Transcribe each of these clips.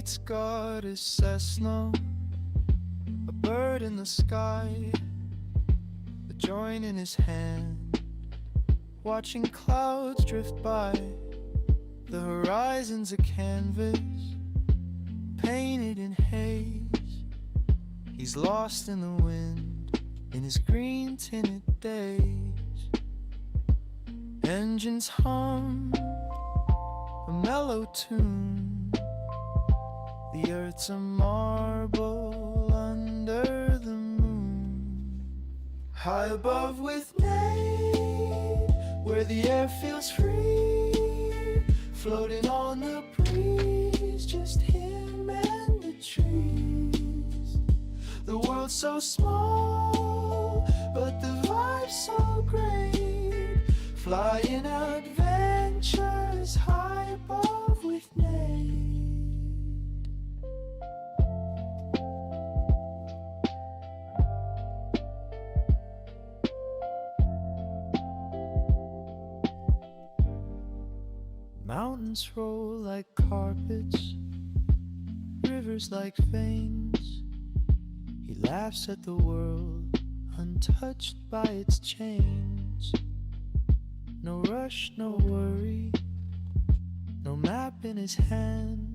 Pete's got his Cessna, a bird in the sky, a joint in his hand, watching clouds drift by. The horizon's a canvas, painted in haze. He's lost in the wind, in his green tinted days. Engines hum a mellow tune. The earth's a marble under the moon. High above with Nate, where the air feels free, floating on the breeze, just him and the trees. The world's so small, but the vibe's so great. Flying adventures high above with Nate. Mountains roll like carpets, rivers like veins. He laughs at the world, untouched by its chains. No rush, no worry, no map in his hand.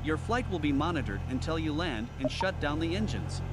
Your flight will be monitored until you land and shut down the engines.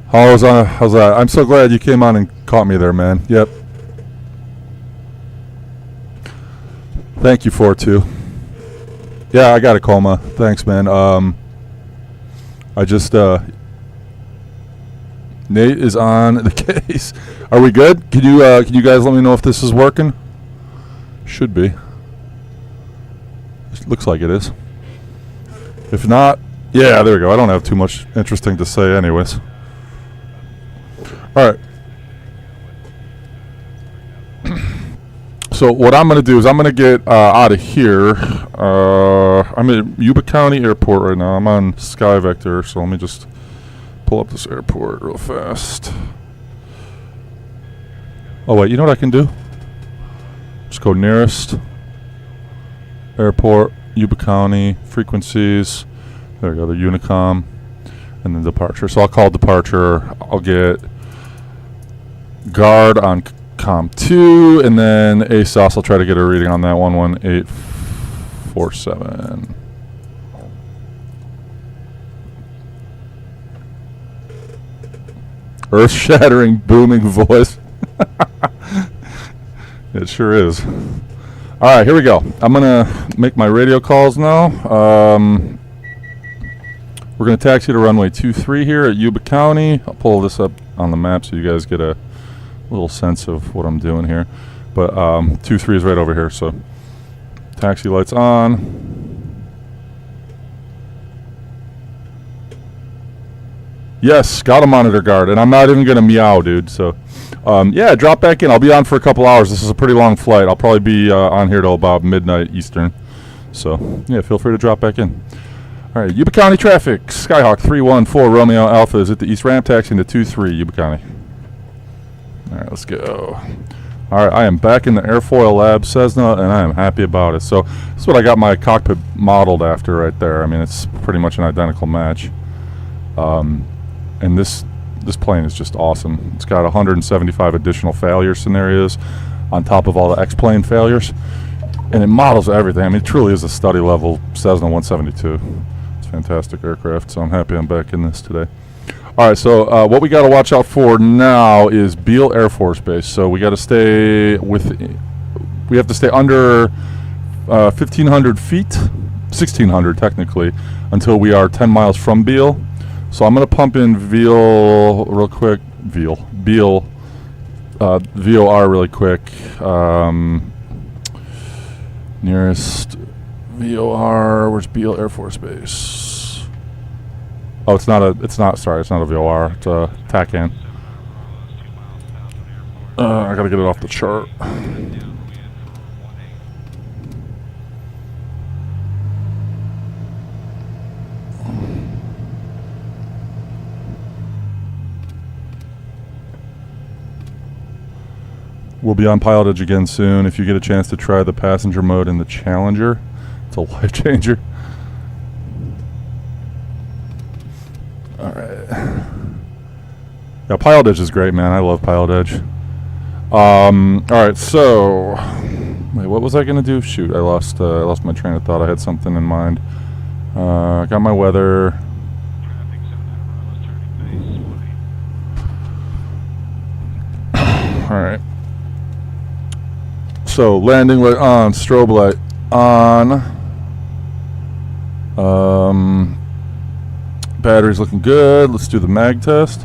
How's that? I'm so glad you came on and caught me there, man. Yep. Thank you for it, too. Yeah, I got a coma. Thanks, man. I just, Nate is on the case. Are we good? Can you guys let me know if this is working? Should be. Looks like it is. If not, yeah, there we go. I don't have too much interesting to say anyways. All right. So what I'm going to do is I'm going to get out of here. I'm at Yuba County Airport right now. I'm on Sky Vector, so let me just pull up this airport real fast. Oh, wait, you know what I can do? Just go nearest airport, Yuba County, frequencies. There we go, the Unicom, and then departure. So I'll call departure. I'll get guard on Com 2, and then ASOS. I'll try to get a reading on that 11847. Earth-shattering, booming voice. It sure is. All right, here we go. I'm gonna make my radio calls now. We're gonna taxi to runway 23 here at Yuba County. I'll pull this up on the map so you guys get a little sense of what I'm doing here. But 23 is right over here, so taxi lights on. Yes, got a monitor guard, and I'm not even gonna meow, dude. So yeah, drop back in. I'll be on for a couple hours. This is a pretty long flight. I'll probably be on here till about midnight Eastern. So yeah, feel free to drop back in. All right, Yuba County traffic. Skyhawk 314 Romeo Alpha is at the East Ramp, taxiing to 23 Yuba County. All right, let's go. All right, I am back in the airfoil lab, Cessna, and I am happy about it. So this is what I got my cockpit modeled after right there. I mean, it's pretty much an identical match. And this plane is just awesome. It's got 175 additional failure scenarios on top of all the X-plane failures. And it models everything. I mean, it truly is a study level Cessna 172. It's a fantastic aircraft, so I'm happy I'm back in this today. All right, so what we got to watch out for now is Beale Air Force Base. So we got to stay we have to stay under 1,500 feet, 1,600 technically, until we are 10 miles from Beale. So I'm going to pump in Beale real quick, Beale, VOR really quick. Nearest VOR, where's Beale Air Force Base? Oh, it's not a VOR, it's a TACAN. I gotta get it off the chart. We'll be on PilotEdge again soon. If you get a chance to try the passenger mode in the Challenger, it's a life changer. All right. Yeah, PilotEdge is great, man. I love PilotEdge. All right, so wait, what was I gonna do? Shoot, I lost my train of thought. I had something in mind. I got my weather. All right. So landing light on, strobe light on. Battery's looking good. Let's do the mag test.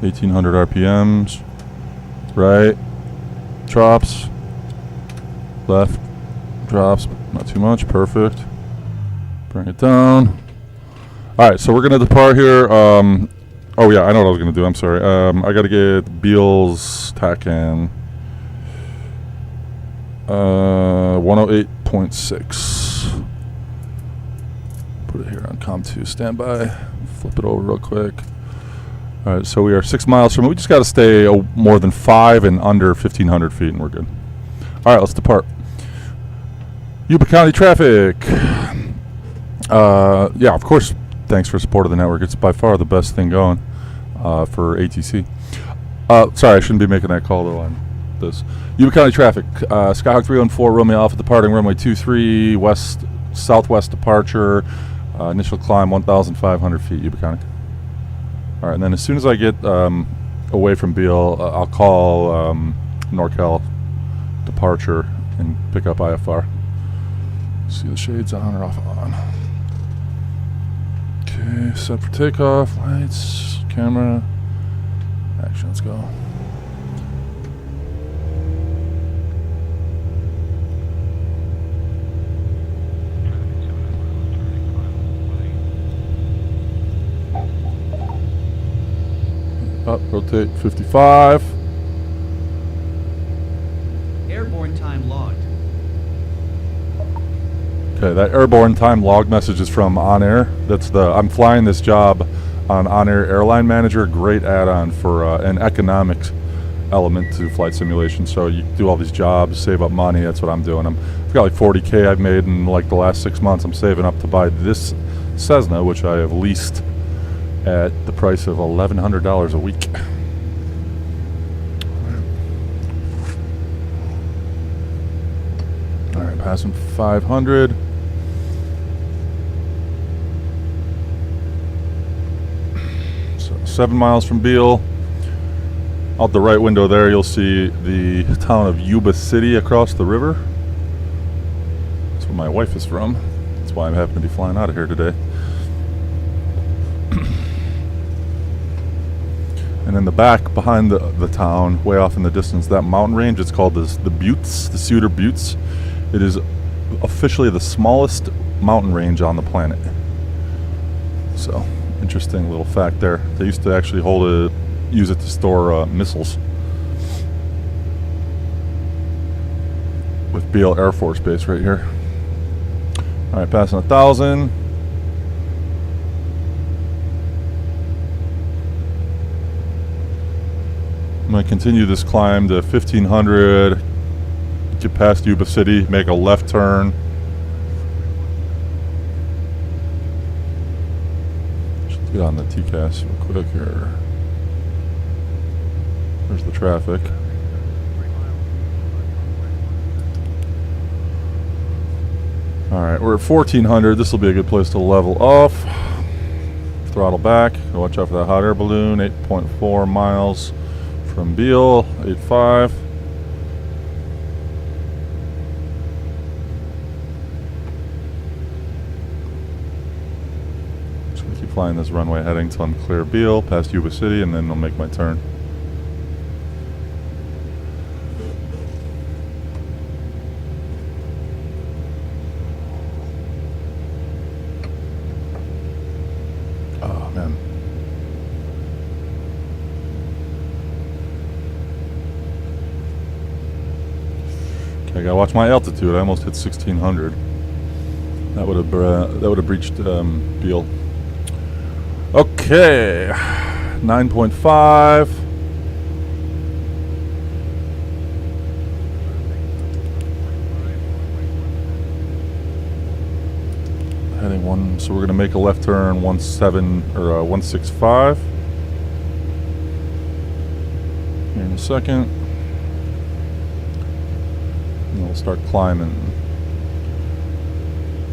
1,800 RPMs. Right. Drops. Left. Drops. Not too much. Perfect. Bring it down. Alright, so we're going to depart here. Oh yeah, I know what I was going to do. I'm sorry. I got to get Beale's TACAN. 108.6. Put it here on COM2 standby. Flip it over real quick. Alright, so we are 6 miles from it. We just got to stay more than 5 and under 1,500 feet, and we're good. Alright, let's depart. Yuba County traffic. Yeah, of course, thanks for support of the network. It's by far the best thing going for ATC. Sorry, I shouldn't be making that call though. This Yuba County traffic. Skyhawk 314 Romeo Alpha departing runway 23 west southwest departure. Initial climb 1,500 feet. Yuba County. All right, and then as soon as I get away from Beale, I'll call NorCal departure and pick up IFR. See the shades on or off on. Okay, set for takeoff, lights, camera, action, let's go. Up, rotate 55. Airborne time logged. Okay, that airborne time log message is from On Air. That's I'm flying this job on On Air Airline Manager. Great add-on for an economics element to flight simulation. So you do all these jobs, save up money. That's what I'm doing. I've got like 40K I've made in like the last 6 months. I'm saving up to buy this Cessna, which I have leased at the price of $1,100 a week. All right, passing 500. So 7 miles from Beale. Out the right window there, you'll see the town of Yuba City across the river. That's where my wife is from. That's why I'm happy to be flying out of here today. And in the back, behind the town, way off in the distance, that mountain range, it's called the Buttes, the Cedar Buttes. It is officially the smallest mountain range on the planet. So, interesting little fact there. They used to actually use it to store missiles. With Beale Air Force Base right here. All right, passing 1,000. I'm going to continue this climb to 1,500, get past Yuba City, make a left turn. Just get on the TCAS real quick here. There's the traffic. Alright, we're at 1,400. This will be a good place to level off. Throttle back. Watch out for that hot air balloon. 8.4 miles. From Beale, 85. Just gonna keep flying this runway heading until I'm clear Beale, past Yuba City, and then I'll make my turn. Oh man. I gotta watch my altitude. I almost hit 1,600. That would have breached Beale. Okay, 9.5. Heading one. So we're gonna make a left turn 165. Here in a second. We'll start climbing.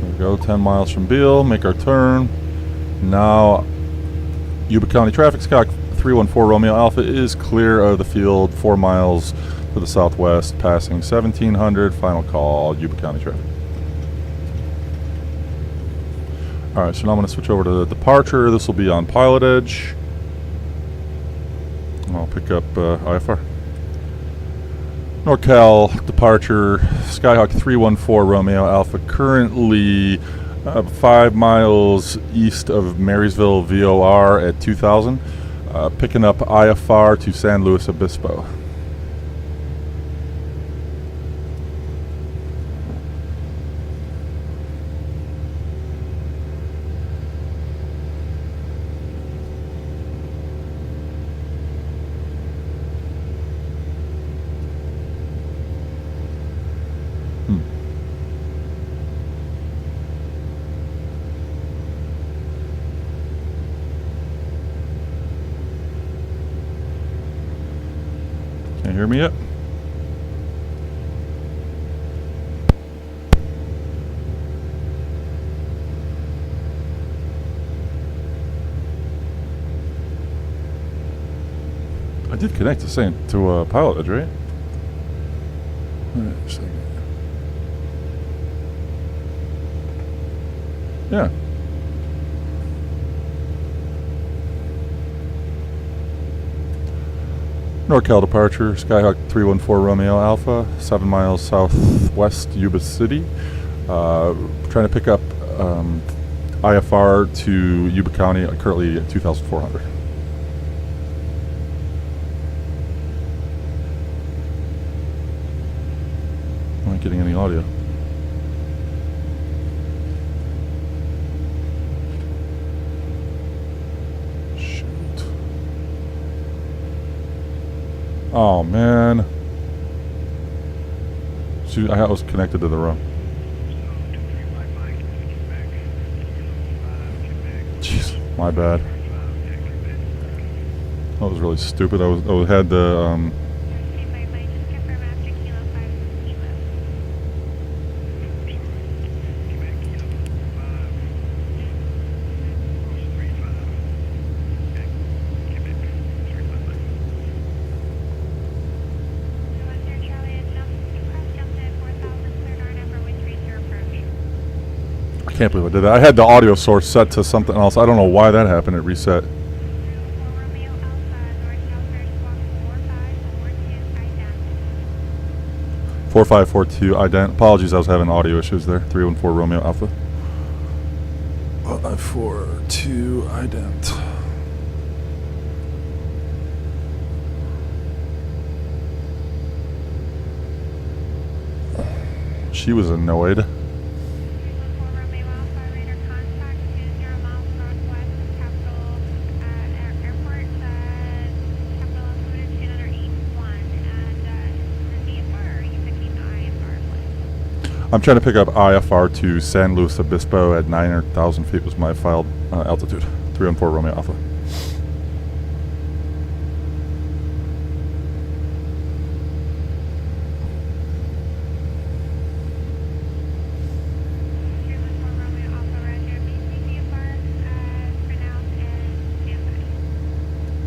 There we go, 10 miles from Beale, make our turn. Now, Yuba County traffic, Sky 314 Romeo Alpha is clear of the field, 4 miles to the southwest, passing 1,700, final call, Yuba County traffic. Alright, so now I'm going to switch over to the departure. This will be on PilotEdge. I'll pick up IFR. NorCal departure, Skyhawk 314 Romeo Alpha, currently 5 miles east of Marysville VOR at 2,000, picking up IFR to San Luis Obispo. Can you hear me yet? I did connect to PilotEdge, right? Wait a second. Yeah. NorCal departure, Skyhawk 314 Romeo Alpha, 7 miles southwest Yuba City. Trying to pick up IFR to Yuba County, currently at 2,400. I'm not getting any audio. Oh man. Shoot, I was connected to the wrong. Jeez, my bad. That was really stupid. I had the I can't believe I did that. I had the audio source set to something else. I don't know why that happened. It reset. 4542 ident. Apologies, I was having audio issues there. 314 Romeo Alpha. 4542 ident. She was annoyed. I'm trying to pick up IFR to San Luis Obispo at 900,000 feet was my filed altitude. 314 Romeo Alpha.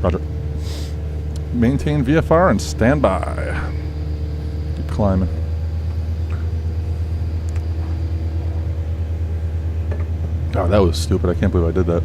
Roger. Maintain VFR and stand by. Keep climbing. Oh, that was stupid. I can't believe I did that.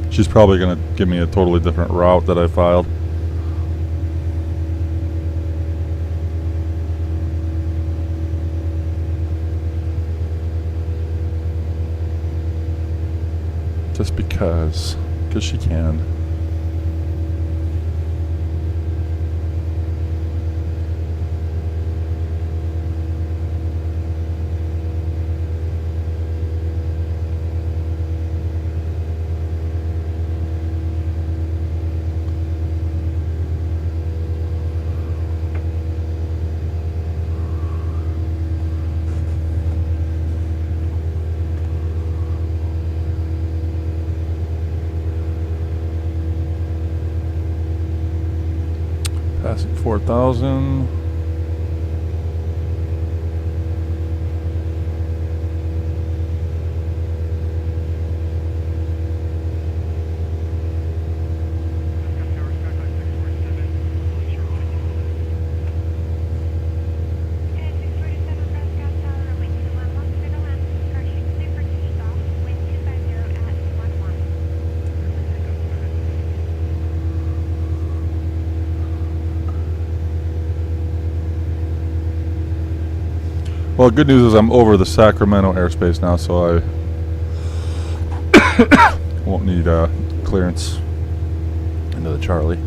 She's probably going to give me a totally different route that I filed. Just because she can. Passing 4,000. Well, good news is I'm over the Sacramento airspace now, so I won't need clearance into the Charlie.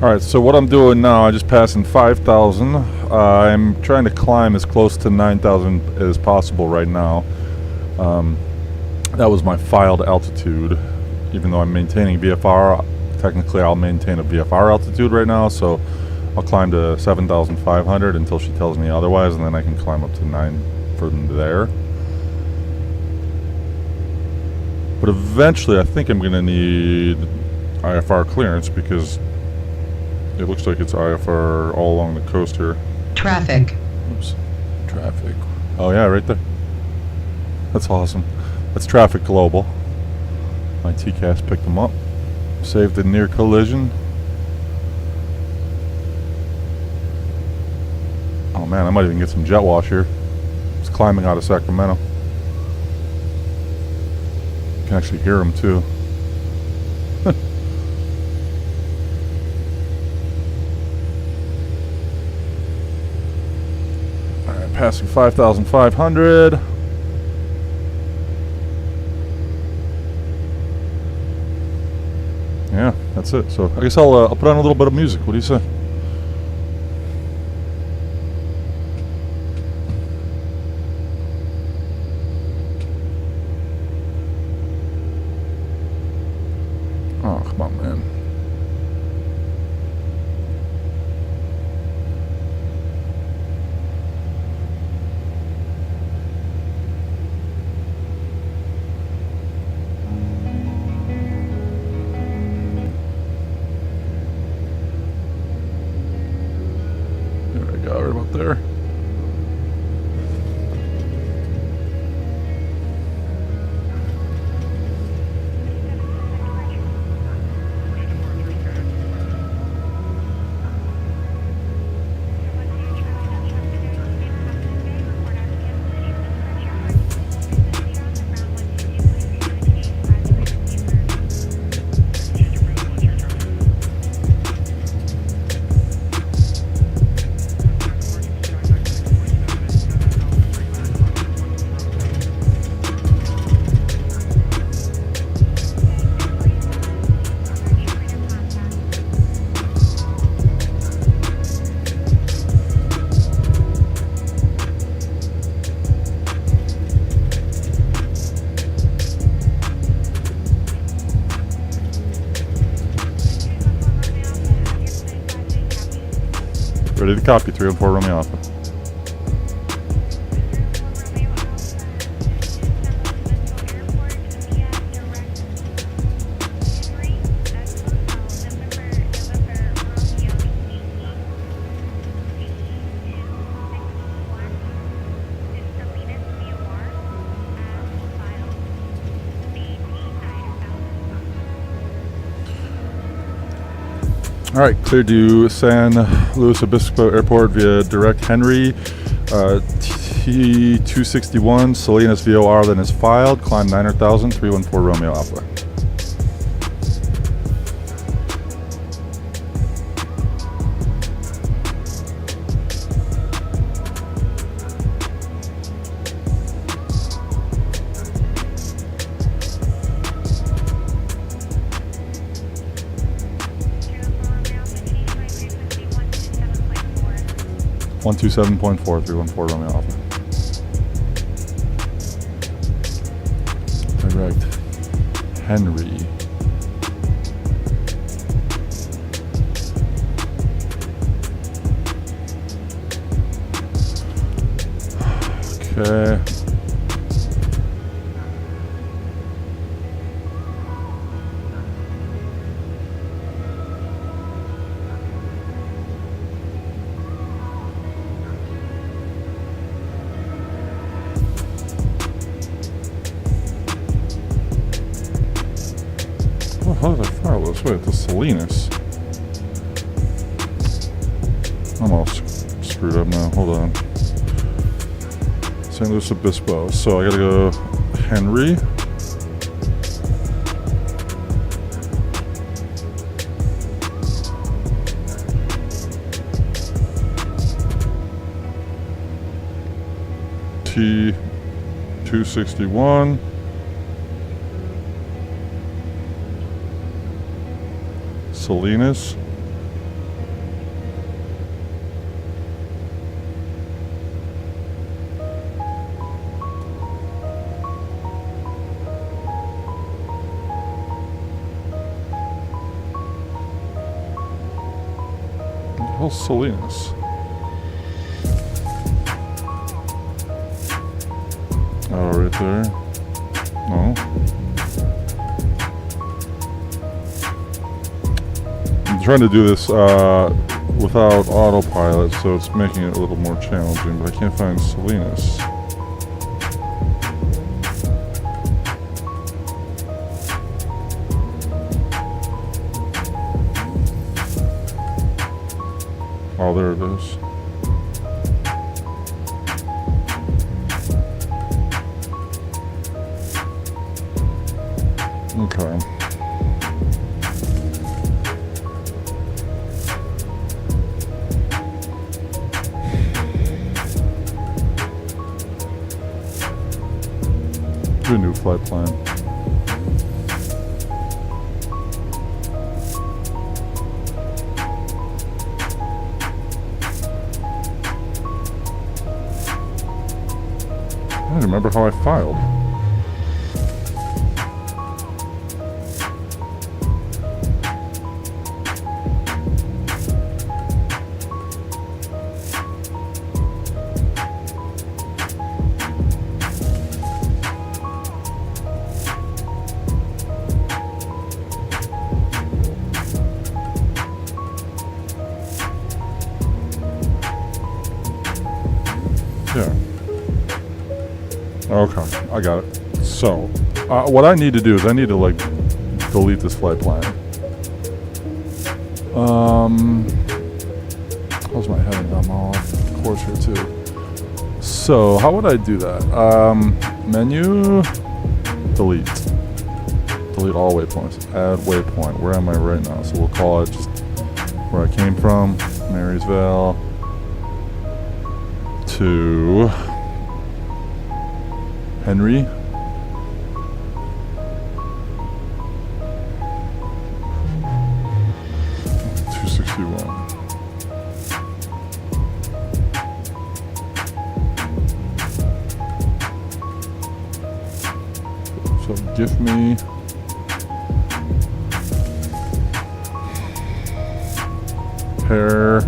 Alright, so what I'm doing now, I just passing 5,000. I'm trying to climb as close to 9,000 as possible right now. That was my filed altitude. Even though I'm maintaining VFR, technically I'll maintain a VFR altitude right now, so I'll climb to 7,500 until she tells me otherwise, and then I can climb up to 9 from there. But eventually I think I'm going to need IFR clearance because it looks like it's IFR all along the coast here. Traffic. Oops. Traffic. Oh yeah, right there. That's awesome. That's traffic global. My TCAS picked them up. Saved a near collision. Oh man, I might even get some jet wash here. It's climbing out of Sacramento. You can actually hear them too. Alright, passing 5,500. Yeah, that's it. So I guess I'll put on a little bit of music. What do you say? Oh, come on, man. There we go, right up there. Ready to copy, 314 Romeo Alpha. All right, clear to San Luis Obispo Airport via direct Henry. T261, Salinas VOR then is filed. Climb 900,000, 314 Romeo Alpha. One 127.4, 314 Romeo Alpha. Direct Henry. Okay. Oh, how did I file this? Wait, the Salinas. I'm all screwed up now. Hold on. San Luis Obispo. So I gotta go Henry. T261. Salinas. hell's Salinas? Oh, right there. No. I'm trying to do this without autopilot, so it's making it a little more challenging, but I can't find Salinas. Oh, there it is. Okay. Do a new flight plan. I don't remember how I filed. Yeah. Okay, I got it. So, what I need to do is I need to like delete this flight plan. How's my heading? I'm off course here too. So, how would I do that? Menu, delete. Delete all waypoints. Add waypoint. Where am I right now? So we'll call it just where I came from, Marysville, to Henry. So give me pair.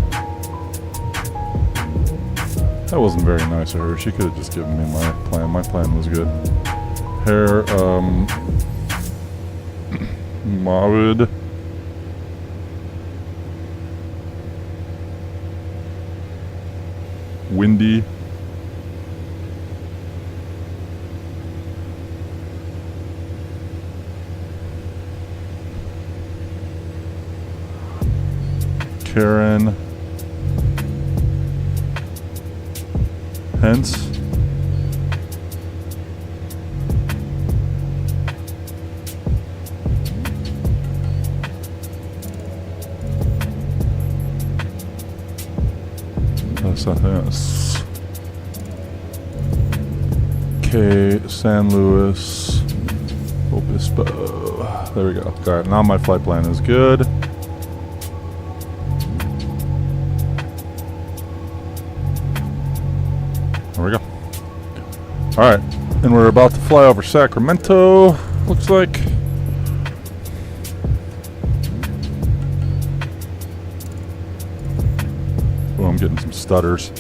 That wasn't very nice of her. She could have just given me my plan. My plan was good. Hair, Mavid. Windy. Karen. Hence. That's a hence. K. San Luis. Obispo. There we go. Alright, now my flight plan is good. There we go. Alright, and we're about to fly over Sacramento, looks like. Oh, I'm getting some stutters.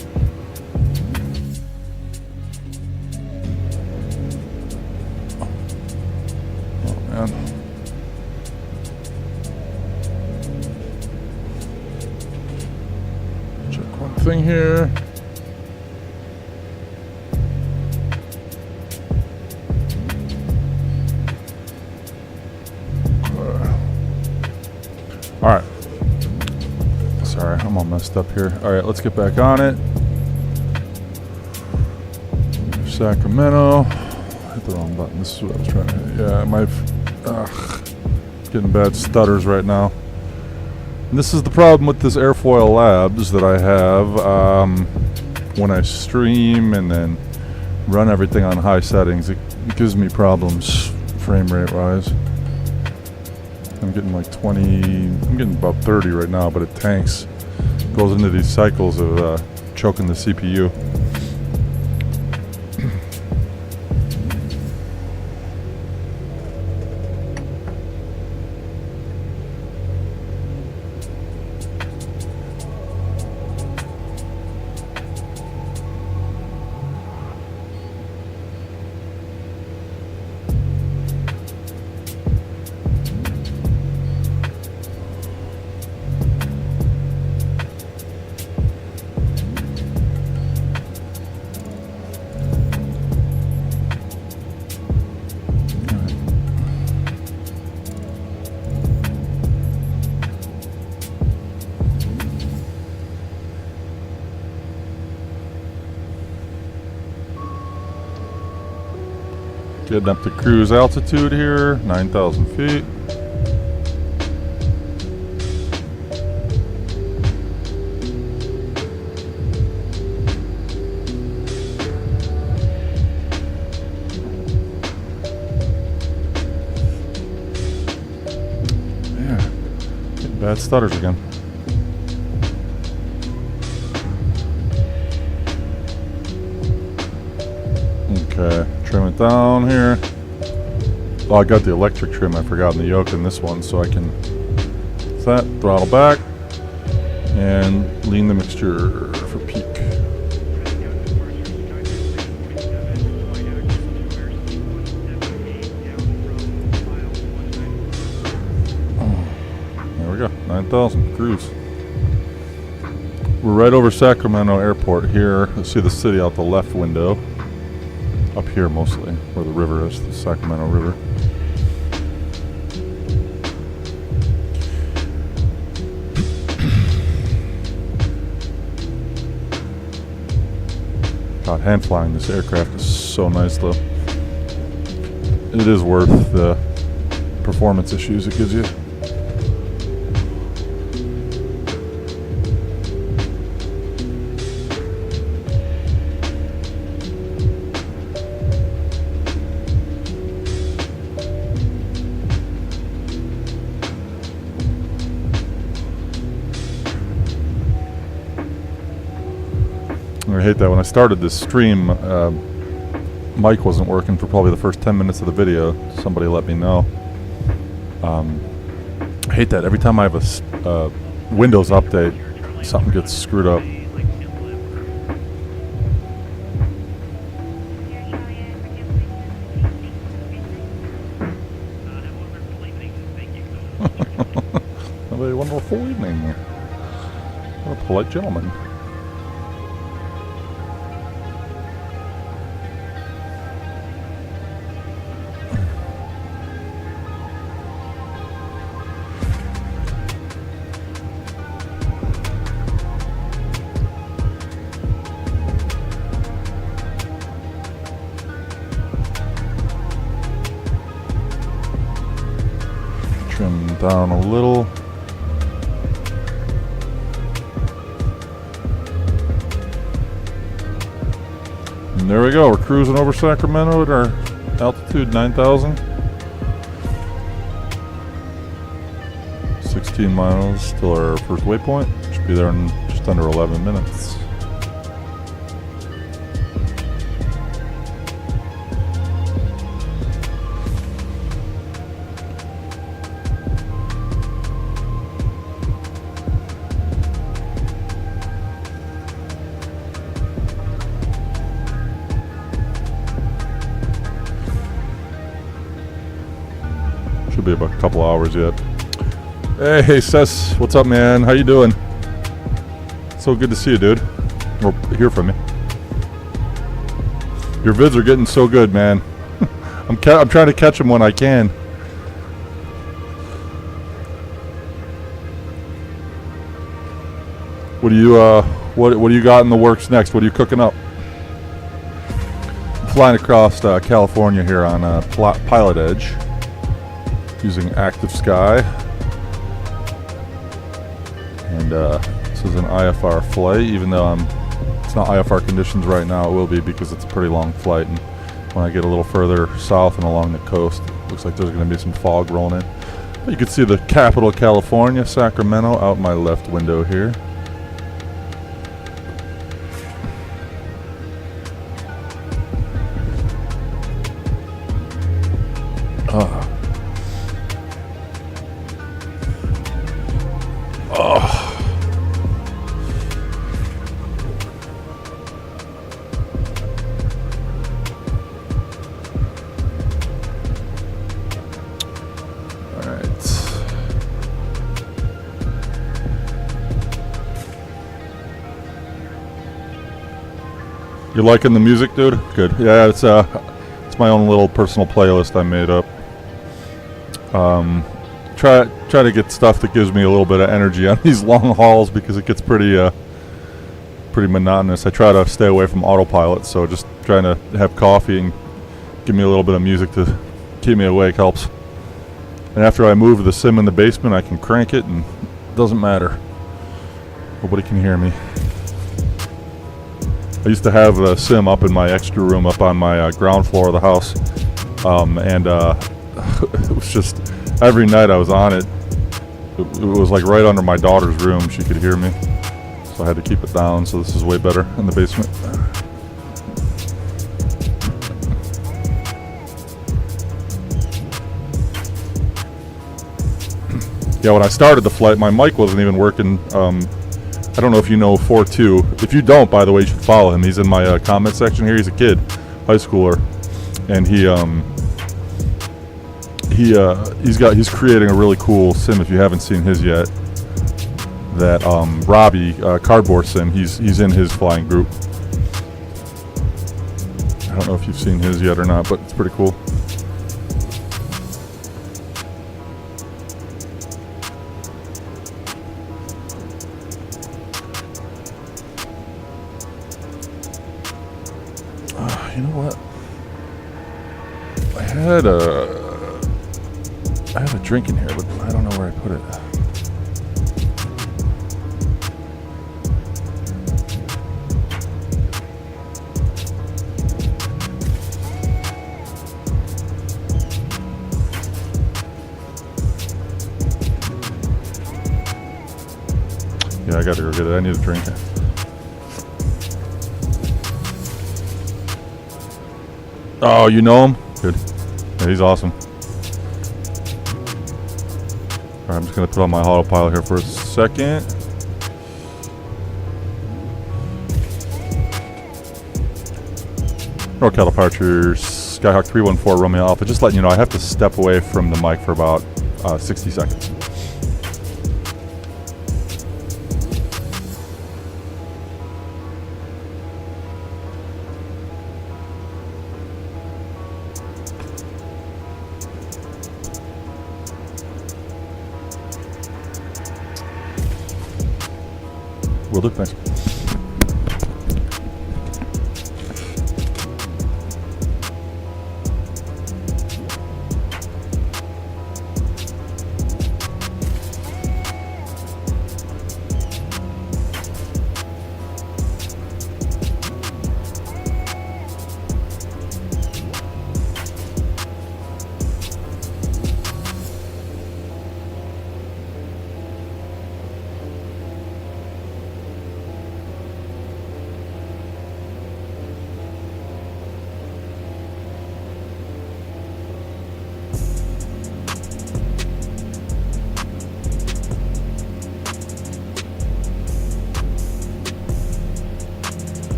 Oh man. Check one thing here. Alright. Sorry, I'm all messed up here. Alright, let's get back on it. Sacramento. Hit the wrong button. This is what I was trying to hit. Yeah, my getting bad stutters right now. And this is the problem with this Airfoil Labs that I have. When I stream and then run everything on high settings, it gives me problems frame rate wise. I'm getting like 20, I'm getting about 30 right now, but it tanks. Goes into these cycles of choking the CPU. Getting up to cruise altitude here, 9,000 feet. Yeah, getting bad stutters again. Okay, trim it down here. Oh, I got the electric trim. I forgot in the yoke in this one, so I can set, throttle back, and lean the mixture for peak. There we go, 9,000, cruise. We're right over Sacramento Airport here. You see the city out the left window. Up here mostly, where the river is, the Sacramento River. God, hand flying this aircraft is so nice though. It is worth the performance issues it gives you. I hate that when I started this stream, mic wasn't working for probably the first 10 minutes of the video. Somebody let me know. I hate that every time I have a Windows update, something gets screwed up. Have a wonderful evening. What a polite gentleman. Trim down a little. And there we go. We're cruising over Sacramento at our altitude 9,000. 16 miles till our first waypoint. Should be there in just under 11 minutes. Should be about a couple hours yet. Hey, Sess, what's up, man? How you doing? So good to see you, dude. Or hear from you. Your vids are getting so good, man. I'm trying to catch them when I can. What do you what do you got in the works next? What are you cooking up? I'm flying across California here on PilotEdge using Active Sky, and this is an IFR flight. Even though it's not IFR conditions right now, it will be because it's a pretty long flight. And when I get a little further south and along the coast, it looks like there's going to be some fog rolling in. But you can see the capital of California, Sacramento, out my left window here. You liking the music, dude? Good. Yeah, it's my own little personal playlist I made up. Try to get stuff that gives me a little bit of energy on these long hauls because it gets pretty monotonous. I try to stay away from autopilot, so just trying to have coffee and give me a little bit of music to keep me awake helps. And after I move the sim in the basement, I can crank it and it doesn't matter. Nobody can hear me. I used to have a sim up in my extra room up on my ground floor of the house. It was just, every night I was on it, it was like right under my daughter's room. She could hear me. So I had to keep it down, so this is way better in the basement. Yeah, when I started the flight, my mic wasn't even working. I don't know if you know 4-2. If you don't, by the way, you should follow him. He's in my comment section here. He's a kid, high schooler, and he's creating a really cool sim. If you haven't seen his yet, that Robbie cardboard sim. He's in his flying group. I don't know if you've seen his yet or not, but it's pretty cool. You know what? I had a drink in here, but I don't know where I put it. Yeah, I gotta go get it. I need a drink. Oh, you know him? Good. Yeah, he's awesome. Alright, I'm just going to put on my autopilot here for a second. NorCal departures, Skyhawk 314 Romeo Alpha. Just letting you know, I have to step away from the mic for about 60 seconds. Will do, thanks.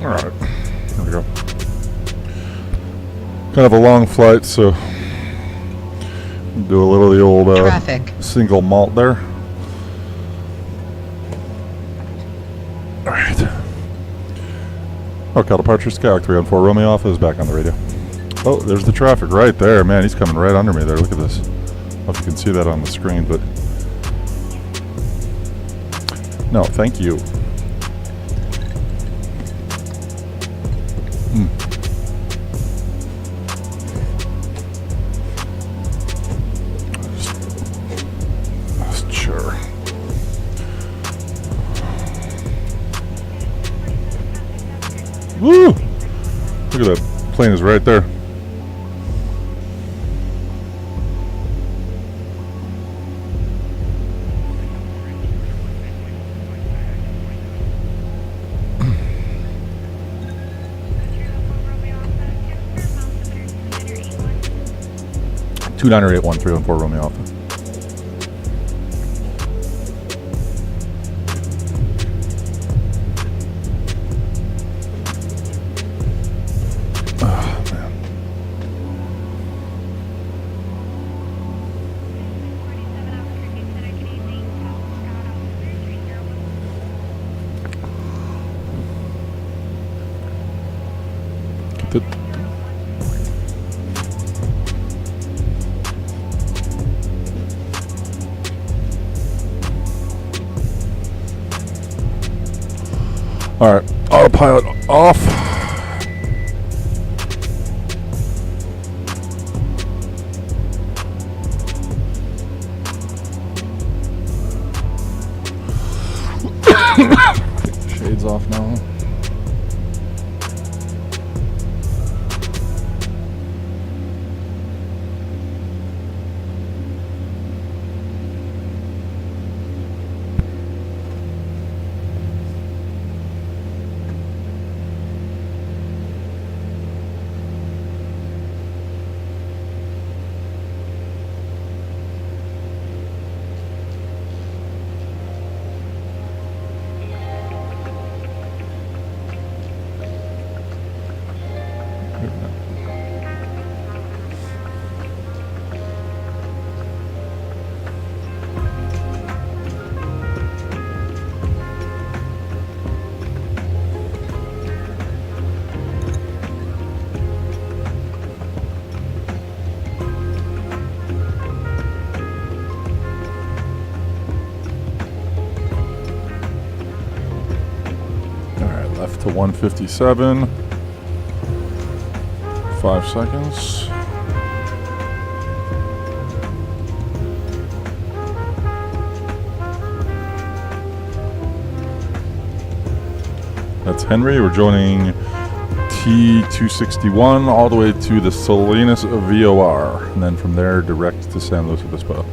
Alright, here we go. Kind of a long flight, so do a little of the old Traffic. Single malt there. Alright. NorCal departure, Skyhawk 314 Romeo Alpha is back on the radio. Oh, there's the traffic right there. Man, he's coming right under me there. Look at this. I don't know if you can see that on the screen, but no, thank you. Sure. plane is right there. Two 9081314 Romeo Alpha. All right, autopilot off. Shades off now. Left to 157. 5 seconds. That's Henry. We're joining T261 all the way to the Salinas VOR. And then from there, direct to San Luis Obispo.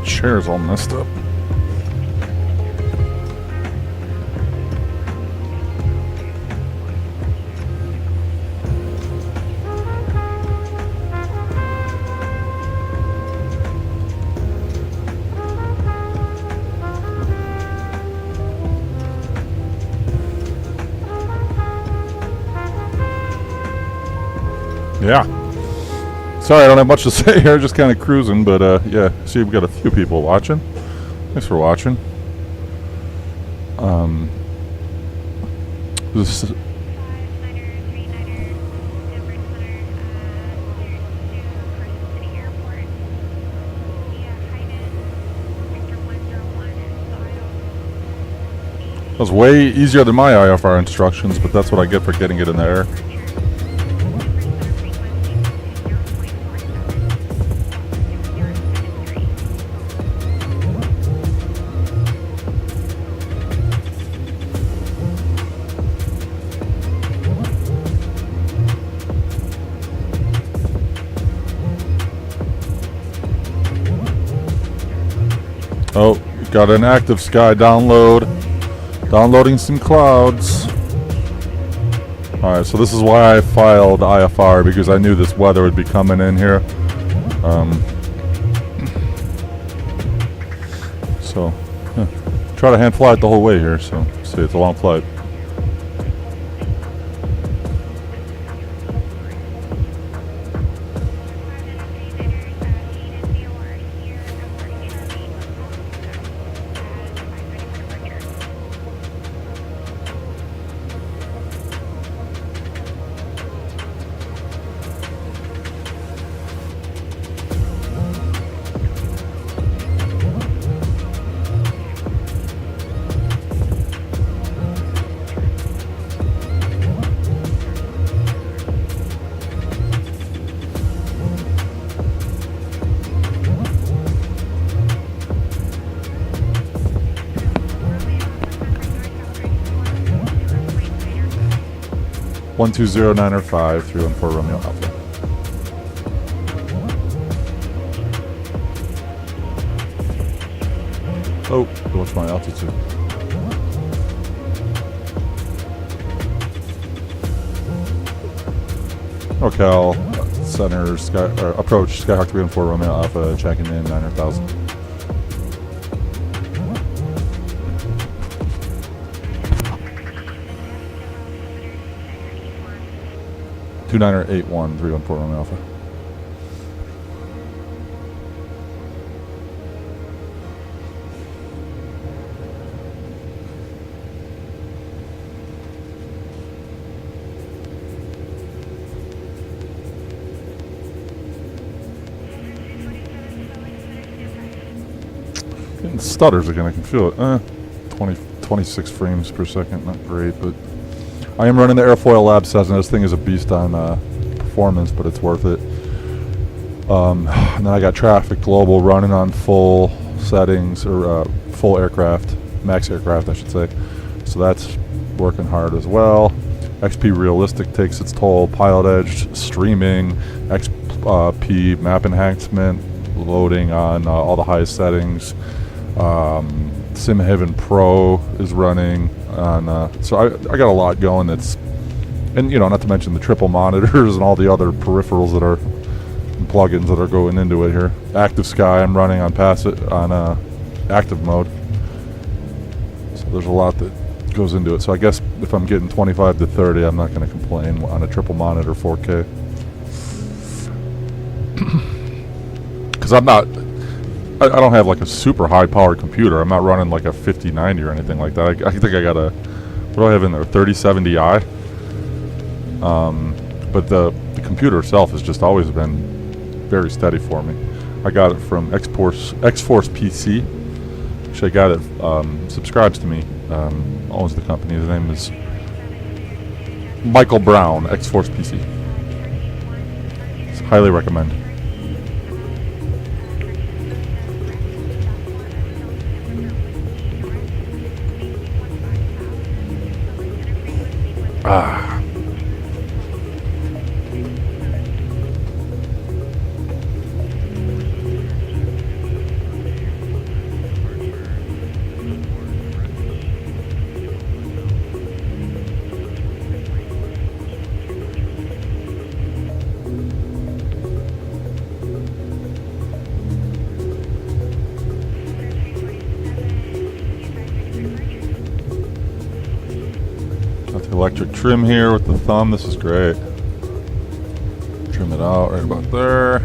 Chair's all messed up. Yeah. Sorry, I don't have much to say here. Just kind of cruising, but yeah. See, we've got a few people watching. Thanks for watching. This was way easier than my IFR instructions, but that's what I get for getting it in the air. Oh, got an active sky download. Downloading some clouds. Alright, so this is why I filed IFR, because I knew this weather would be coming in here. So, yeah. Try to hand fly it the whole way here, so see, it's a long flight. 120-905, 314 Romeo Alpha. Oh, what's my altitude? NorCal Center, approach Skyhawk 314 Romeo Alpha, checking in 900,000. Two 981 314 Romeo Alpha. Getting stutters again, I can feel it. 26 frames per second, not great, but I am running the Airfoil Lab Cessna. This thing is a beast on performance, but it's worth it. And then I got Traffic Global running on full settings, or full aircraft, max aircraft I should say. So that's working hard as well. XP Realistic takes its toll. PilotEdge streaming, XP map enhancement, loading on all the highest settings. SimHaven Pro is running on, so I got a lot going that's, and you know, not to mention the triple monitors and all the other peripherals that are, and plugins that are going into it here. Active Sky I'm running on active mode. So there's a lot that goes into it. So I guess if I'm getting 25 to 30, I'm not going to complain on a triple monitor 4K. Because I don't have like a super high powered computer. I'm not running like a 5090 or anything like that. I think I got a, what do I have in there, 3070i? But the computer itself has just always been very steady for me. I got it from X-Force PC. Actually, I got it, subscribes to me, owns the company. His name is Michael Brown, X-Force PC. So highly recommend. Electric trim here with the thumb. This is great. Trim it out right about there.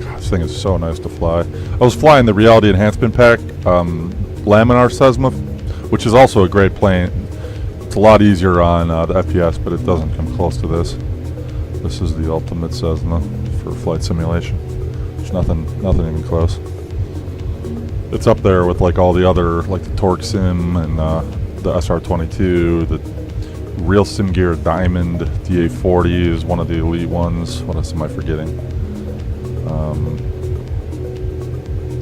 God, this thing is so nice to fly. I was flying the Reality Enhancement Pack Laminar Cessna, which is also a great plane. It's a lot easier on the FPS, but it doesn't come close to this. This is the ultimate Cessna for flight simulation. There's nothing even close. It's up there with like all the other, like the Torque Sim and the SR22, the Real Sim Gear Diamond DA40 is one of the elite ones. What else am I forgetting?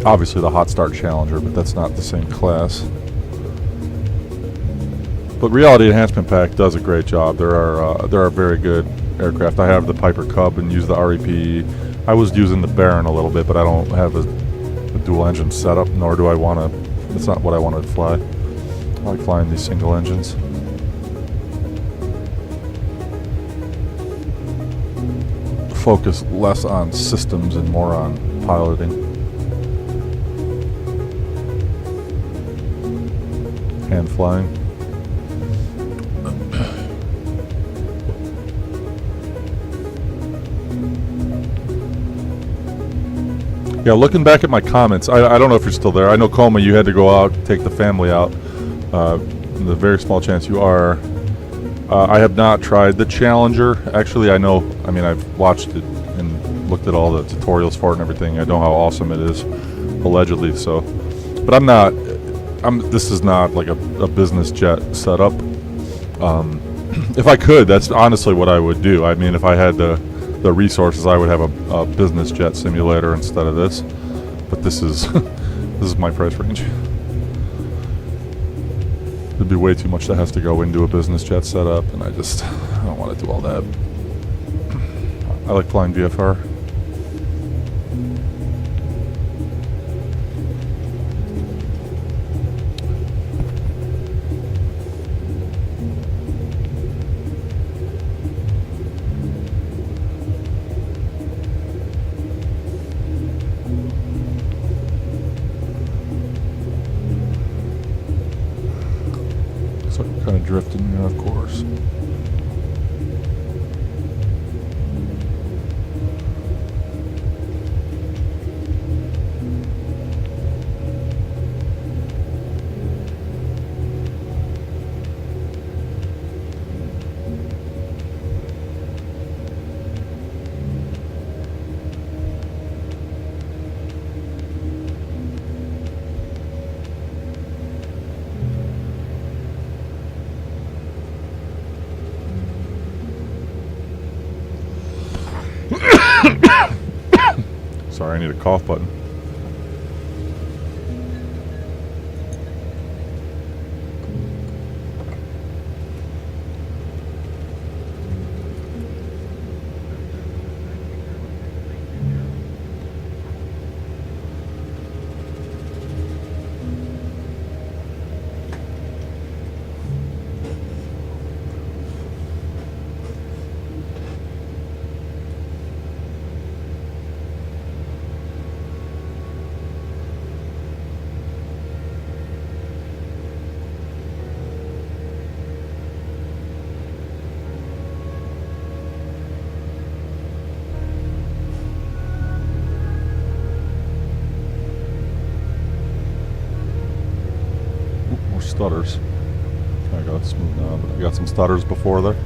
Obviously the Hot Start Challenger, but that's not the same class. But Reality Enhancement Pack does a great job. There are very good aircraft. I have the Piper Cub and use the REP. I was using the Baron a little bit, but I don't have a dual engine setup, nor do I want to. It's not what I want to fly. I like flying these single engines. Focus less on systems and more on piloting. Hand flying. Yeah, looking back at my comments, I don't know if you're still there. I know, Coma, you had to go out, take the family out. There's a very small chance you are. I have not tried the Challenger. Actually, I've watched it and looked at all the tutorials for it and everything. I know how awesome it is, allegedly, so. But this is not like a business jet setup. If I could, that's honestly what I would do. I mean, if I had the resources, I would have a business jet simulator instead of this, but this is this is my price range. there'd be way too much that has to go into a business jet setup, and I don't want to do all that. I like flying VFR. So I'm kind of drifting here, of course. Sorry, I need a cough button. More stutters. I got it smooth now, but I got some stutters before there.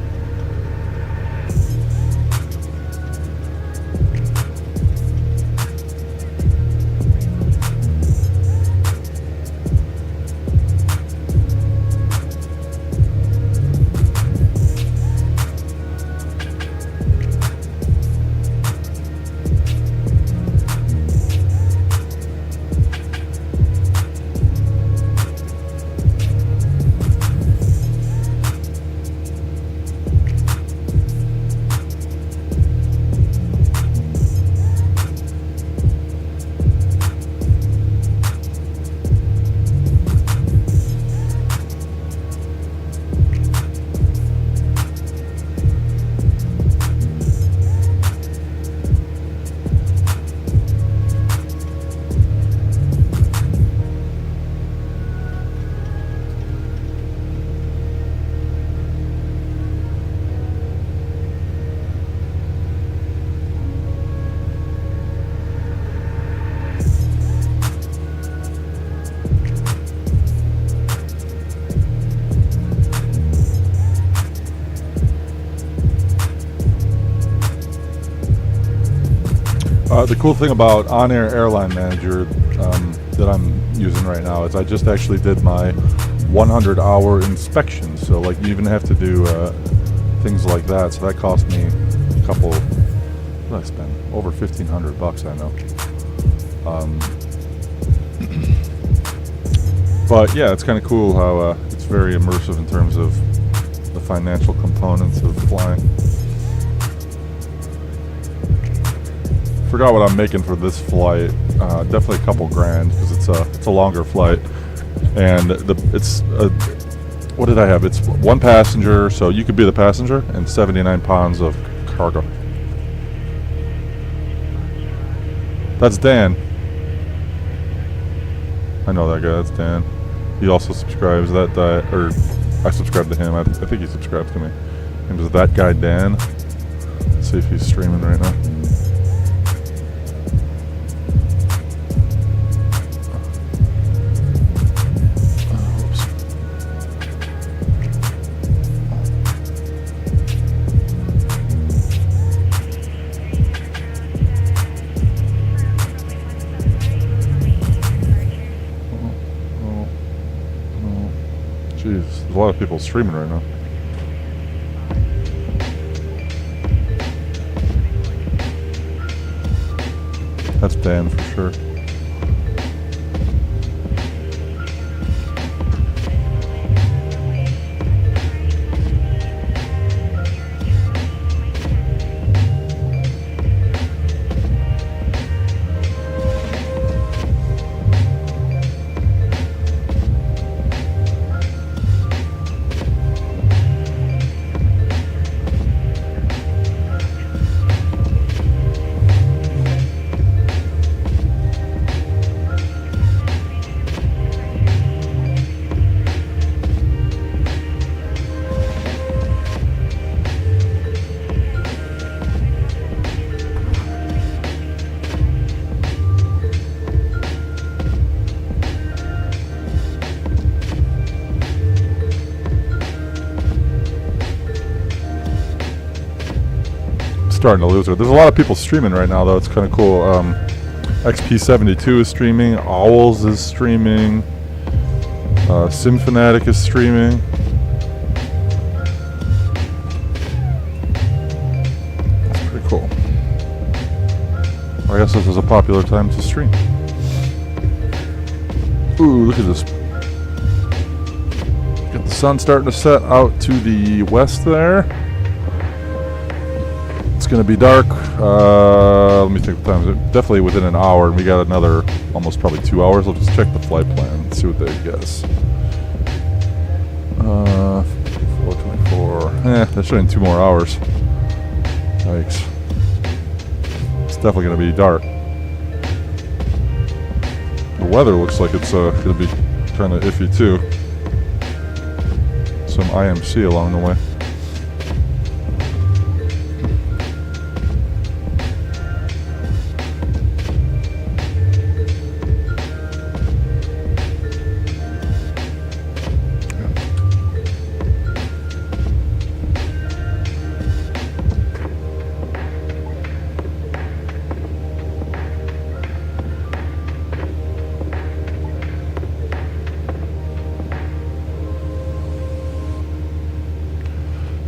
The cool thing about On-Air Airline Manager that I'm using right now is I just actually did my 100-hour inspection. So like you even have to do things like that. So that cost me a couple. What did I spend? Over $1,500, I know. But yeah, it's kind of cool how it's very immersive in terms of the financial components of flying. Forgot what I'm making for this flight. Definitely a couple grand because it's a longer flight, and what did I have? It's one passenger, so you could be the passenger, and 79 pounds of cargo. That's Dan. I know that guy. That's Dan. He also subscribes. Or I subscribe to him. I think he subscribes to me. And is that guy Dan? Let's see if he's streaming right now. Jeez, there's a lot of people streaming right now. That's Dan for sure. starting to lose it. There's a lot of people streaming right now, though. It's kind of cool. XP72 is streaming. Owls is streaming. Simfanatic is streaming. It's pretty cool. I guess this is a popular time to stream. Ooh, look at this. Got the sun starting to set out to the west there. It's going to be dark. Let me think the time. Definitely within an hour, and we got another almost probably 2 hours. I'll just check the flight plan and see what they guess. 4:24. That's showing 2 more hours. Yikes. It's definitely going to be dark. The weather looks like it's going to be kind of iffy too. Some IMC along the way.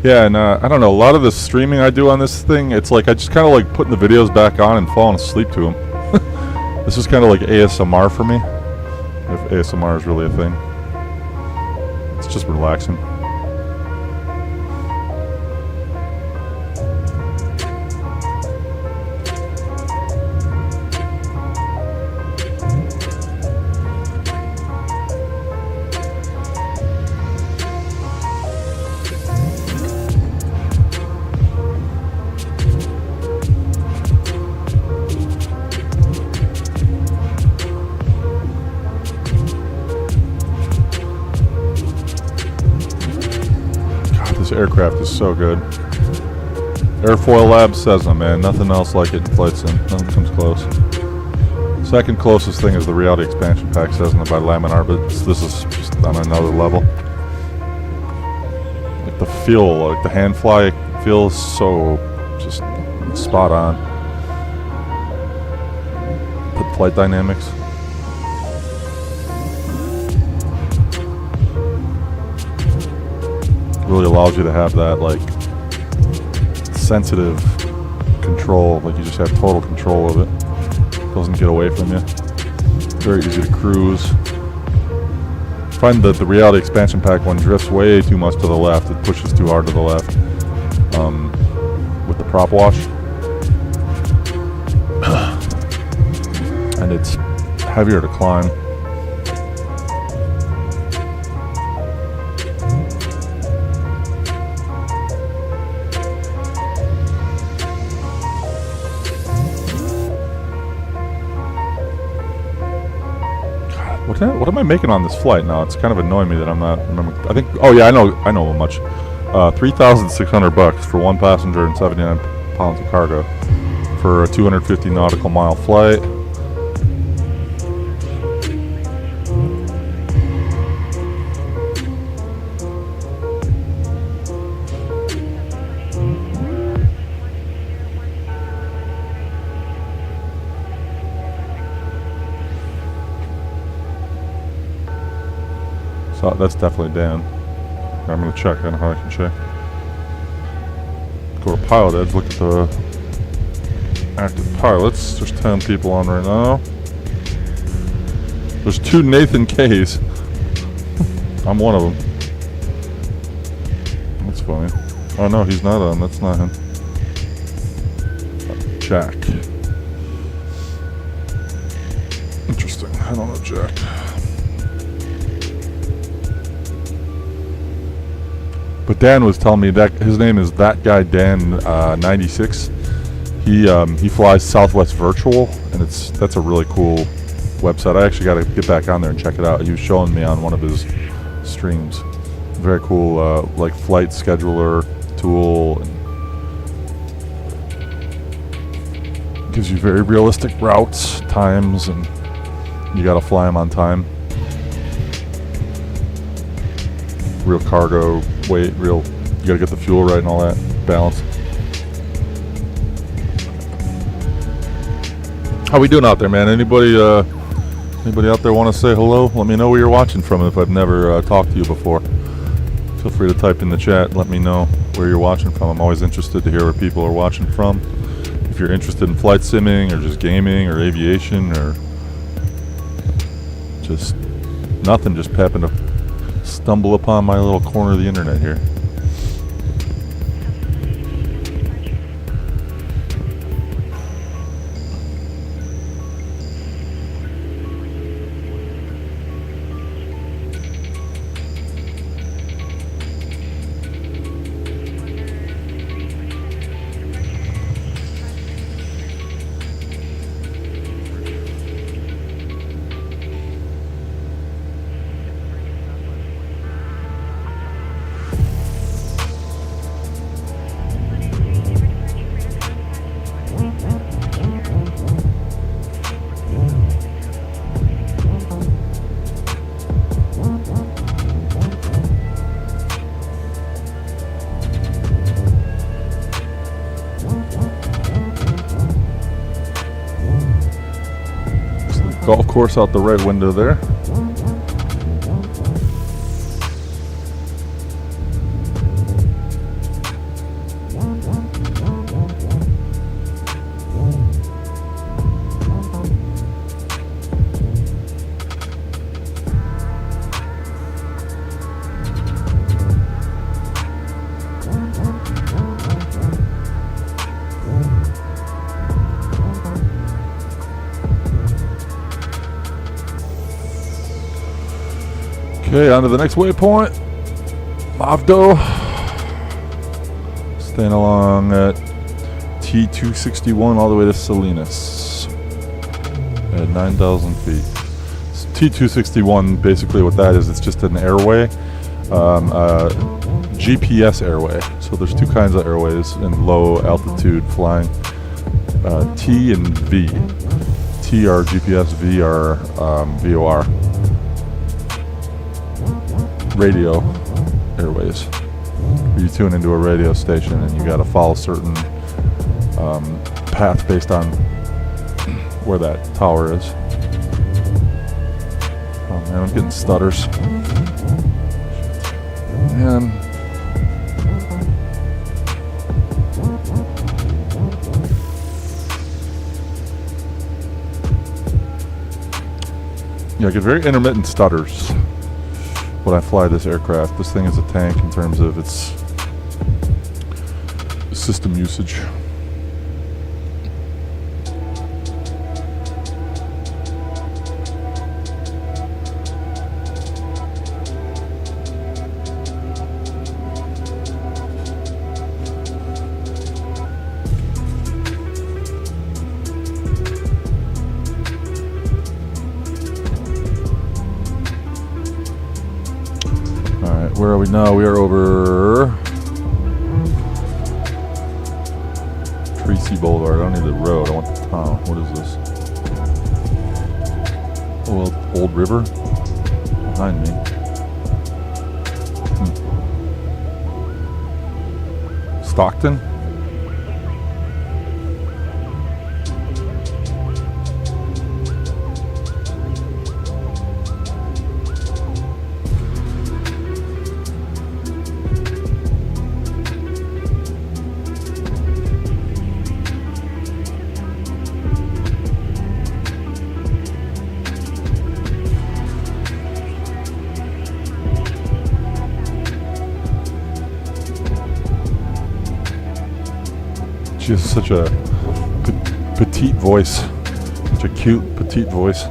Yeah, and I don't know, a lot of the streaming I do on this thing, it's like I just kind of like putting the videos back on and falling asleep to them. This is kind of like ASMR for me, if ASMR is really a thing. It's just relaxing. Aircraft is so good. Airfoil Lab Cessna, man. Nothing else like it in flight sim. Nothing comes close. Second closest thing is the Reality Expansion Pack Cessna by Laminar, but this is just on another level. Like the feel, like the hand fly feels so just spot on. The flight dynamics. Really allows you to have that like sensitive control, like you just have total control of it. Doesn't get away from you. Very easy to cruise. I find that the Reality Expansion Pack one drifts way too much to the left. It pushes too hard to the left with the prop wash, and it's heavier to climb. What am I making on this flight now? It's kind of annoying me that I'm not remembering. I think. Oh yeah, I know how much. $3,600 for one passenger and 79 pounds of cargo for a 250 nautical mile flight. So that's definitely Dan. I'm going to check. I don't know how I can check. Go to PilotEdge, look at the active pilots. There's 10 people on right now. There's 2 Nathan K's. I'm one of them. That's funny. Oh no, he's not on. That's not him. Jack. Interesting. I don't know Jack. But Dan was telling me that his name is that guy Dan 96. He flies Southwest Virtual, and that's a really cool website. I actually got to get back on there and check it out. He was showing me on one of his streams. Very cool, like flight scheduler tool, and gives you very realistic routes, times, and you got to fly them on time. Real cargo weight, you gotta get the fuel right and all that balance. How we doing out there, man? Anybody out there want to say hello? Let me know where you're watching from if I've never talked to you before. Feel free to type in the chat. Let me know where you're watching from. I'm always interested to hear where people are watching from. If you're interested in flight simming or just gaming or aviation or just nothing, just happened to stumble upon my little corner of the internet here. Golf course out the right window there. Okay, on to the next waypoint. Lavdo. Staying along at T261 all the way to Salinas at 9,000 feet. So T261, basically what that is, it's just an airway, GPS airway. So there's two kinds of airways in low altitude flying, T and V. T are GPS, V are VOR. Radio airways. You tune into a radio station and you got to follow certain path based on where that tower is. Oh man, I'm getting stutters. Man. Yeah, I get very intermittent stutters when I fly this aircraft. This thing is a tank in terms of its system usage. Where are we now? We are over Tracy Boulevard. I don't need the road. I want the town. What is this? Oh, Old River behind me. Stockton? She has such a petite voice, such a cute petite voice.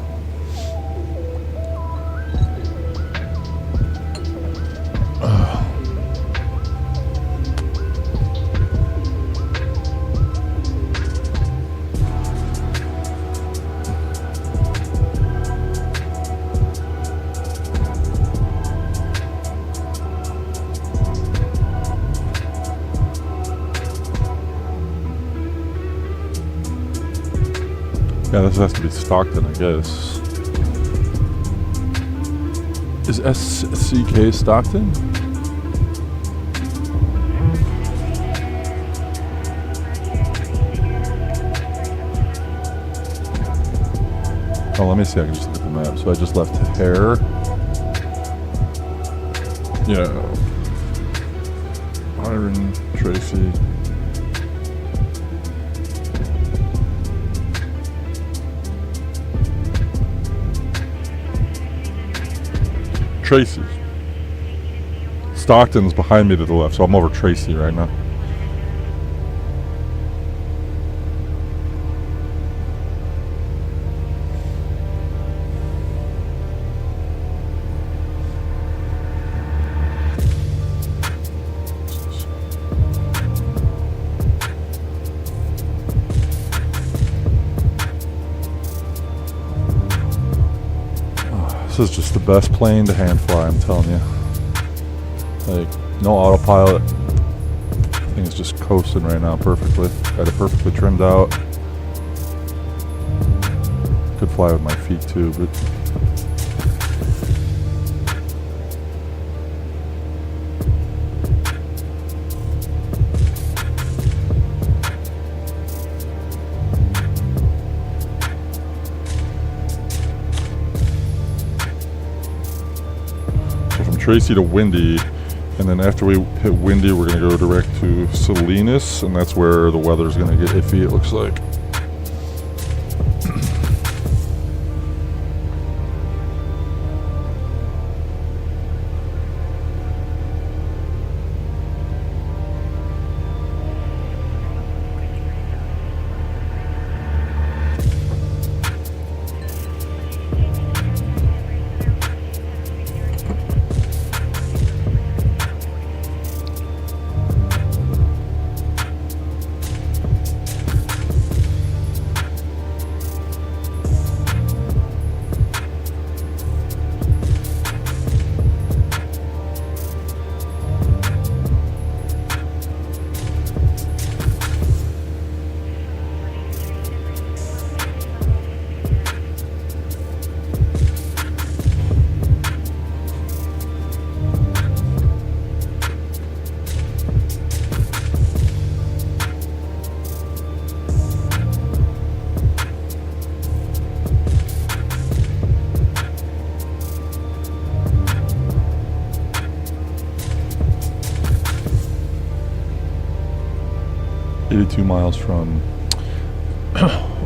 Yeah, this has to be Stockton, I guess. Is SCK Stockton? Oh, let me see. I can just look at the map. So I just left Hare. Yeah. Byron, Tracy. Tracy. Stockton's behind me to the left, so I'm over Tracy right now. This is just the best plane to hand fly, I'm telling you. Like, no autopilot. I think it's just coasting right now perfectly. Got it perfectly trimmed out. Could fly with my feet too, but Tracy to Windy, and then after we hit Windy, we're going to go direct to Salinas, and that's where the weather's going to get iffy, it looks like.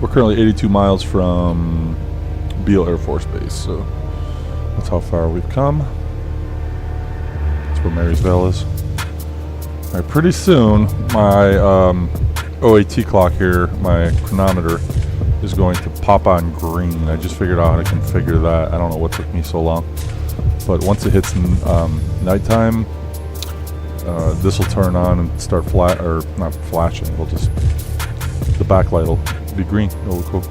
We're currently 82 miles from Beale Air Force Base, so that's how far we've come. That's where Marysville is. All right, pretty soon my OAT clock here, my chronometer, is going to pop on green. I just figured out how to configure that. I don't know what took me so long, but once it hits nighttime, this will turn on and start not flashing. It'll just, the backlight will be green. It'll look cool.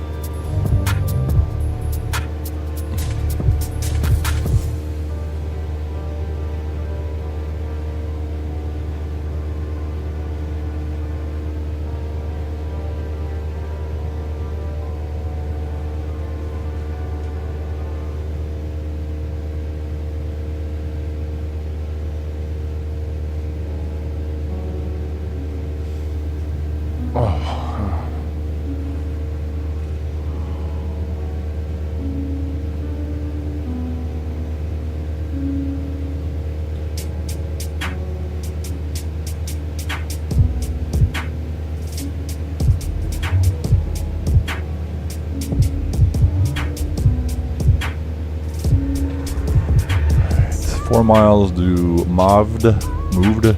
Four miles to moved. 3.8.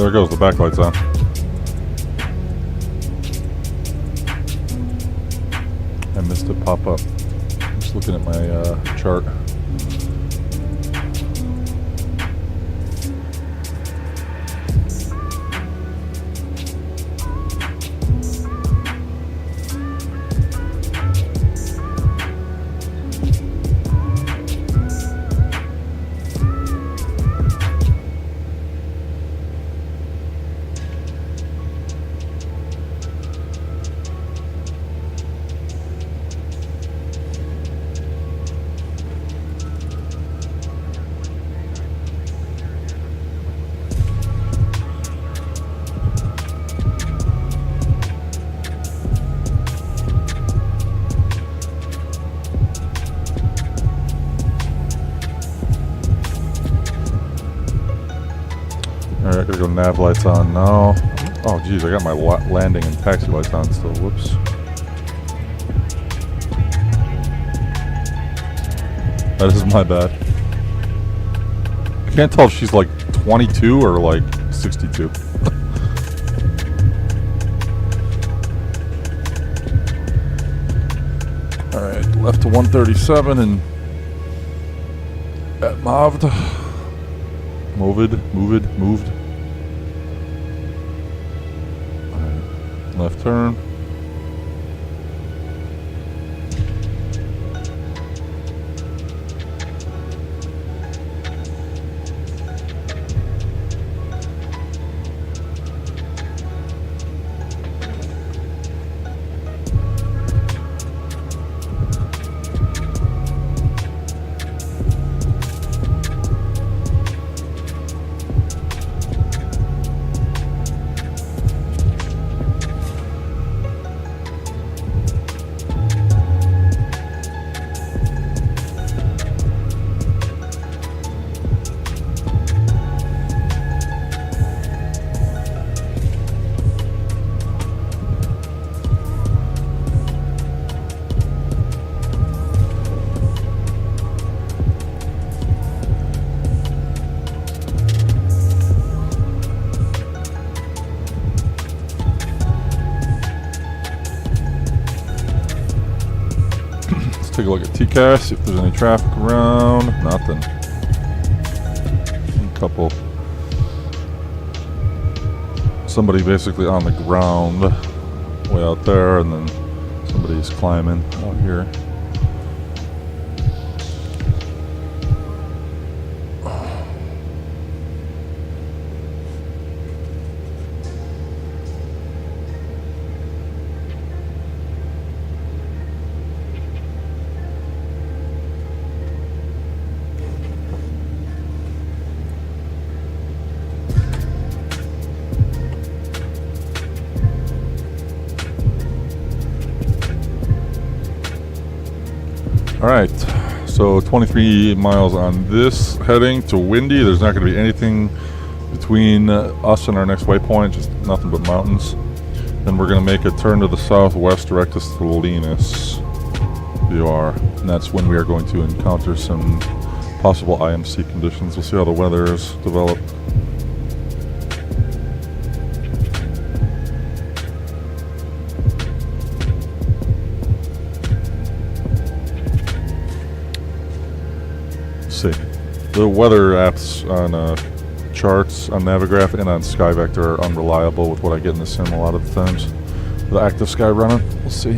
there goes. The backlight's on. I missed it pop up. I'm just looking at my chart. Alright, I gotta go nav lights on now. Oh geez, I got my landing and taxi lights on still. Whoops. That is my bad. I can't tell if she's like 22 or like 62. Alright, left to 137 and at Moved. Moved. Alright, left turn. Take a look at TCAS, see if there's any traffic around. Nothing. A couple. Somebody basically on the ground way out there, and then somebody's climbing out here. Alright, so 23 miles on this heading to Windy. There's not going to be anything between us and our next waypoint, just nothing but mountains. Then we're going to make a turn to the southwest, direct us to Linus VR. And that's when we are going to encounter some possible IMC conditions. We'll see how the weather is developed. The weather apps on charts on Navigraph and on SkyVector are unreliable with what I get in the sim a lot of the times. The active sky running, we'll see.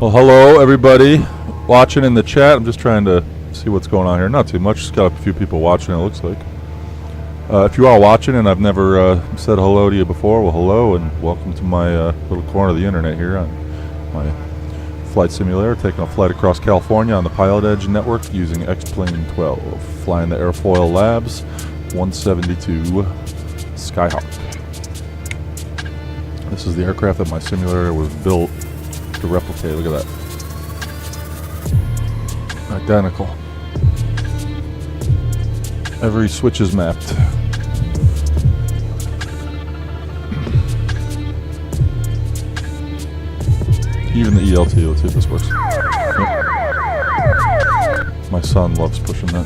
Well, hello everybody watching in the chat. I'm just trying to see what's going on here. Not too much. Just got a few people watching, it looks like. If you are watching and I've never said hello to you before, well, hello and welcome to my little corner of the internet here on my flight simulator, taking a flight across California on the PilotEdge network using X-Plane 12, flying the Airfoil Labs 172 Skyhawk. This is the aircraft that my simulator was built to replicate. Look at that. Identical. Every switch is mapped. Even the ELT. Let's see if this works. Yep. My son loves pushing that.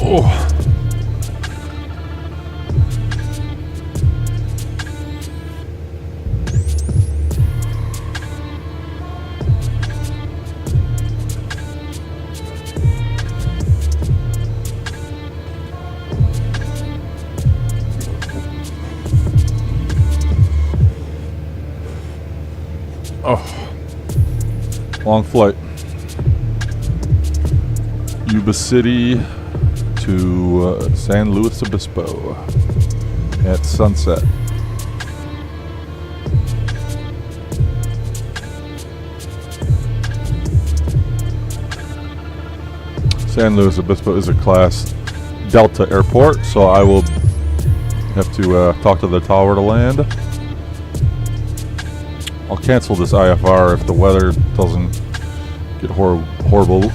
Oh. Oh. Long flight. Yuba City to San Luis Obispo at sunset. San Luis Obispo is a Class Delta airport, so I will have to talk to the tower to land. I'll cancel this IFR if the weather doesn't get horrible.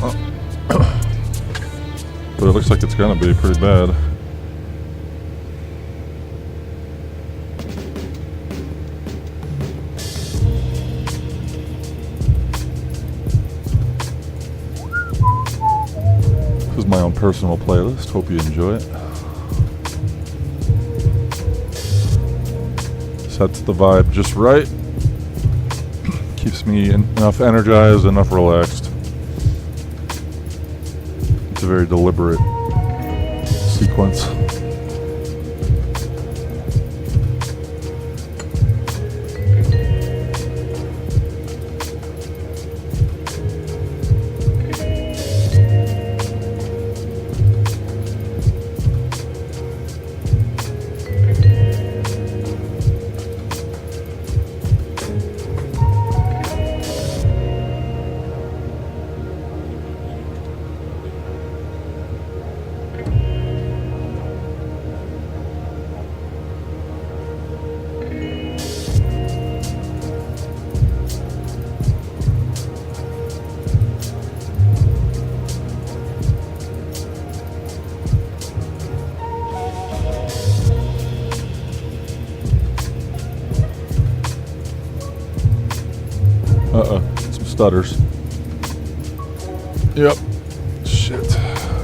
But it looks like it's gonna be pretty bad. This is my own personal playlist. Hope you enjoy it. Sets the vibe just right. Keeps me enough energized, enough relaxed. It's a very deliberate sequence. Some stutters. Yep. Shit.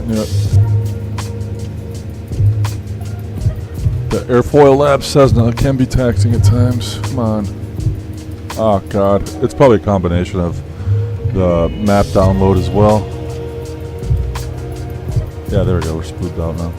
Yep. The Airfoil Lab Cessna can be taxing at times. Come on. Oh, God. It's probably a combination of the map download as well. Yeah, there we go. We're spooked out now.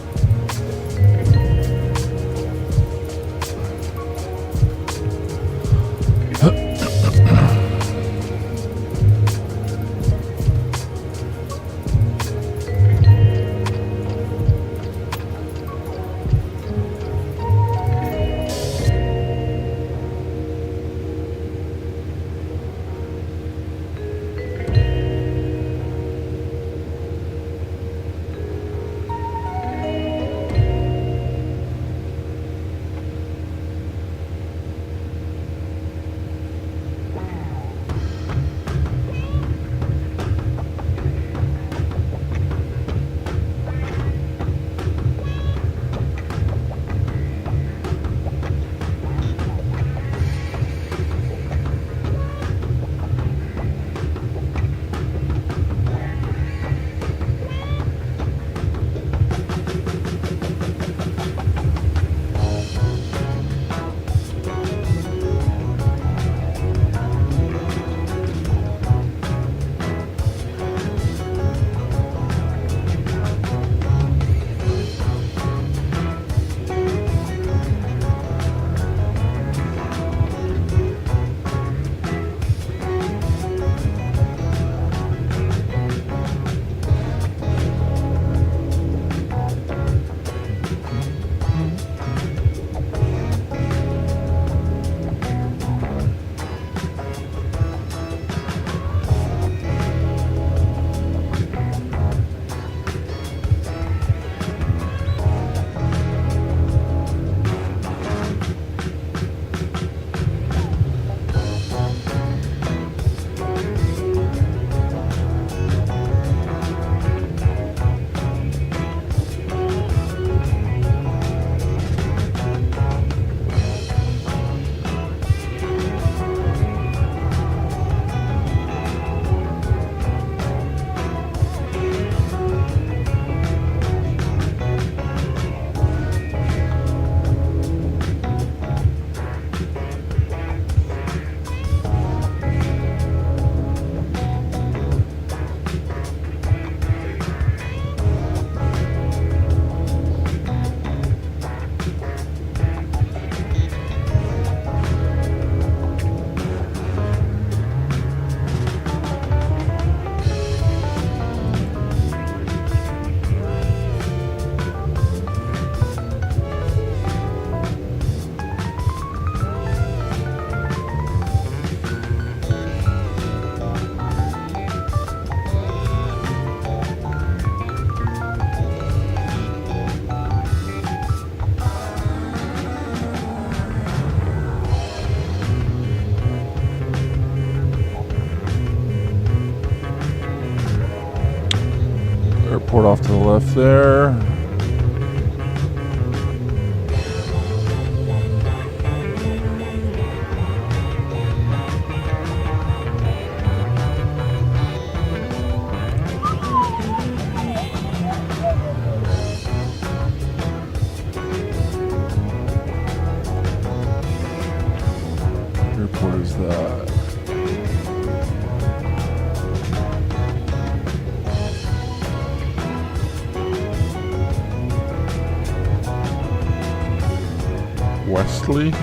Port off to the left there. Airport is that? Wesley.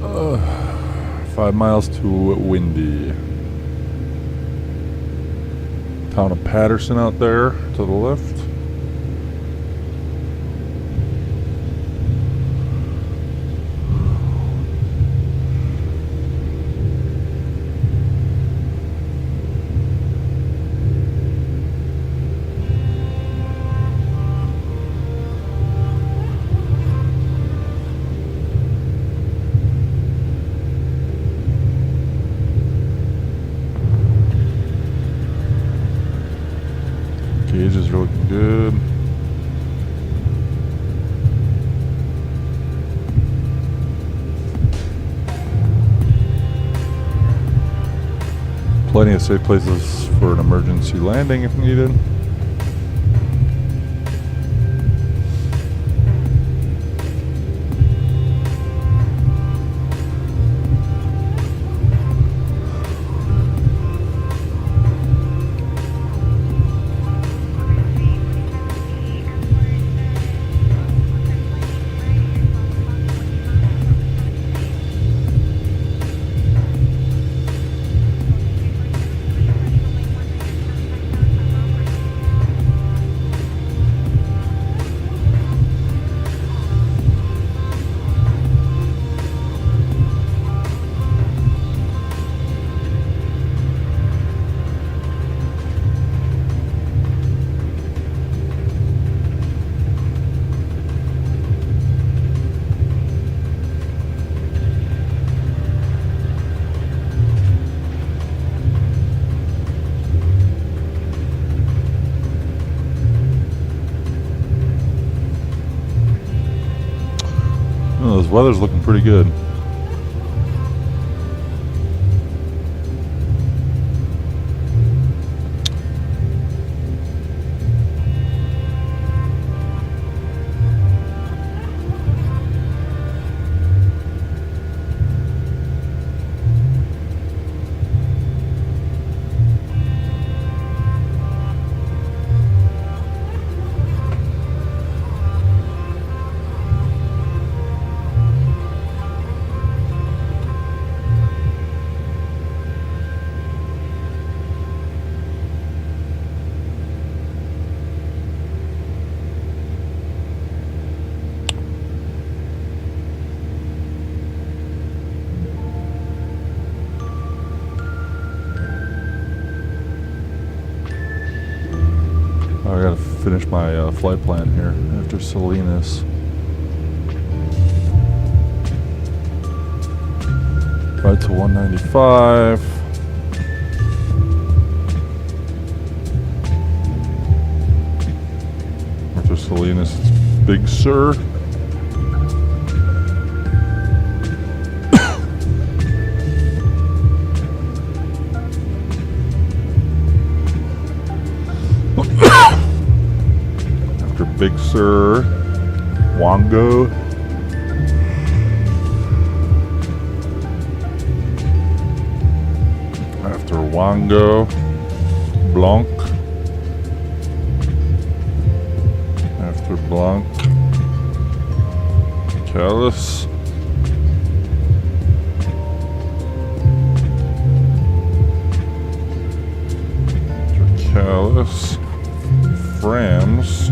Uh, 5 miles to Windy. Town of Patterson out there to the left. Gauges are looking good. Plenty of safe places for an emergency landing if needed. Oh, this weather's looking pretty good. finish my flight plan here after Salinas. Right to 195. After Salinas, it's Big Sur. After Big Sur, Wango. After Wango, Blanc. After Blanc, Callus. After Callus, Frams.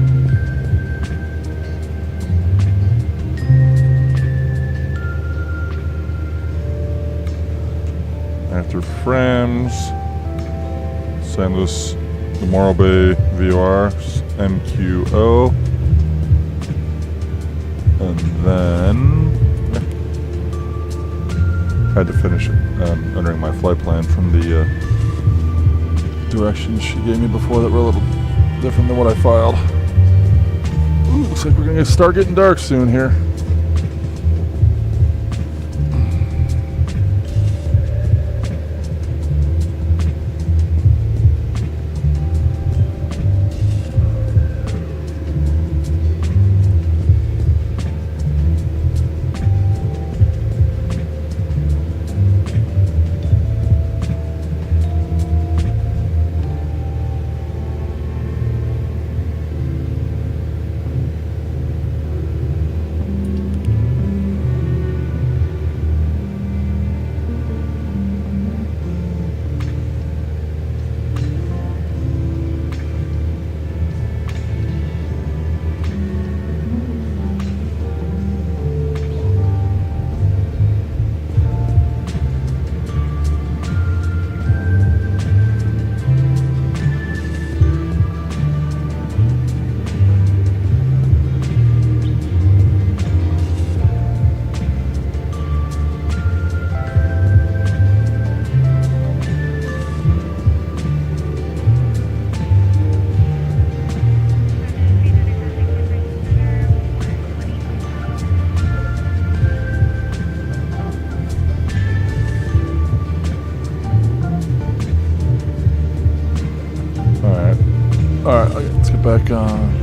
After Frams, San Luis de Morro Bay VOR, MQO. And then had to finish entering my flight plan from the directions she gave me before that were a little different than what I filed. Ooh, looks like we're gonna start getting dark soon here. Alright, let's get back on.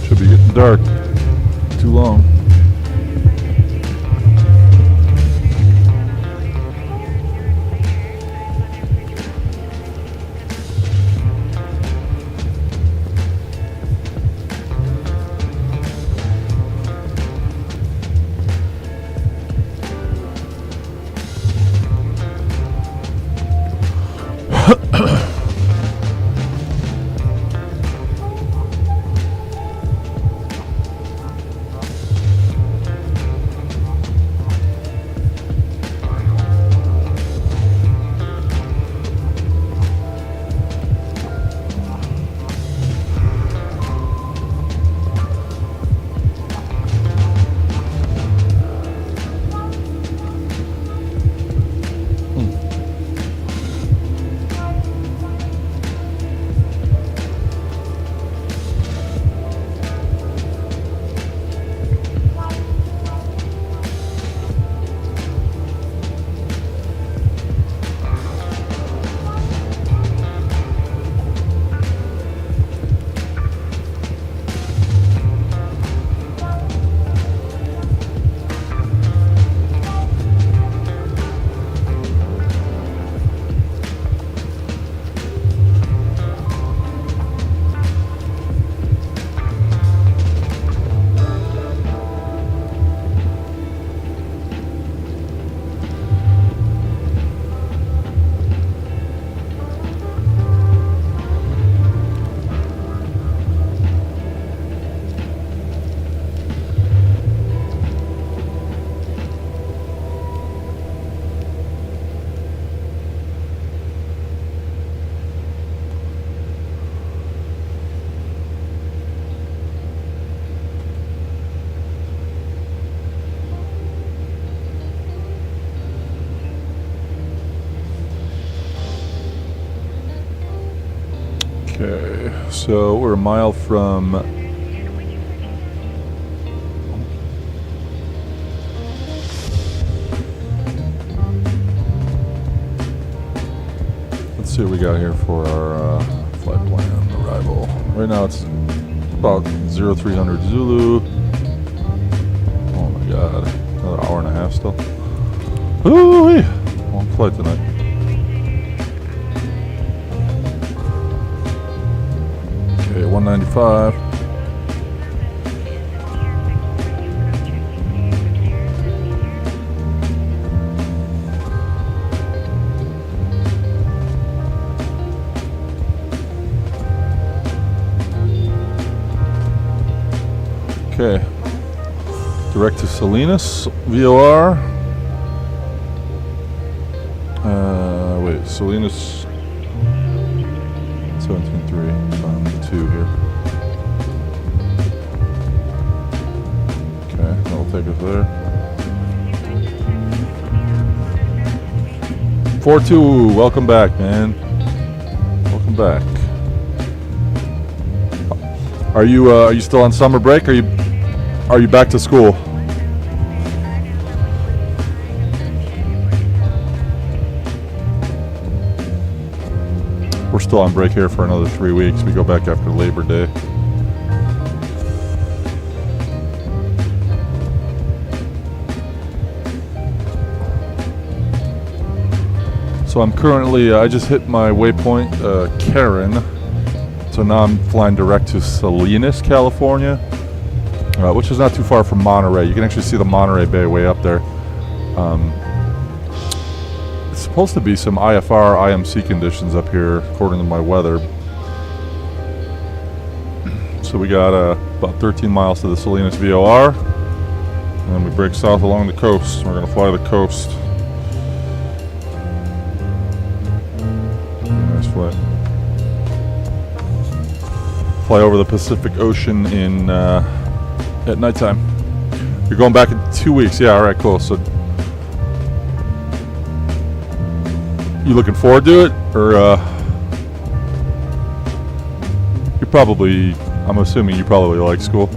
Should be getting dark. Too long. So we're a mile from let's see what we got here for our flight plan arrival. Right now it's about 0300 Zulu. Oh my god, another hour and a half still. Ooh-wee. Long flight tonight. Okay, 195. Okay, direct to Salinas, VOR. Wait, Salinas 17.3, 2 here. Okay, that'll take us there. 4-2, welcome back, man. Welcome back. Are you still on summer break? Are you back to school? We're still on break here for another 3 weeks. We go back after Labor Day. So I'm currently, I just hit my waypoint, Karen. So now I'm flying direct to Salinas, California, which is not too far from Monterey. You can actually see the Monterey Bay way up there. It's supposed to be some IFR, IMC conditions up here, according to my weather. So we got about 13 miles to the Salinas VOR, and then we break south along the coast. We're going to fly the coast. Nice flight. Fly over the Pacific Ocean in at nighttime. You're going back in 2 weeks. Yeah, all right, cool. So you looking forward to it, or you probably? I'm assuming you probably like school.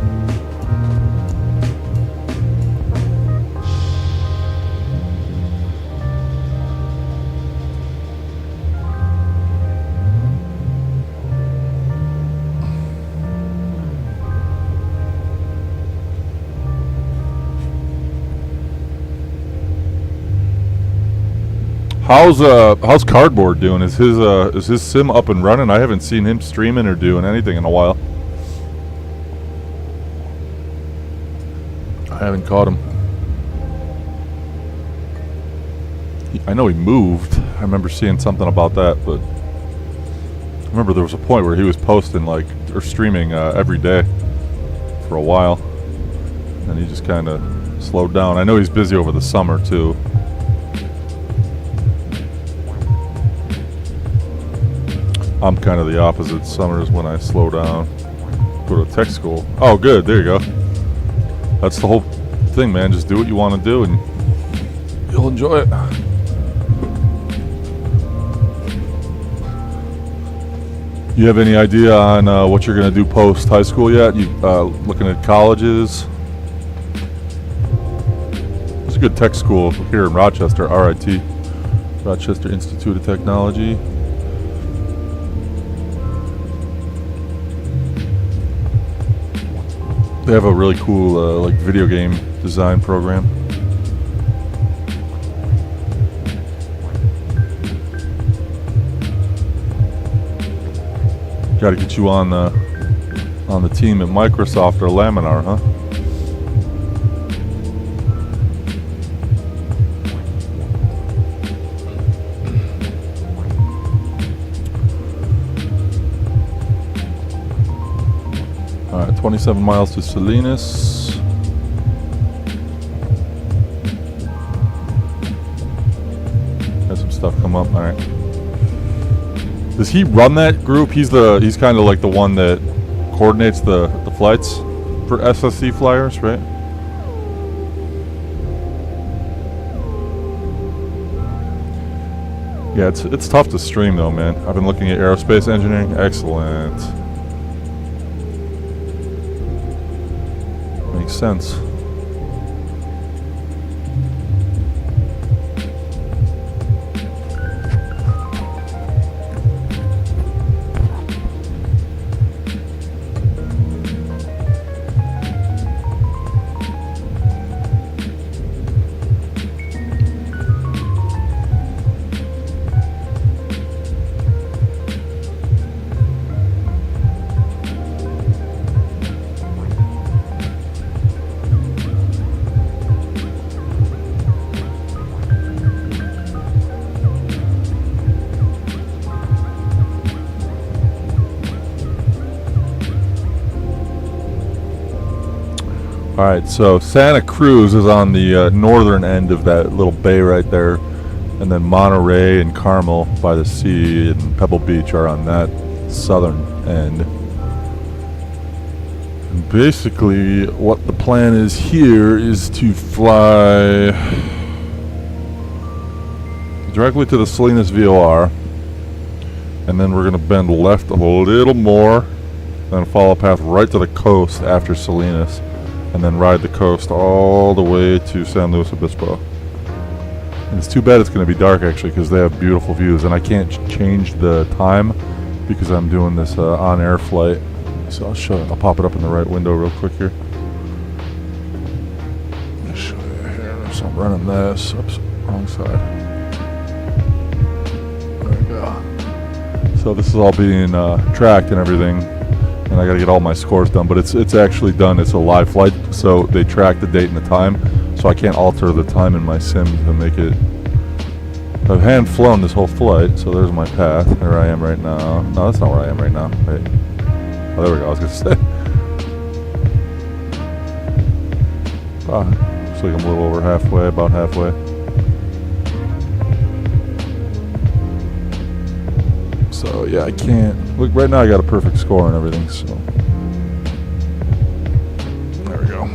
How's Cardboard doing? Is his sim up and running? I haven't seen him streaming or doing anything in a while. I haven't caught him. I know he moved. I remember seeing something about that, but I remember there was a point where he was posting or streaming every day for a while, and he just kind of slowed down. I know he's busy over the summer too. I'm kind of the opposite. Summer is when I slow down. Go to tech school. Oh, good. There you go. That's the whole thing, man. Just do what you want to do, and you'll enjoy it. You have any idea on what you're going to do post high school yet? You looking at colleges? There's a good tech school here in Rochester, RIT, Rochester Institute of Technology. They have a really cool video game design program. Got to get you on the team at Microsoft or Laminar, huh? All right, 27 miles to Salinas. Got some stuff come up. All right. Does he run that group? He's kind of like the one that coordinates the flights for SSC flyers, right? Yeah, it's tough to stream though, man. I've been looking at aerospace engineering. Excellent. sense. Alright, so Santa Cruz is on the northern end of that little bay right there, and then Monterey and Carmel by the sea and Pebble Beach are on that southern end. And basically, what the plan is here is to fly directly to the Salinas VOR, and then we're going to bend left a little more, then follow a path right to the coast after Salinas, and then ride the coast all the way to San Luis Obispo. And it's too bad it's going to be dark actually, because they have beautiful views, and I can't change the time because I'm doing this on-air flight. So I'll pop it up in the right window real quick here. Let me show you here. So I'm running this. Oops, wrong side. There we go. So this is all being tracked and everything. And I got to get all my scores done, but it's actually done. It's a live flight, so they track the date and the time, so I can't alter the time in my sim to make it. I've hand flown this whole flight, so there's my path. There I am right now. No, that's not where I am right now. Wait. Oh, there we go. I was gonna say. Looks like I'm a little over halfway, about halfway. So yeah, I can't look right now. I got a perfect score and everything. So there we go.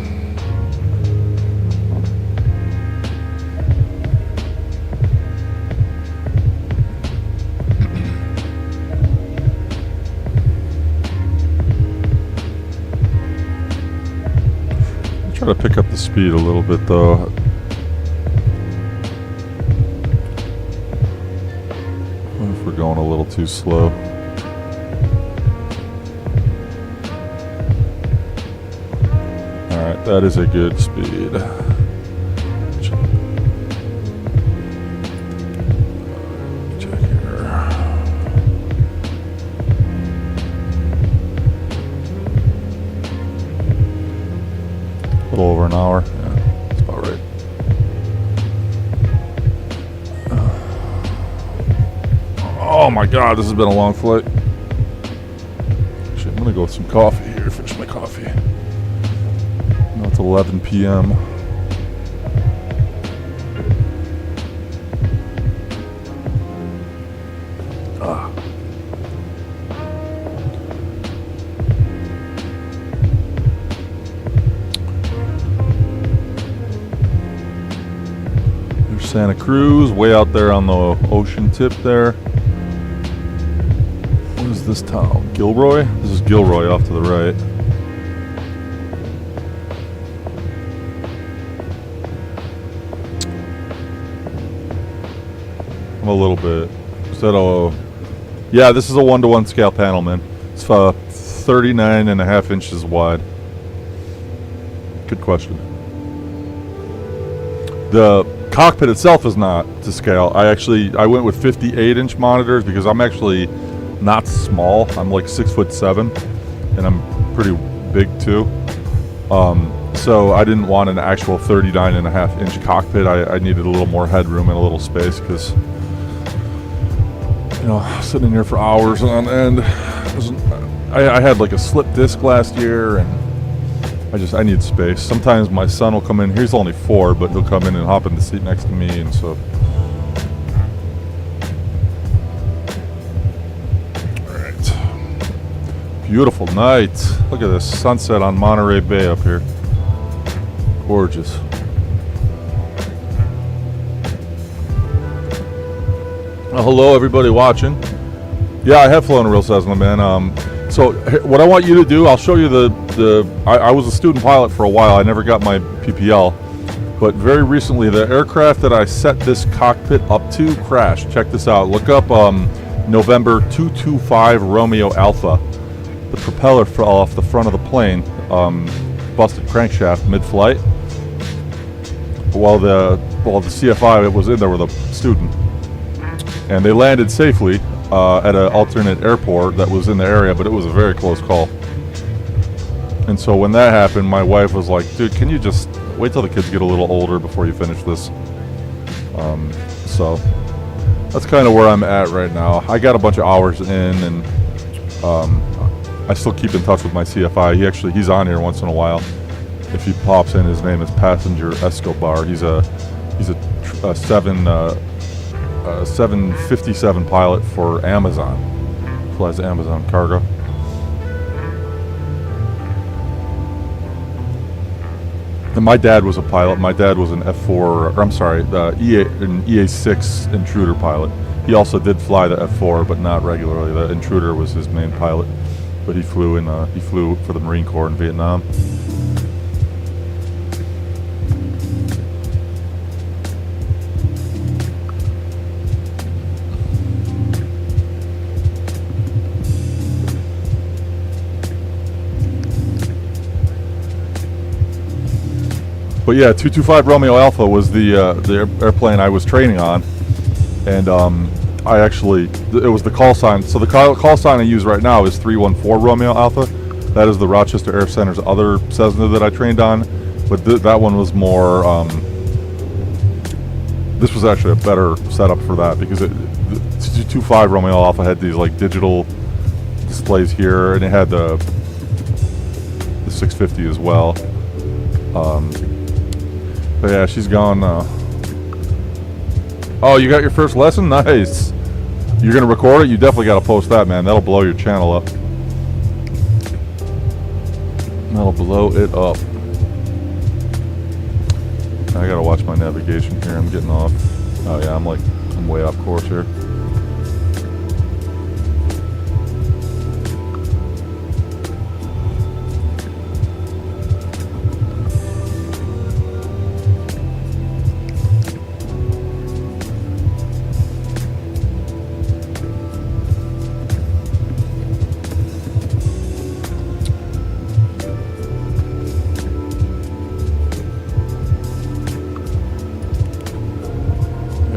Try to pick up the speed a little bit though. If we're going a little too slow. Alright, that is a good speed. Check here. A little over an hour. Yeah, that's about right. Oh my god, this has been a long flight. Actually, I'm gonna go with some coffee here, finish my coffee. Now it's 11 p.m. There's Santa Cruz, way out there on the ocean tip there. What is this town? Gilroy? This is Gilroy off to the right. I'm a little bit. Is that a... Yeah, this is a 1-to-1 scale panel, man. It's 39.5 inches wide. Good question. The cockpit itself is not to scale. I went with 58-inch monitors because I'm actually not small. I'm like 6'7", and I'm pretty big too. So I didn't want an actual 39.5-inch cockpit. I needed a little more headroom and a little space because, you know, sitting in here for hours on end. I had like a slip disc last year, and I need space. Sometimes my son will come in. He's only 4, but he'll come in and hop in the seat next to me, and so. Beautiful night. Look at this sunset on Monterey Bay up here. Gorgeous. Well, hello everybody watching. Yeah, I have flown a real Cessna, man. So what I want you to do, I'll show you I was a student pilot for a while. I never got my PPL, but very recently the aircraft that I set this cockpit up to crashed. Check this out. Look up November 225 Romeo Alpha. The propeller fell off the front of the plane, busted crankshaft mid-flight. While the CFI was in there with a student, and they landed safely at an alternate airport that was in the area, but it was a very close call. And so when that happened, my wife was like, dude, can you just wait till the kids get a little older before you finish this? So that's kind of where I'm at right now. I got a bunch of hours in, and I still keep in touch with my CFI. He's on here once in a while. If he pops in, his name is Passenger Escobar. He's a 757 pilot for Amazon. Flies Amazon cargo. And my dad was a pilot. My dad was an an EA6 intruder pilot. He also did fly the F4, but not regularly. The intruder was his main pilot, but he flew for the Marine Corps in Vietnam. But yeah, 225 Romeo Alpha was the airplane I was training on, and it was the call sign. So the call sign I use right now is 314 Romeo Alpha. That is the Rochester Air Center's other Cessna that I trained on, but that one was more. This was actually a better setup for that because the 225 Romeo Alpha had these like digital displays here, and it had the 650 as well. But yeah, she's gone now. Oh, you got your first lesson? Nice. You're gonna record it? You definitely gotta post that, man. That'll blow your channel up. That'll blow it up. I gotta watch my navigation here. I'm getting off. Oh yeah, I'm way off course here.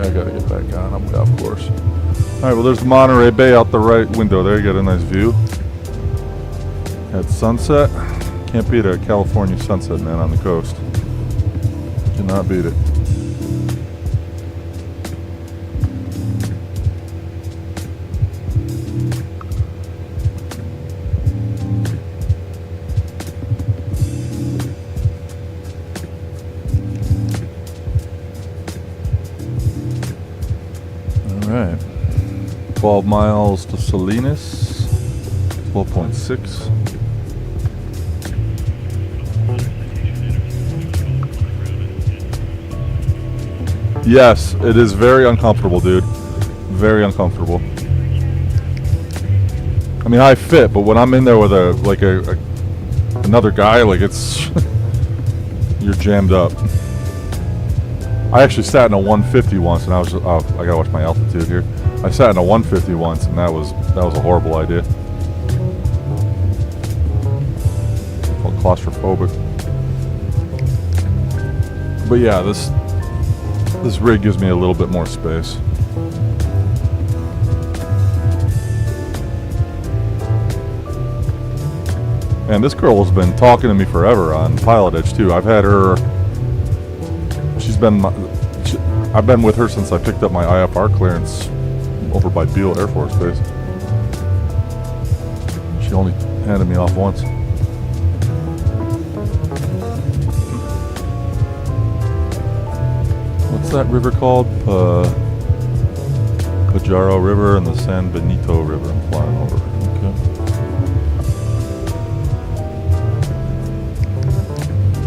I gotta get back on. I'm way off course. Alright, well there's Monterey Bay out the right window there. You got a nice view. At sunset. Can't beat a California sunset, man, on the coast. Cannot beat it. Alright, 12 miles to Salinas, 12.6. Yes, it is very uncomfortable, dude. Very uncomfortable. I mean, I fit, but when I'm in there with another guy, like it's you're jammed up. I actually sat in a 150 once, and I gotta watch my altitude here. I sat in a 150 once, and that was a horrible idea. I felt claustrophobic. But yeah, this rig gives me a little bit more space. And this girl has been talking to me forever on PilotEdge too. I've had her. I've been with her since I picked up my IFR clearance over by Beale Air Force Base. She only handed me off once. What's that river called? Pajaro River and the San Benito River I'm flying over. Okay.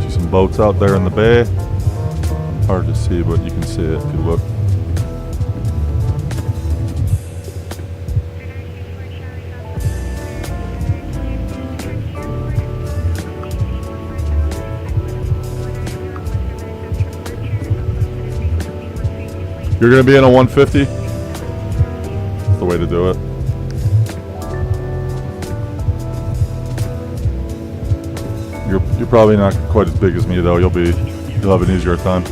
See some boats out there in the bay. Hard to see, but you can see it if you look. You're going to be in a 150? That's the way to do it. You're probably not quite as big as me though. You'll have an easier time.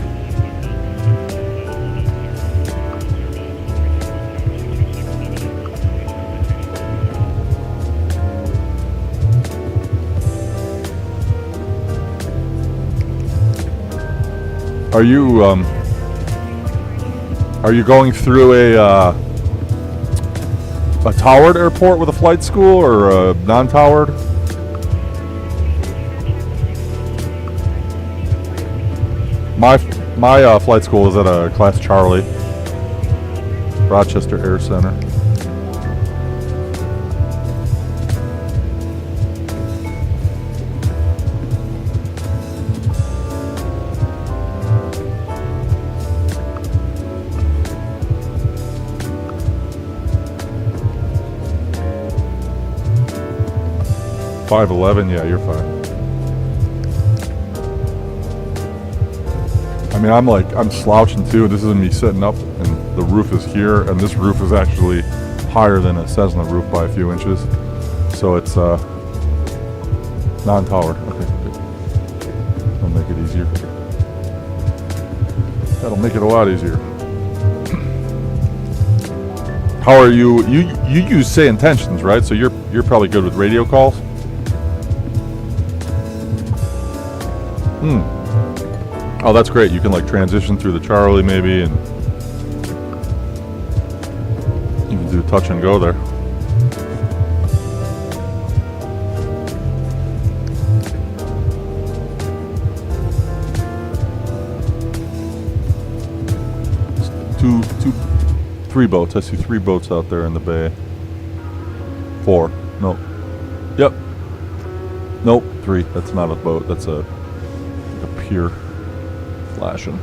Are you going through a towered airport with a flight school or a non-towered? My flight school is at a Class Charlie, Rochester Air Center. .511, yeah, you're fine. I mean, I'm slouching too. This is me sitting up, and the roof is here, and this roof is actually higher than a Cessna roof by a few inches. So it's non-tower. Okay, good. That'll make it easier. That'll make it a lot easier. How are you? You use Say Intentions, right? So you're probably good with radio calls. Oh, that's great. You can like transition through the Charlie maybe, and you can do touch and go there. Three boats. I see 3 boats out there in the bay. 4. No. Yep. Nope. 3. That's not a boat. That's a pier. Flashing.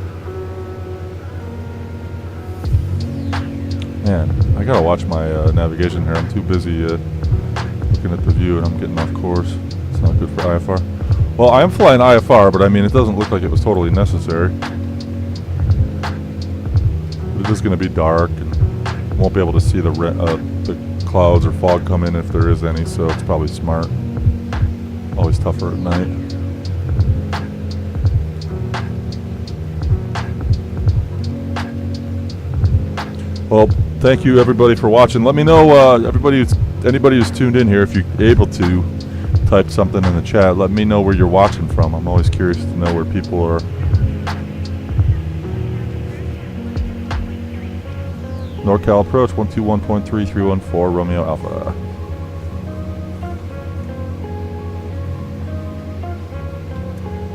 Man, I gotta watch my navigation here. I'm too busy looking at the view, and I'm getting off course. It's not good for IFR. Well, I am flying IFR, but I mean, it doesn't look like it was totally necessary. It is going to be dark, and won't be able to see the clouds or fog come in if there is any, so it's probably smart. Always tougher at night. Well, thank you everybody for watching. Let me know, anybody who's tuned in here, if you're able to type something in the chat, let me know where you're watching from. I'm always curious to know where people are. NorCal approach 121.3314 Romeo Alpha.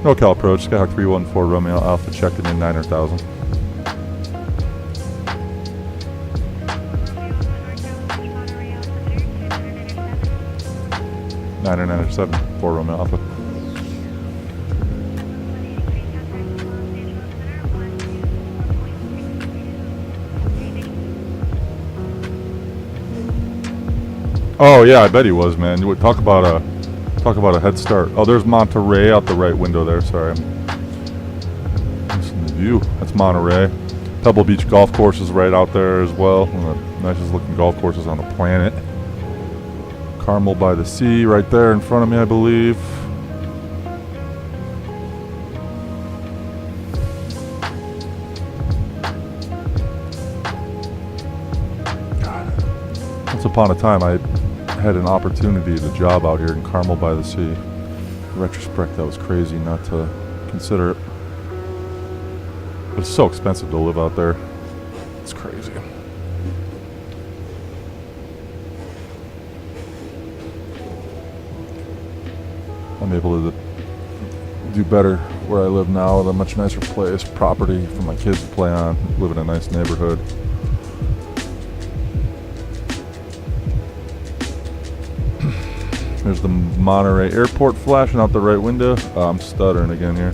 NorCal approach Skyhawk 314 Romeo Alpha, checked in 900,000. Niner 907 for Romeo Alpha. Oh yeah, I bet he was, man. You would talk about a head start. Oh, there's Monterey out the right window there. Sorry, I'm missing the view. That's Monterey. Pebble Beach Golf Course is right out there as well. One of the nicest looking golf courses on the planet. Carmel by the Sea right there in front of me, I believe. God. Once upon a time, I had an opportunity to job out here in Carmel by the Sea. In retrospect, that was crazy not to consider it. But it's so expensive to live out there. It's crazy. I'm able to do better where I live now with a much nicer place, property for my kids to play on, live in a nice neighborhood. There's the Monterey Airport flashing out the right window. Oh, I'm stuttering again here.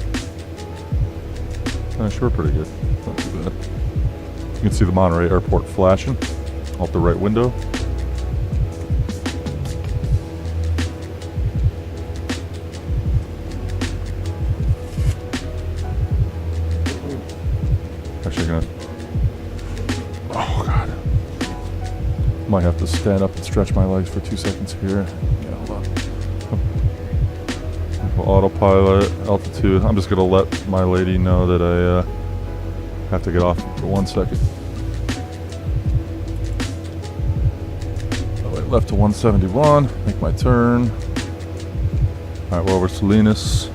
Sure, pretty good. Not too bad. You can see the Monterey Airport flashing out the right window. Actually, Might have to stand up and stretch my legs for 2 seconds here. Yeah, hold on. Autopilot, altitude. I'm just gonna let my lady know that I have to get off for 1 second. Oh, wait, left to 171. Make my turn. All right, we're over Salinas.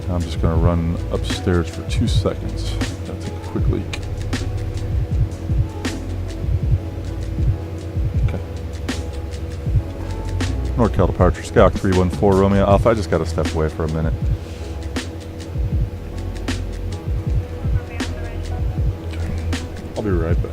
I'm just gonna run upstairs for 2 seconds. Gotta take a quick leak. Okay. NorCal departure, Skyhawk 314 Romeo Alpha. I just gotta step away for a minute. I'll be right back.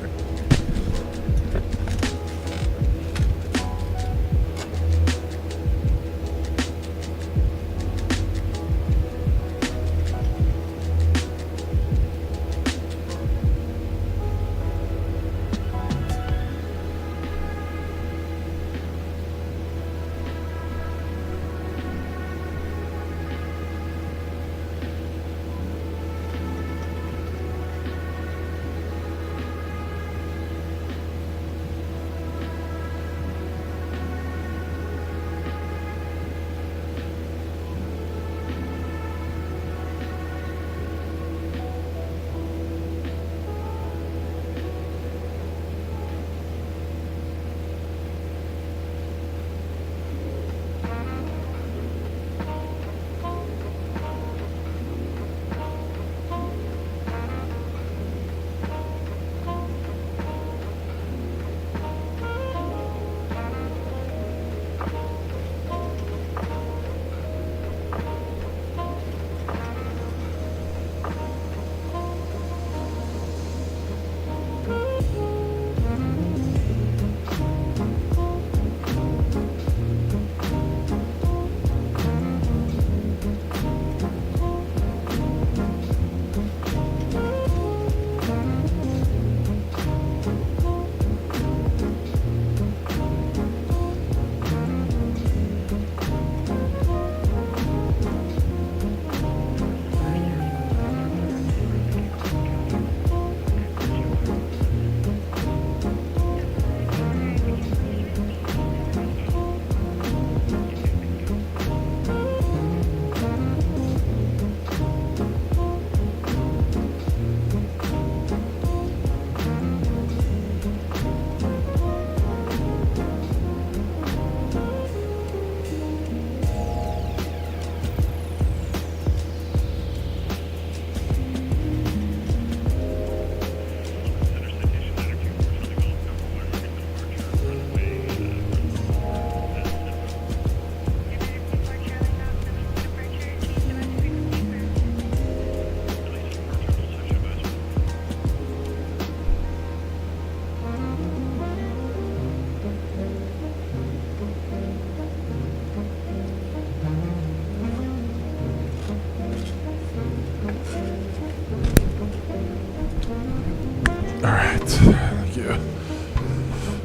Yeah.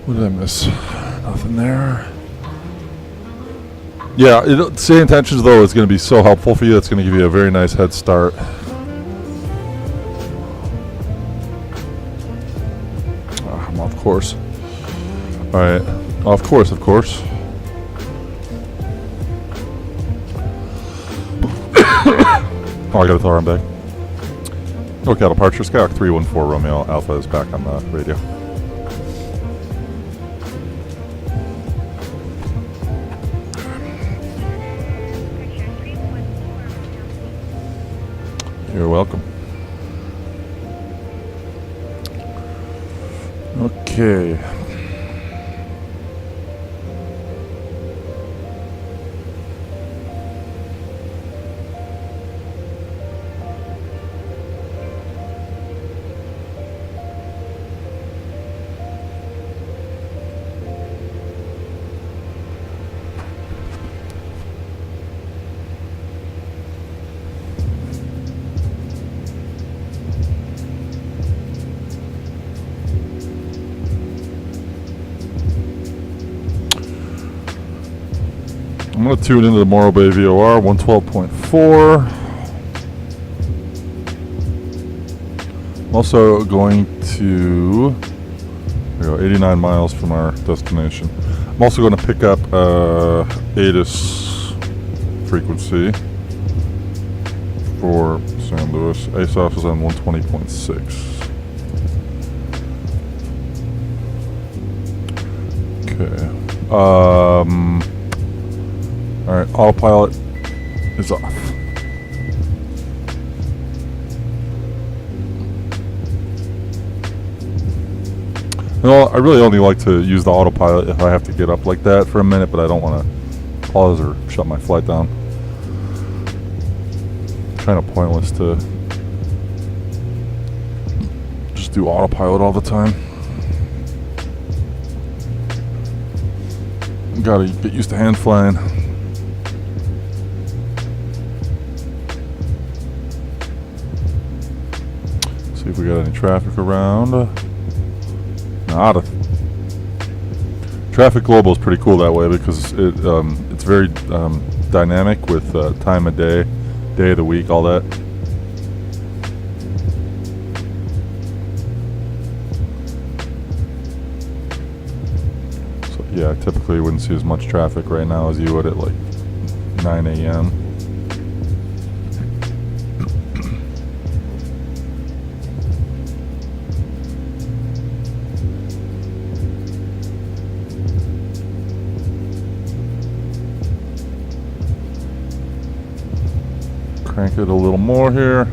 What did I miss? Nothing there. Yeah, Say Intentions, though, is going to be so helpful for you. It's going to give you a very nice head start. I'm off course. All right. Off course, of course. Oh, I got to throw her back. NorCal departure, Skyhawk 314 Romeo Alpha is back on the radio. You're welcome. Okay. I'm going to tune into the Morro Bay VOR 112.4. I'm also going to We go 89 miles from our destination. I'm also going to pick up ATC frequency for San Luis. ASOS is on 120.6. Okay. Alright, autopilot is off. You know, I really only like to use the autopilot if I have to get up like that for a minute, but I don't want to pause or shut my flight down. Kind of pointless to just do autopilot all the time. Gotta get used to hand flying. See if we got any traffic around. Nada. Traffic global is pretty cool that way because it's very dynamic with time of day, day of the week, all that. So yeah, typically you wouldn't see as much traffic right now as you would at like 9 a.m. Crank it a little more here.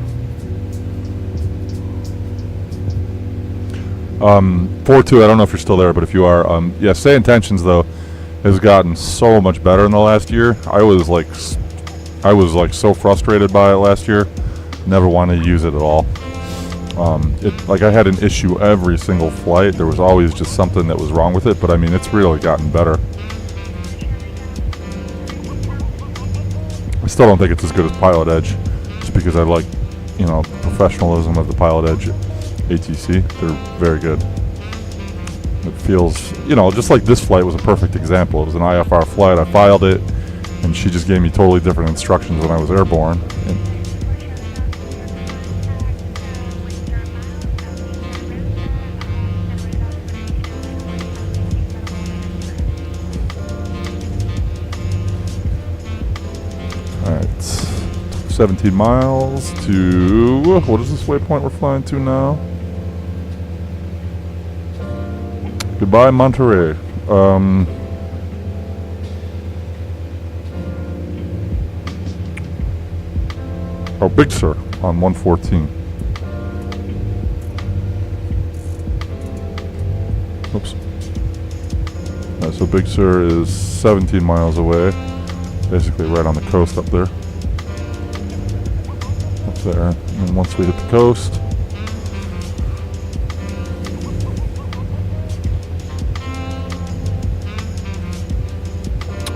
4-2, I don't know if you're still there, but if you are, yeah, Say Intentions though has gotten so much better in the last year. I was like so frustrated by it last year. Never wanted to use it at all. Like I had an issue every single flight. There was always just something that was wrong with it, but I mean, it's really gotten better. I still don't think it's as good as PilotEdge, just because I like, you know, professionalism of the PilotEdge ATC. They're very good. It feels, you know, just like this flight was a perfect example. It was an IFR flight. I filed it, and she just gave me totally different instructions when I was airborne. Alright, 17 miles to, what is this waypoint we're flying to now? Goodbye, Monterey. Oh, Big Sur on 114. Oops. Alright, so Big Sur is 17 miles away. Basically right on the coast up there. Up there. And once we hit the coast,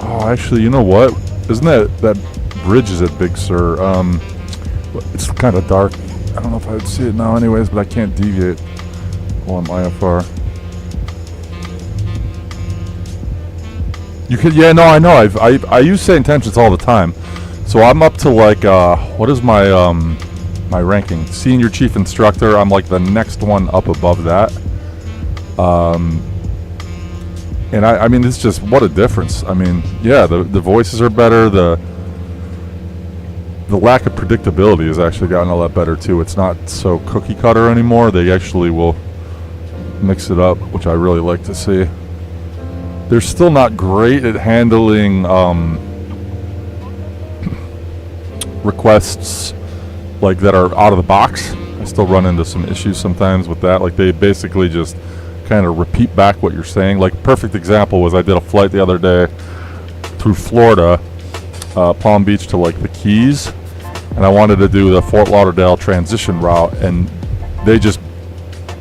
oh, actually, you know what? Isn't that bridge is at Big Sur? It's kind of dark. I don't know if I would see it now anyways, but I can't deviate while I'm IFR. You could, yeah, no, I know. I use Say Intentions all the time. So I'm up to like, what is my my ranking? Senior Chief Instructor. I'm like the next one up above that. And I mean, it's just, what a difference. I mean, yeah, the voices are better. The lack of predictability has actually gotten a lot better too. It's not so cookie cutter anymore. They actually will mix it up, which I really like to see. They're still not great at handling requests like that are out of the box. I still run into some issues sometimes with that. Like they basically just kind of repeat back what you're saying. Like perfect example was I did a flight the other day through Florida, Palm Beach to like the Keys, and I wanted to do the Fort Lauderdale transition route, and they just,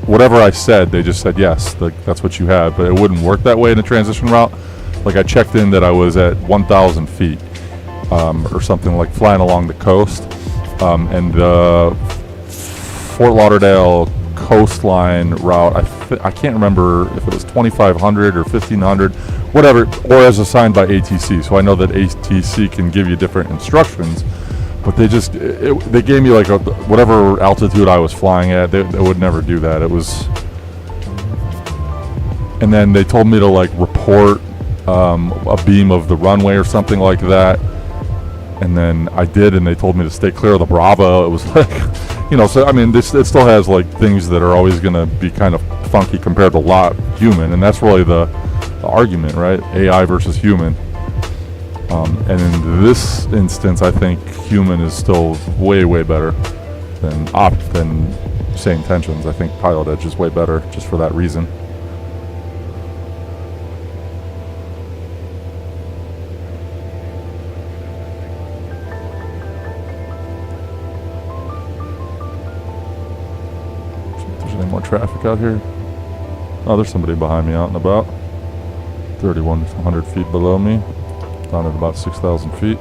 whatever I said, they just said yes, that's what you had, but it wouldn't work that way in a transition route. Like I checked in that I was at 1,000 feet or something, like flying along the coast, and the Fort Lauderdale coastline route, I can't remember if it was 2,500 or 1,500, whatever, or as assigned by ATC. So I know that ATC can give you different instructions, but they just, they gave me like whatever altitude I was flying at. They would never do that. It was and then they told me to like report a beam of the runway or something like that, and then I did, and they told me to stay clear of the Bravo. It was like, you know, so I mean, it still has like things that are always going to be kind of funky compared to human, and that's really the argument, right? AI versus human. And in this instance, I think human is still way better than same tensions. I think PilotEdge is way better just for that reason. See if there's any more traffic out here. Oh, there's somebody behind me out and about. 3,100 feet below me. Down at about 6,000 feet.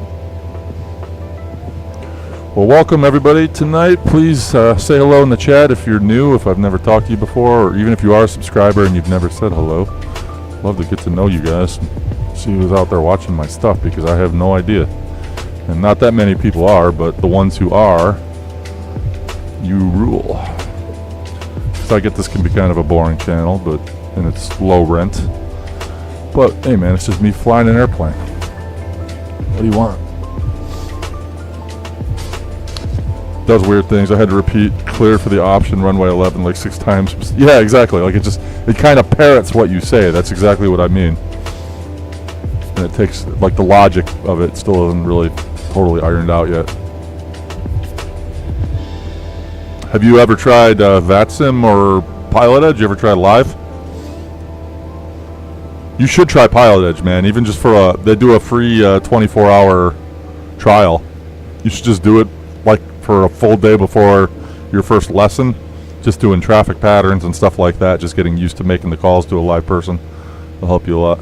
Well, welcome everybody tonight. Please say hello in the chat if you're new, if I've never talked to you before, or even if you are a subscriber and you've never said hello. Love to get to know you guys, see who's out there watching my stuff, because I have no idea. And not that many people are, but the ones who are, you rule. So I get this can be kind of a boring channel, and it's low rent. But hey man, it's just me flying an airplane. What do you want? Does weird things. I had to repeat clear for the option runway 11 like 6 times. Yeah, exactly. Like it kind of parrots what you say. That's exactly what I mean. And it takes, like, the logic of it still isn't really totally ironed out yet. Have you ever tried VATSIM or PilotEdge? You ever tried live? You should try PilotEdge, man. Even just for they do a free 24-hour trial. You should just do it like for a full day before your first lesson, just doing traffic patterns and stuff like that, just getting used to making the calls to a live person. It'll help you a lot.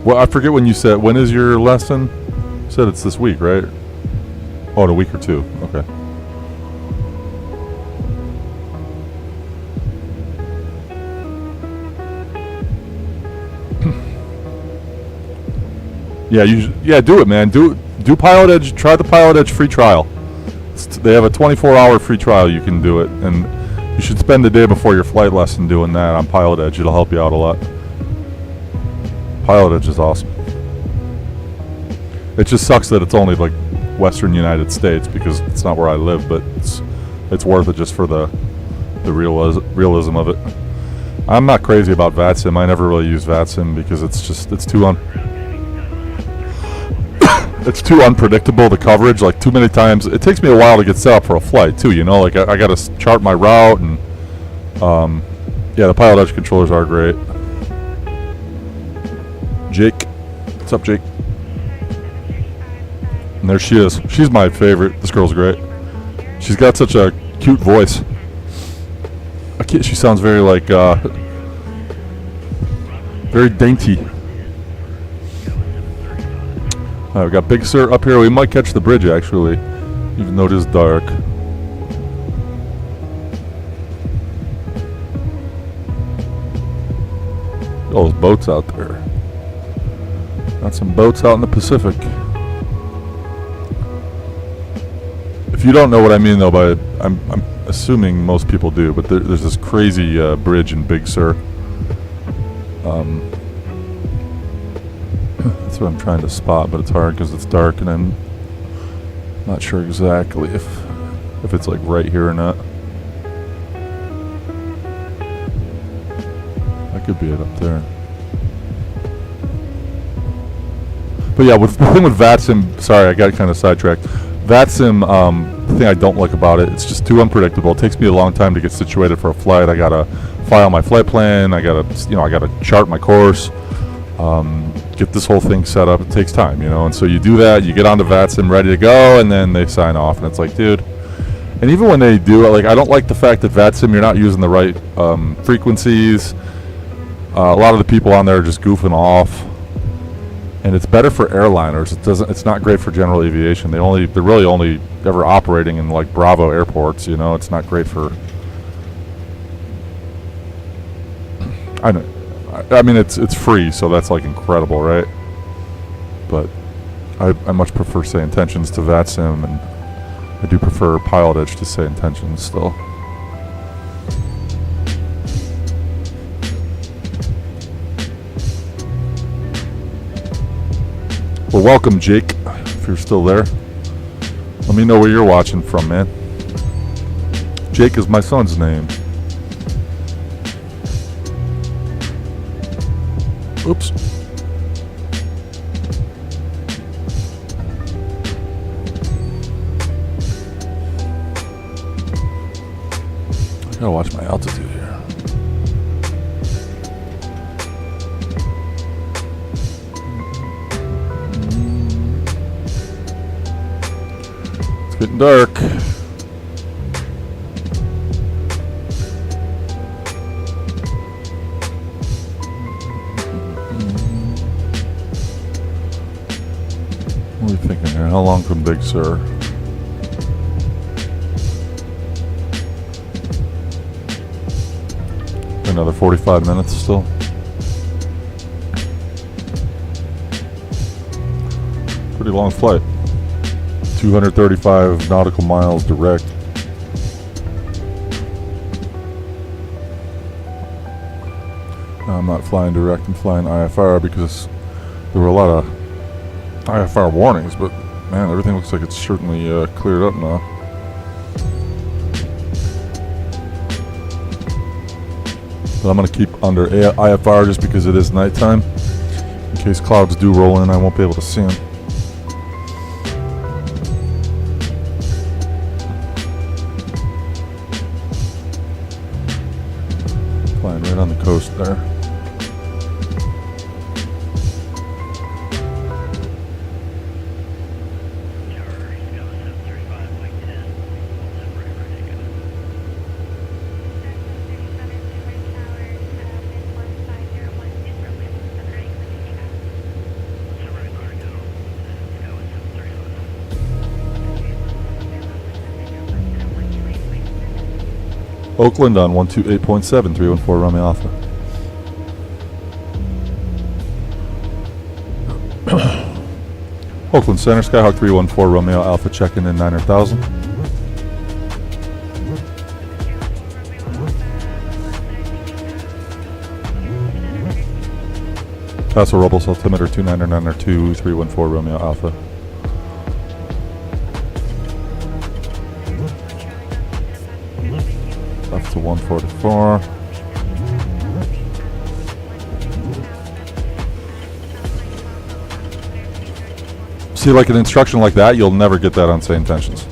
Well, I forget when you said, when is your lesson? You said it's this week, right? Oh, in a week or two. Okay. Yeah, do it, man. Do PilotEdge. Try the PilotEdge free trial. They have a 24-hour free trial. You can do it, and you should spend the day before your flight lesson doing that on PilotEdge. It'll help you out a lot. PilotEdge is awesome. It just sucks that it's only like Western United States, because it's not where I live, but it's worth it just for the realism of it. I'm not crazy about VATSIM. I never really use VATSIM because it's too unpredictable, the coverage. Like, too many times it takes me a while to get set up for a flight too, you know. Like I gotta chart my route, and yeah, the PilotEdge controllers are great. Jake, what's up, Jake? And there she is. She's my favorite. This girl's great. She's got such a cute voice. She sounds very like very dainty. We got Big Sur up here. We might catch the bridge, actually, even though it is dark. All those boats out there. Got some boats out in the Pacific. If you don't know what I mean, though, by I'm assuming most people do, but there's this crazy bridge in Big Sur. That's what I'm trying to spot, but it's hard because it's dark, and I'm not sure exactly if it's like right here or not. That could be it up there. But yeah, the thing with VATSIM, sorry, I got kind of sidetracked. VATSIM, the thing I don't like about it, it's just too unpredictable. It takes me a long time to get situated for a flight. I gotta file my flight plan. I gotta chart my course. Get this whole thing set up. It takes time, you know. And so you do that. You get onto VATSIM, ready to go, and then they sign off, and it's like, dude. And even when they do, like, I don't like the fact that VATSIM, you're not using the right frequencies. A lot of the people on there are just goofing off. And it's better for airliners. It's not great for general aviation. They're really only ever operating in like Bravo airports, you know. It's not great for. I mean, it's free, so that's like incredible, right? But I much prefer, say, intentions to VATSIM, and I do prefer PilotEdge to say intentions still. Well, welcome, Jake, if you're still there. Let me know where you're watching from, man. Jake is my son's name. Oops. I gotta watch my altitude here. It's getting dark. What are we thinking here? How long from Big Sur? Another 45 minutes still. Pretty long flight. 235 nautical miles direct. I'm not flying direct, I'm flying IFR because there were a lot of IFR warnings, but man, everything looks like it's certainly cleared up now. But I'm going to keep under IFR just because it is nighttime. In case clouds do roll in, I won't be able to see them. Flying right on the coast there. Oakland on 128.7, 314 Romeo Alpha. Oakland Center, Skyhawk 314 Romeo Alpha, checking in 900,000. Paso Robles altimeter 29902, 314 Romeo Alpha. Left to 144. See, like an instruction like that, you'll never get that on Say Intentions.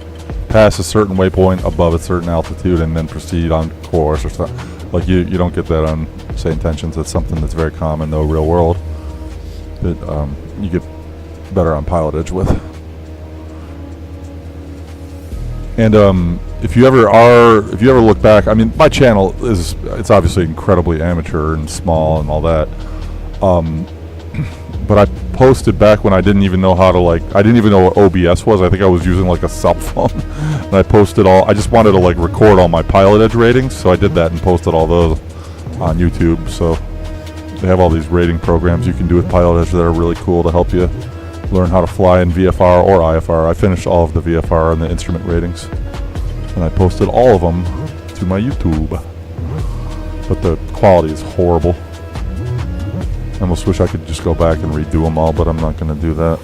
Pass a certain waypoint above a certain altitude and then proceed on course or something. Like you don't get that on Say Intentions. That's something that's very common, though, real world. That you get better on PilotEdge with. And if you ever look back, I mean, my channel it's obviously incredibly amateur and small and all that. But I posted back when I didn't even know how to I didn't even know what OBS was. I think I was using like a cell phone, and I posted I just wanted to like record all my PilotEdge ratings, so I did that and posted all those on YouTube. So they have all these rating programs you can do with PilotEdge that are really cool to help you learn how to fly in VFR or IFR. I finished all of the VFR and the instrument ratings, and I posted all of them to my YouTube. But the quality is horrible. I almost wish I could just go back and redo them all, but I'm not going to do that.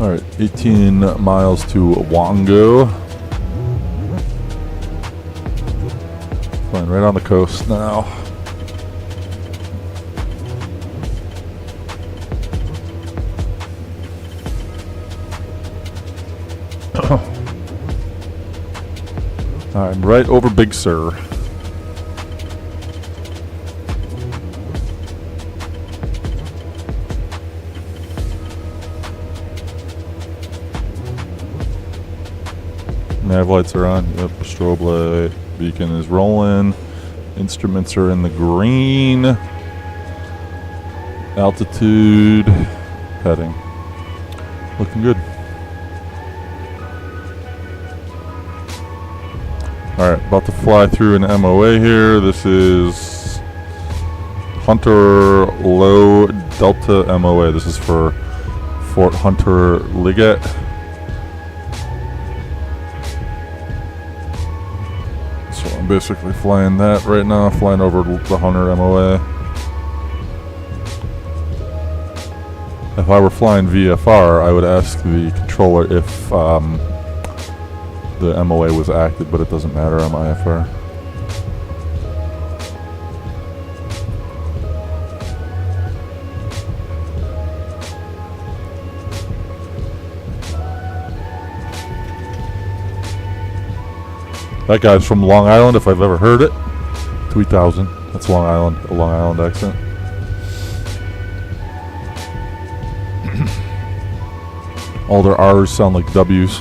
Alright, 18 miles to Wango. Flying right on the coast now. I'm right over Big Sur. Nav lights are on. Yep, strobe light. Beacon is rolling. Instruments are in the green. Altitude. Heading. Looking good. Alright, about to fly through an MOA here. This is Hunter Low Delta MOA. This is for Fort Hunter Liggett. So I'm basically flying that right now, flying over the Hunter MOA. If I were flying VFR, I would ask the controller if the MOA was active, but it doesn't matter on IFR. That guy's from Long Island, if I've ever heard it. 2000. That's Long Island, a Long Island accent. All their R's sound like W's.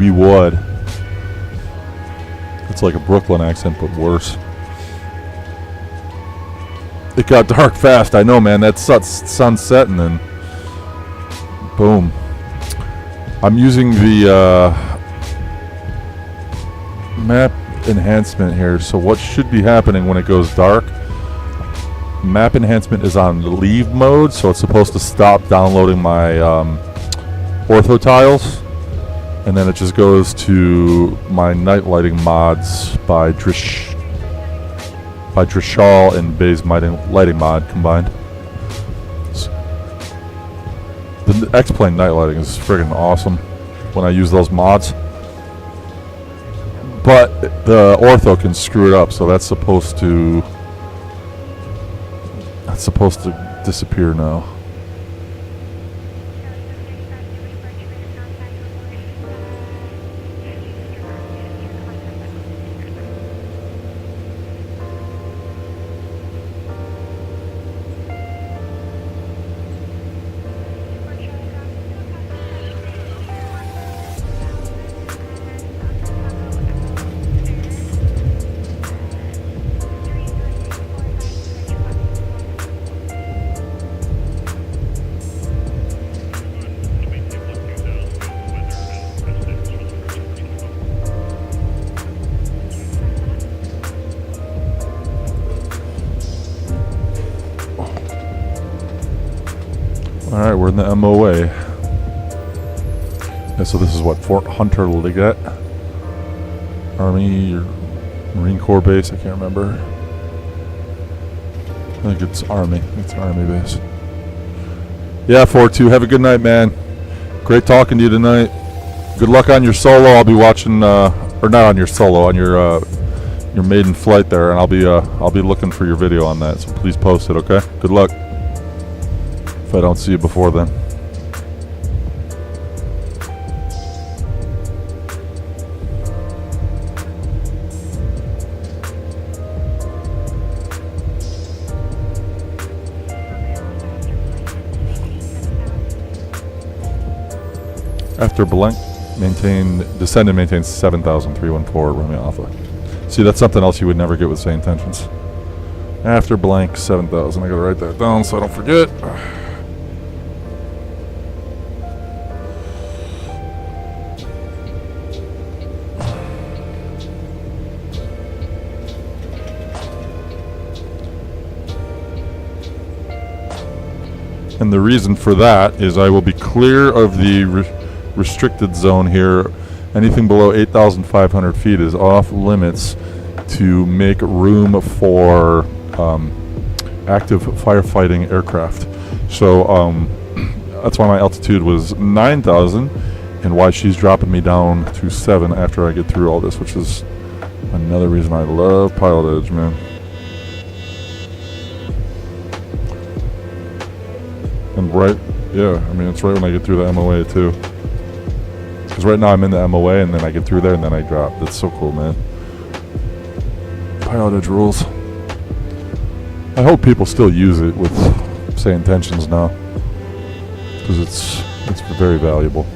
We would. It's like a Brooklyn accent, but worse. It got dark fast. I know, man. That sun's setting, and boom. I'm using the map enhancement here. So what should be happening when it goes dark? Map enhancement is on leave mode, so it's supposed to stop downloading my ortho tiles, and then it just goes to my night lighting mods by Drishal and Bay's lighting mod combined. The X-Plane night lighting is friggin' awesome when I use those mods. But the ortho can screw it up, so that's supposed to disappear now. Alright, we're in the MOA. Yeah, so this is what, Fort Hunter Liggett? Army or Marine Corps base, I can't remember. I think it's Army. It's an Army base. Yeah, 4-2. Have a good night, man. Great talking to you tonight. Good luck on your solo. I'll be watching, or not on your solo, on your maiden flight there, and I'll be looking for your video on that. So please post it, okay? Good luck. If I don't see you before then. After blank, descend and maintain 7,314 Romeo Alpha. See, that's something else you would never get with Say Intentions. After blank, 7,000. I gotta write that down so I don't forget. And the reason for that is I will be clear of the restricted zone here. Anything below 8,500 feet is off limits to make room for active firefighting aircraft. So that's why my altitude was 9,000 and why she's dropping me down to 7 after I get through all this, which is another reason I love PilotEdge, man. And it's right when I get through the MOA too. Because right now I'm in the MOA and then I get through there and then I drop. That's so cool, man. PilotEdge rules. I hope people still use it with Say Intentions now. Because it's very valuable.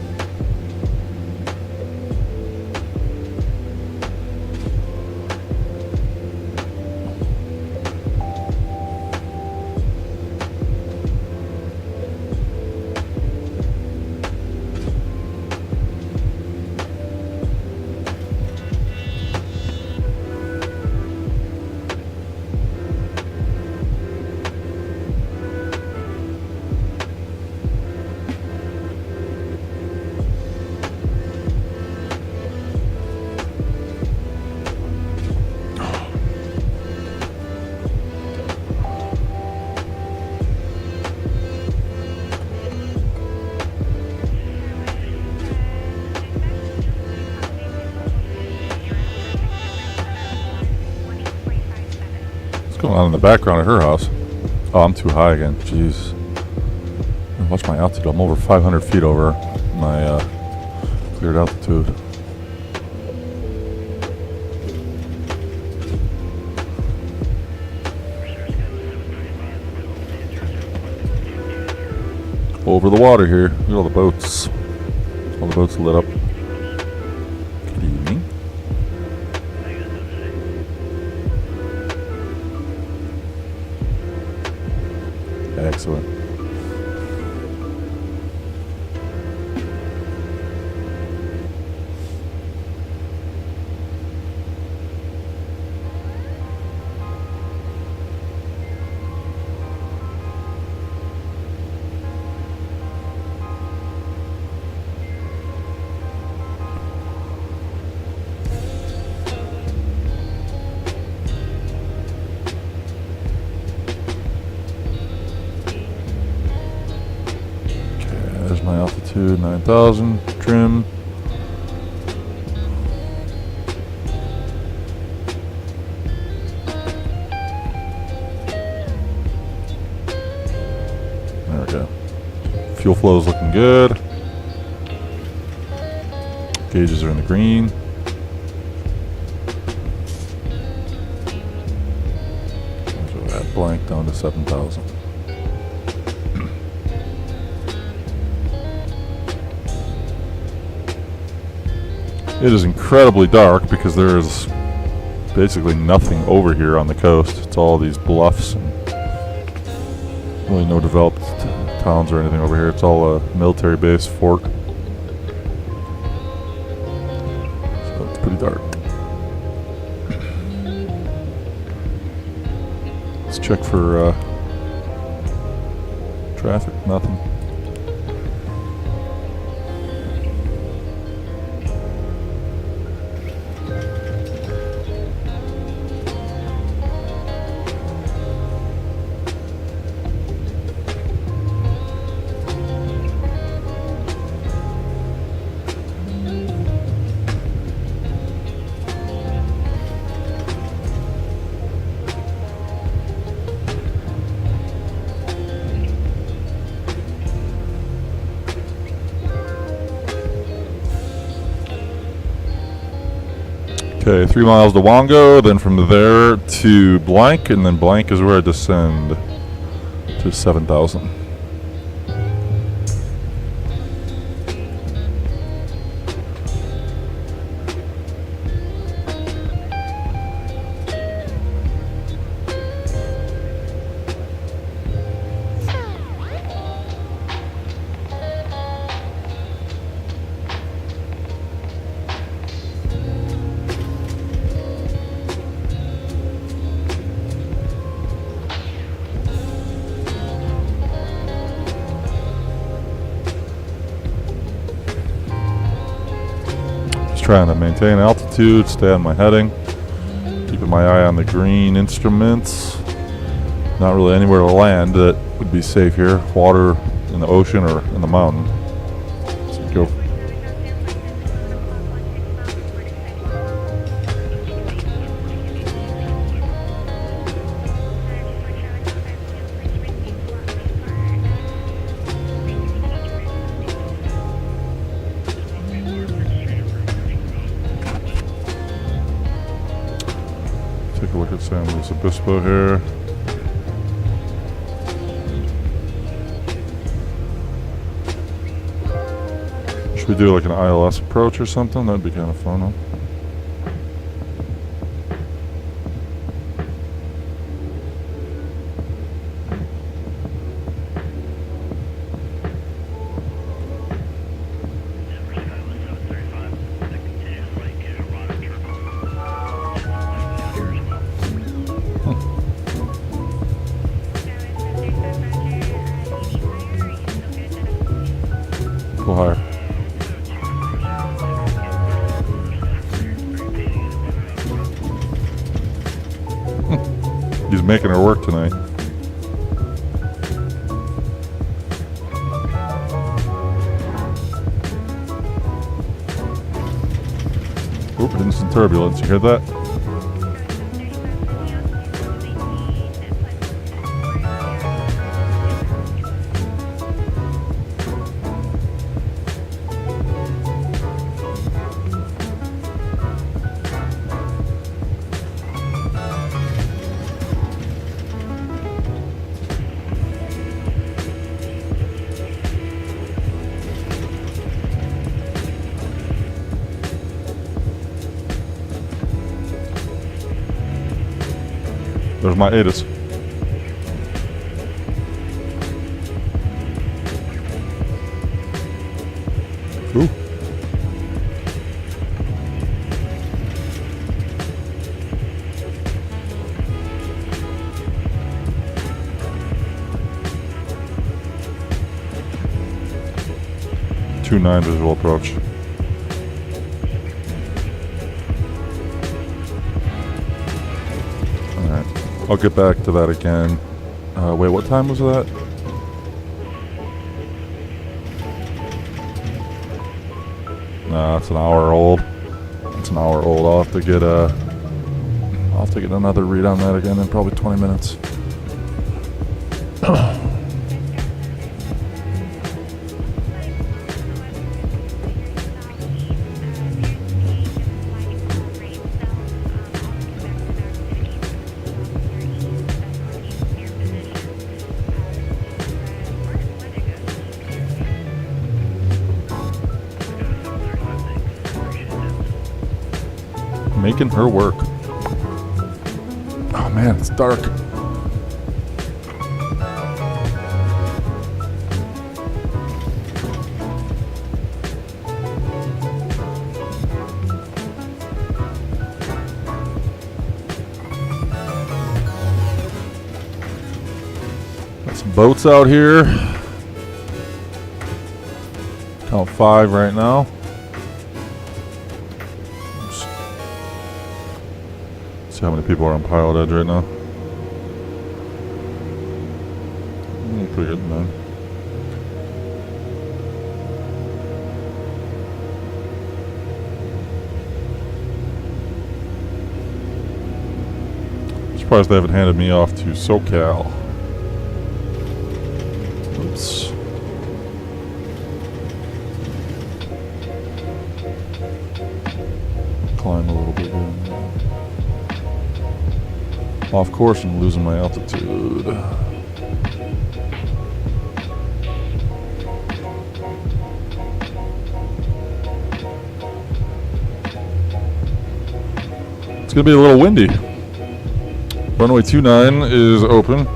going on in the background at her house? Oh, I'm too high again. Jeez. Watch my altitude. I'm over 500 feet over my cleared altitude. Over the water here. Look at all the boats. All the boats lit up. Good evening. Excellent. There's my altitude, 9,000, trim. There we go. Fuel flow is looking good. Gauges are in the green. So that blank down to 7,000. It is incredibly dark because there is basically nothing over here on the coast. It's all these bluffs and really no developed towns or anything over here. It's all a military base fort. So it's pretty dark. Let's check for traffic. Nothing. Okay, 3 miles to Wongo, then from there to Blank, and then Blank is where I descend to 7,000. Trying to maintain altitude, stay on my heading, keeping my eye on the green instruments. Not really anywhere to land that would be safe here. Water in the ocean or in the mountain. So go. Take a look at San Luis Obispo here. Should we do like an ILS approach or something? That'd be kind of fun, huh? Go higher. He's making her work tonight. Oop, instant turbulence. You heard that? There's my ATC. Ooh. Two 9 visual approach. Alright. I'll get back to that again. Wait, what time was that? Nah, it's an hour old. It's an hour old. I'll have to get another read on that again in probably 20 minutes. Making her work. Oh man, it's dark. Got some boats out here. Count 5 right now. See how many people are on PilotEdge right now. Pretty good, man. Surprised they haven't handed me off to SoCal. Oops. Climb a little bit here. Off course and losing my altitude. It's gonna be a little windy. Runway 29 is open.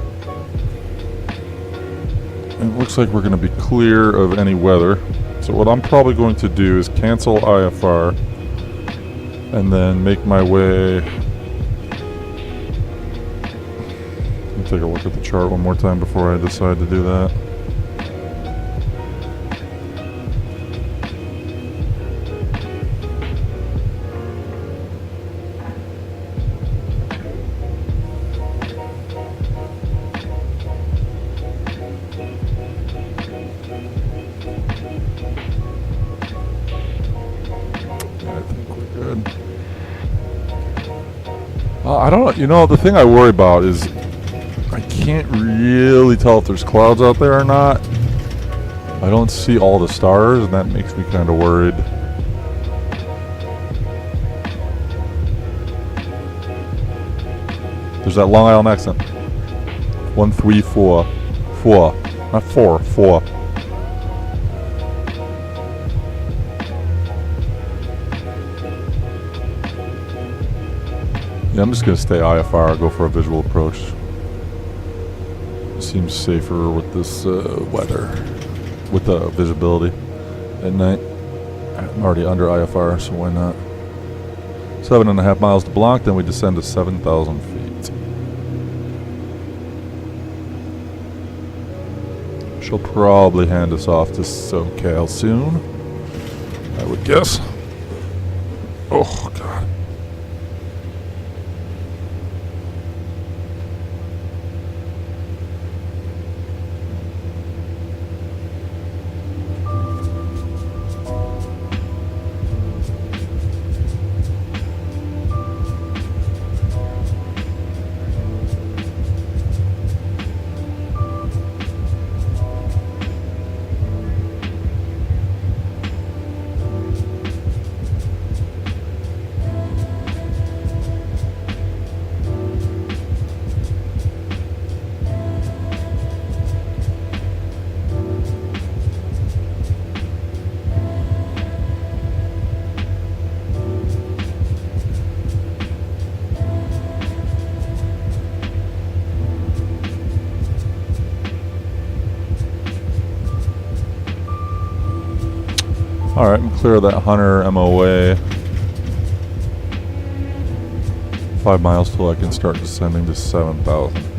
And it looks like we're gonna be clear of any weather. So what I'm probably going to do is cancel IFR and then make my way. Take a look at the chart one more time before I decide to do that. I think we're good. I don't, the thing I worry about is I can't really tell if there's clouds out there or not. I don't see all the stars, and that makes me kind of worried. There's that Long Island accent. 1, 3, 4. 4. Not 4. 4. Yeah, I'm just going to stay IFR, go for a visual approach. Seems safer with this weather, with the visibility at night. I'm already under IFR, so why not? 7.5 miles to Blanc, then we descend to 7,000 feet. She'll probably hand us off to SoCal soon, I would guess. Oh, God. All right, I'm clear of that Hunter MOA. 5 miles till I can start descending to 7,000.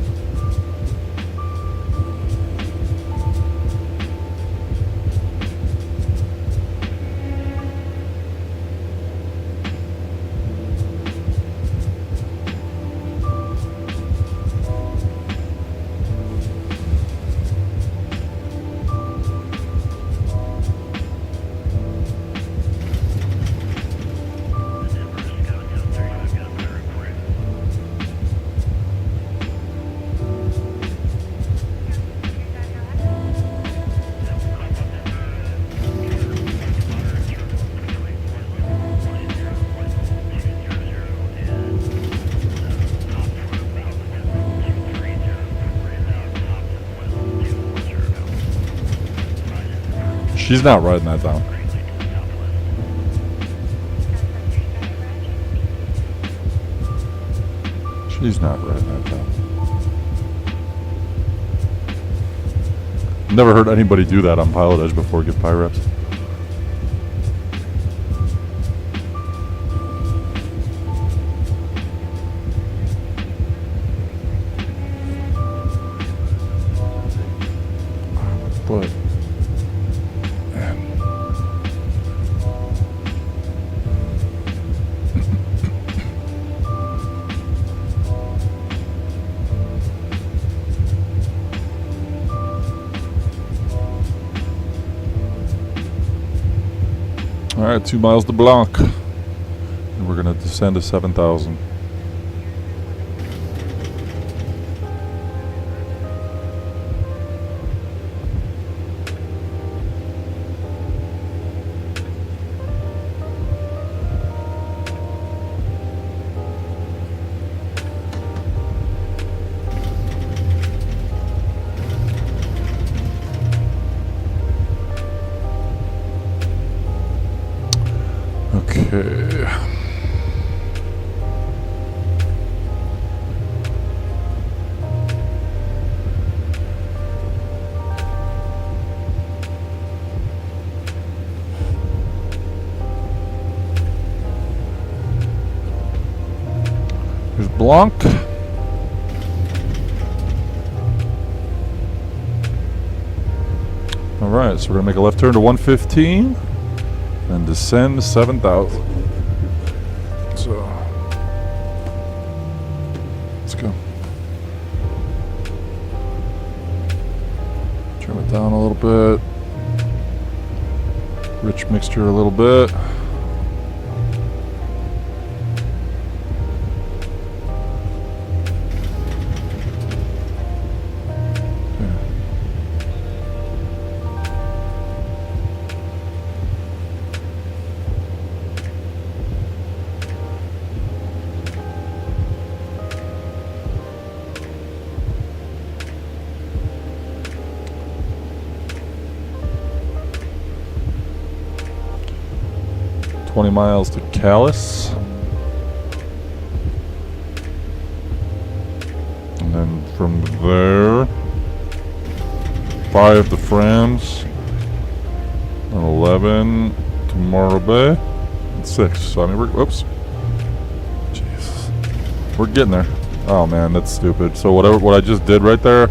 She's not writing that down. She's not writing that down. Never heard anybody do that on PilotEdge before. Get Pyreps. But all right, 2 miles to Blanc, and we're gonna descend to 7,000. Okay. Here's Blanc. All right, so we're gonna make a left turn to 115 and descend 7,000. So let's go. Trim it down a little bit. Rich mixture a little bit. Okay. 20 miles to Calais. And then from there, 5 to France, and 11 to Morro Bay, and 6. So I mean, whoops. Jesus. We're getting there. Oh man, that's stupid. So what I just did right there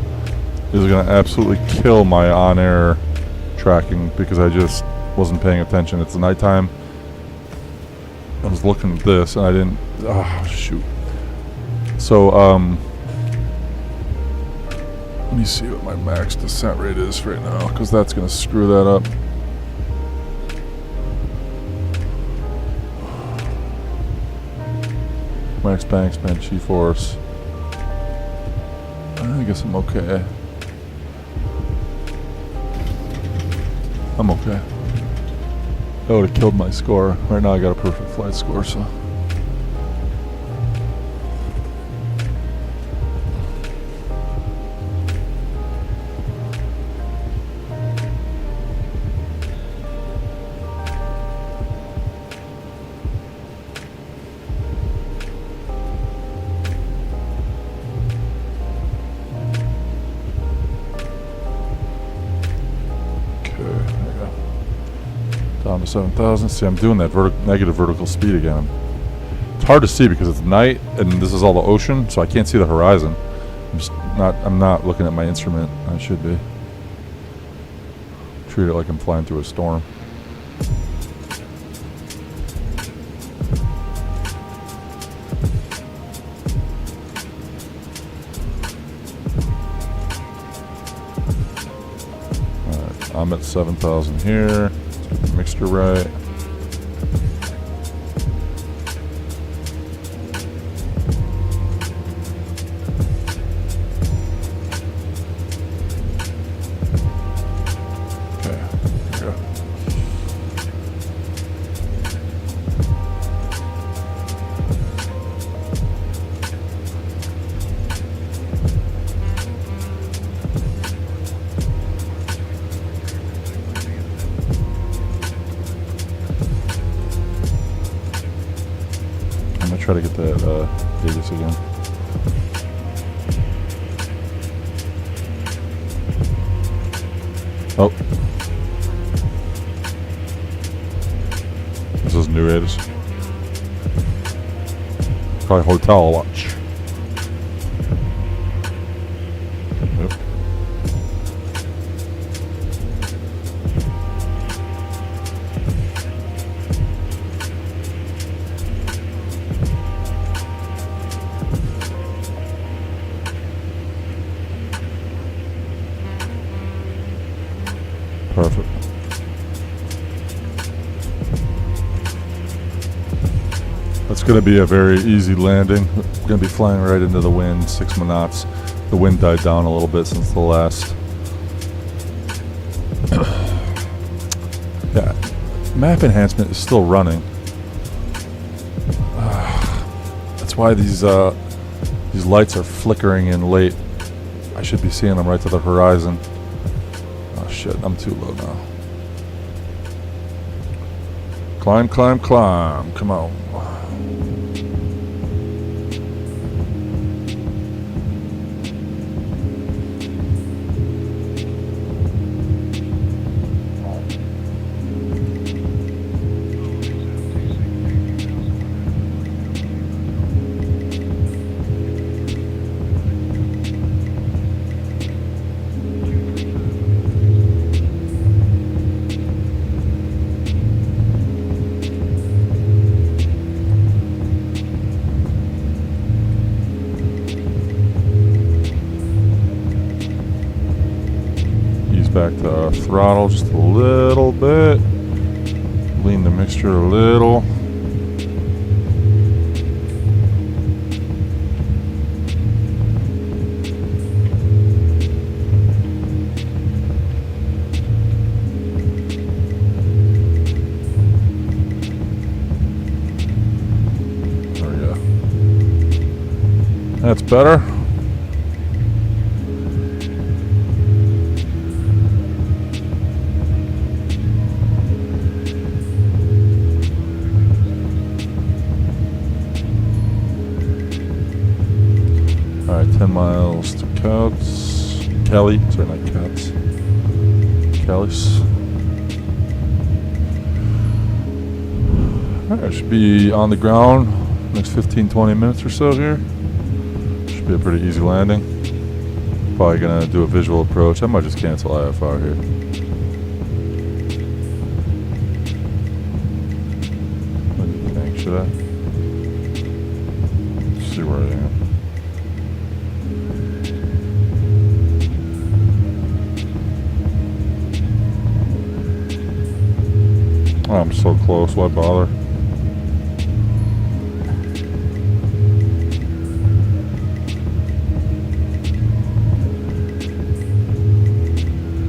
is gonna absolutely kill my on-air tracking because I just wasn't paying attention. It's nighttime. I was looking at this and I didn't. Oh shoot. So let me see what my max descent rate is right now, because that's gonna screw that up. Max bank span G-force. I guess I'm okay. I'm okay. That would have killed my score. Right now I got a perfect flight score, so. down to 7,000. See, I'm doing that negative vertical speed again. It's hard to see because it's night and this is all the ocean, so I can't see the horizon. I'm not looking at my instrument. I should be. Treat it like I'm flying through a storm. Alright, I'm at 7,000 here. Mixture right. Try to get that Vegas again. Oh. This is New Ages. Probably hotel watch. Yep. Perfect. That's going to be a very easy landing. We're going to be flying right into the wind, 6 knots. The wind died down a little bit since the last. Yeah, map enhancement is still running. That's why these lights are flickering in late. I should be seeing them right to the horizon. Oh shit, I'm too low now. Climb, climb, climb. Come on. Back to throttle just a little bit. Lean the mixture a little. There we go. That's better. Alright, 10 miles to Cali. Sorry, not Cats. Cali's. Alright, I should be on the ground next 15-20 minutes or so here. Should be a pretty easy landing. Probably gonna do a visual approach. I might just cancel IFR here. What do you think? Should I? Let's see where I am. Oh, I'm so close, why bother?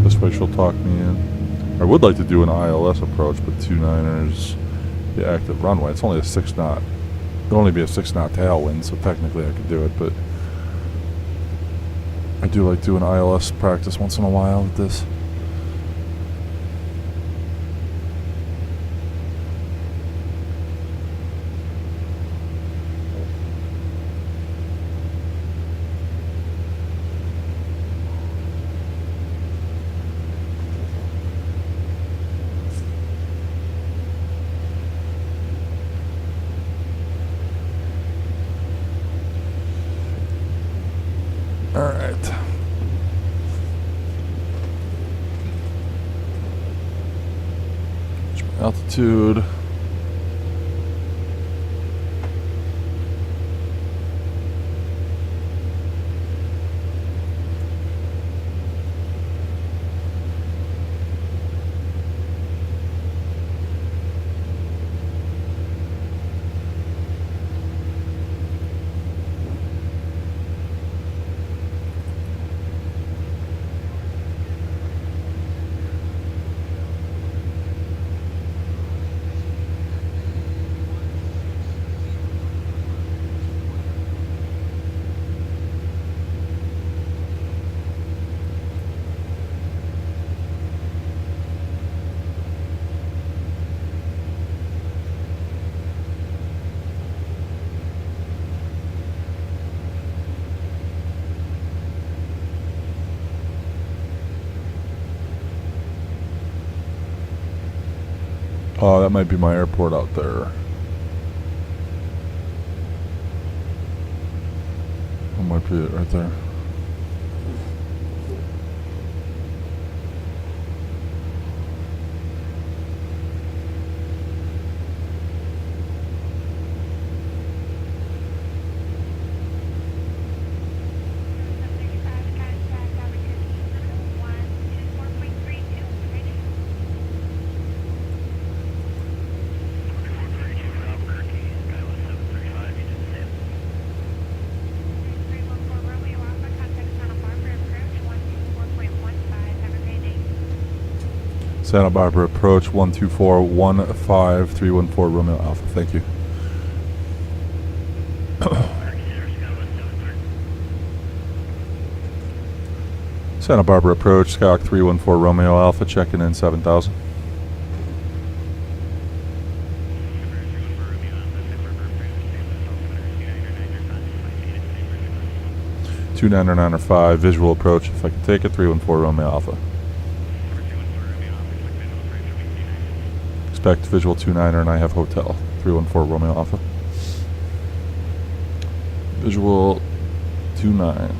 This way she'll talk me in. I would like to do an ILS approach, but 2-9ers, the active runway. It's only a 6 knot. It'll only be a 6 knot tailwind, so technically I could do it, but I do like doing ILS practice once in a while with this. Altitude. Oh, that might be my airport out there. That might be it right there. Santa Barbara approach 12415 Romeo Alpha. Thank you. Santa Barbara approach Skyhawk 314 Romeo Alpha, checking in 7000. Two 995 visual approach if I can take it, 314 Romeo Alpha. Expect visual 29er and I have hotel, 314 Romeo Alpha. Visual 29.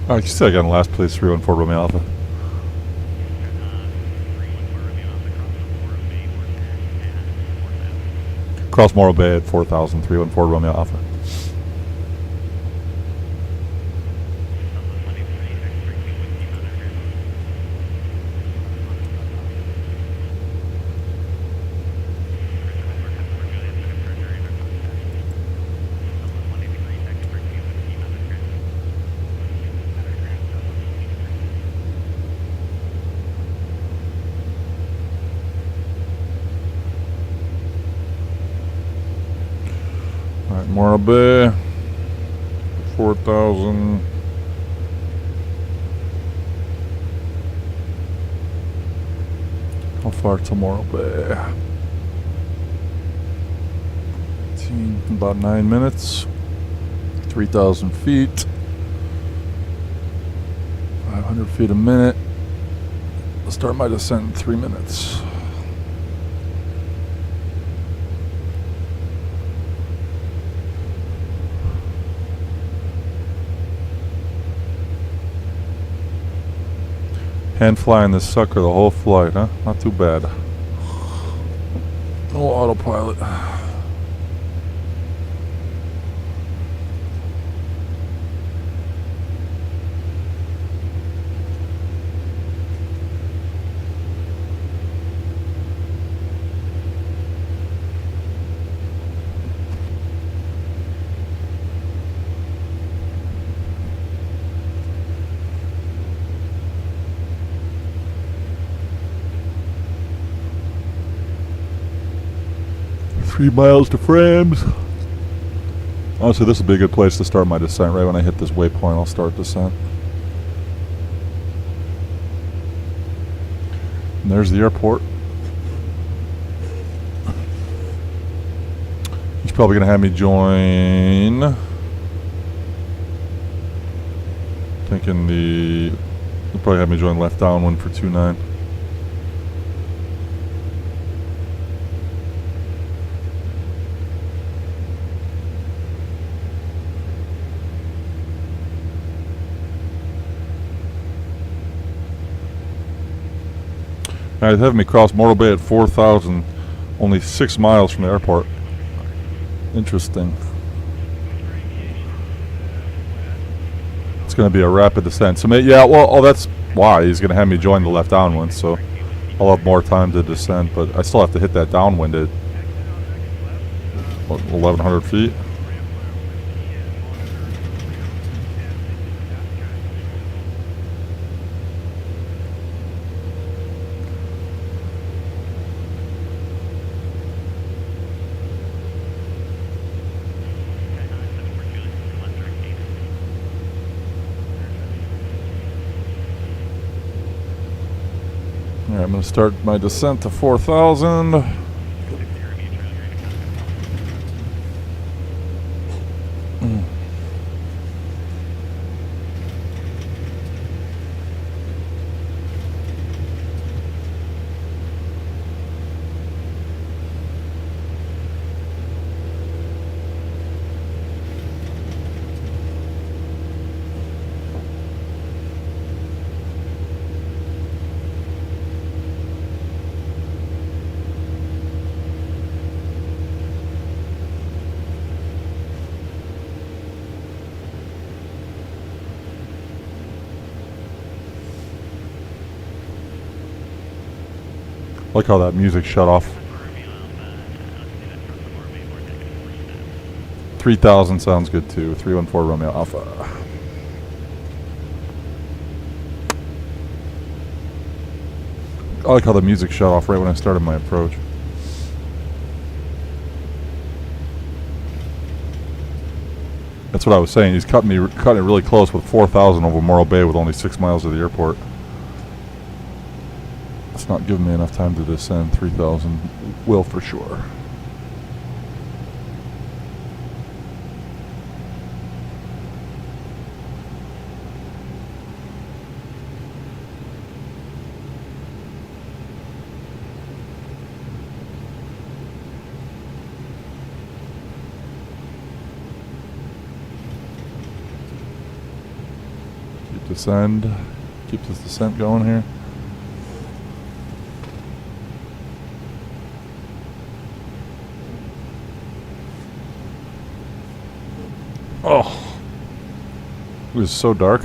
Alright, you still got in last place, 314 Romeo Alpha. Cross Morro Bay at 4000, 314 Romeo Alpha. Alright, Morro Bay, 4000. How far to Morro Bay? About 9 minutes. 3,000 feet. 500 feet a minute. I'll start my descent in 3 minutes. Hand flying this sucker the whole flight, huh? Not too bad. No autopilot. 3 miles to Frames. Honestly, this would be a good place to start my descent. Right when I hit this waypoint, I'll start descent. And there's the airport. He's probably going to have me join. Thinking he'll probably have me join left downwind for 2-9. He's having me cross Morro Bay at 4,000, only 6 miles from the airport. Interesting. It's going to be a rapid descent. So, yeah, well, that's why he's going to have me join the left downwind. So, I'll have more time to descend, but I still have to hit that downwind at, what, 1,100 feet? All right, I'm going to start my descent to 4,000. Like how that music shut off. 3,000 sounds good too. 314 Romeo Alpha. I like how the music shut off right when I started my approach. That's what I was saying. He's cutting it really close with 4,000 over Morro Bay with only 6 miles to the airport. It's not giving me enough time to descend. 3,000 will for sure. Keep this descent going here. Oh, it was so dark.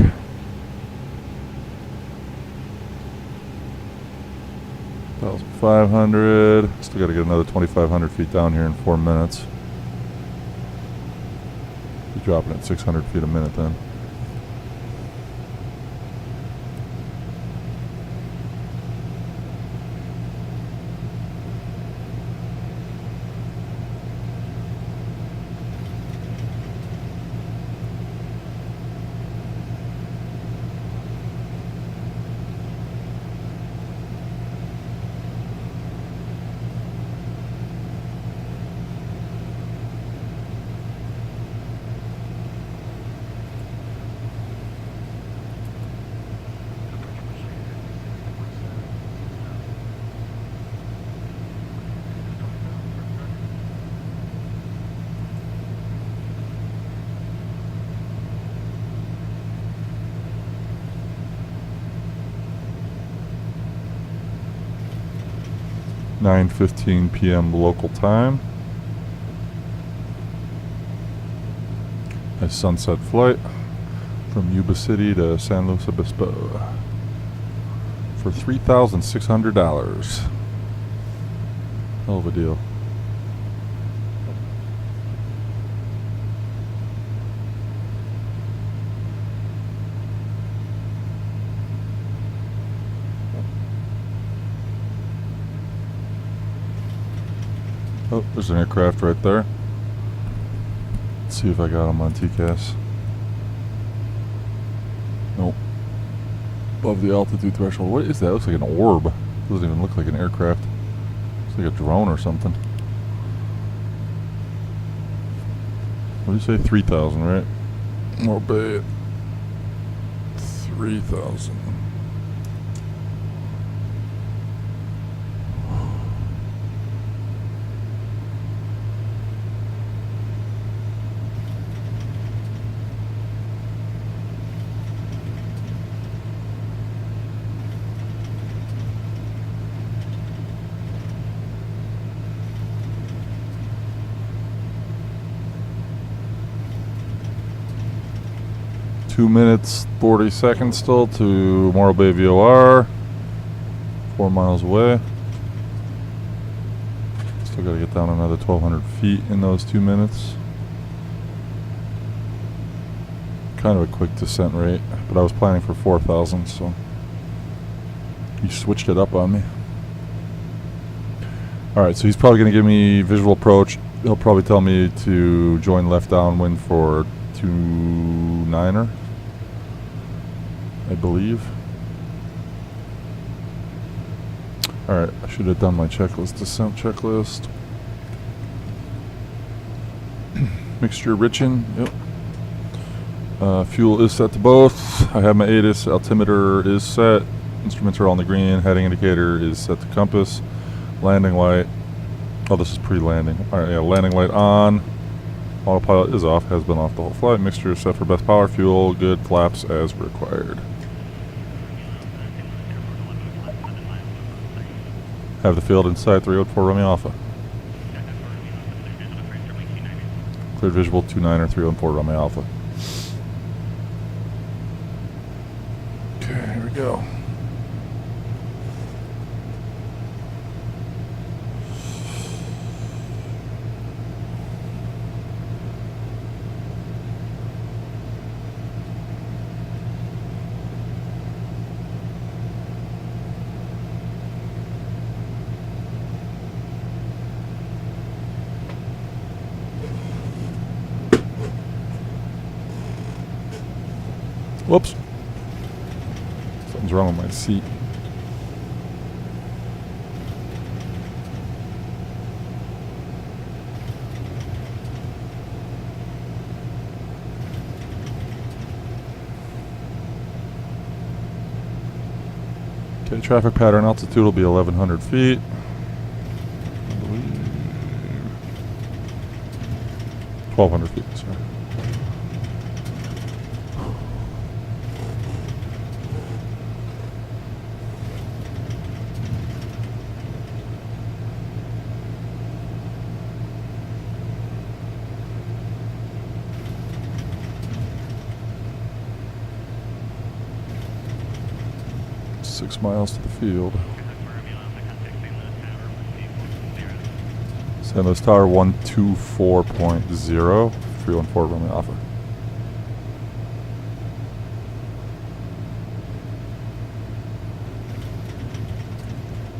1,500. Still got to get another 2,500 feet down here in 4 minutes. Be dropping at 600 feet a minute then. (9:15 p.m. local time). A sunset flight from Yuba City to San Luis Obispo for $3,600. Hell of a deal. Oh, there's an aircraft right there. Let's see if I got him on TCAS. Nope. Above the altitude threshold. What is that? It looks like an orb. Doesn't even look like an aircraft. Looks like a drone or something. What did you say? 3,000, right? More bay. 3,000. Two minutes, 40 seconds still to Morro Bay VOR. 4 miles away. Still got to get down another 1,200 feet in those 2 minutes. Kind of a quick descent rate, but I was planning for 4,000, so he switched it up on me. Alright, so he's probably going to give me visual approach. He'll probably tell me to join left downwind for 2-9er. I believe. Alright, I should have done my checklist, descent checklist. Mixture richen, yep. Fuel is set to both. I have my ATC, altimeter is set. Instruments are all on the green. Heading indicator is set to compass. Landing light. Oh, this is pre-landing. Alright, yeah, landing light on. Autopilot is off, has been off the whole flight. Mixture is set for best power. Fuel, good. Flaps as required. Have the field inside 304 Romeo Alpha. Clear visual 29er 314 Romeo Alpha. Okay, here we go. Whoops. Something's wrong with my seat. Okay, traffic pattern altitude will be 1,100 feet. I believe 1,200 feet, sorry. .6 miles to the field. San Luis Tower 124.0, 314 Romeo Alpha.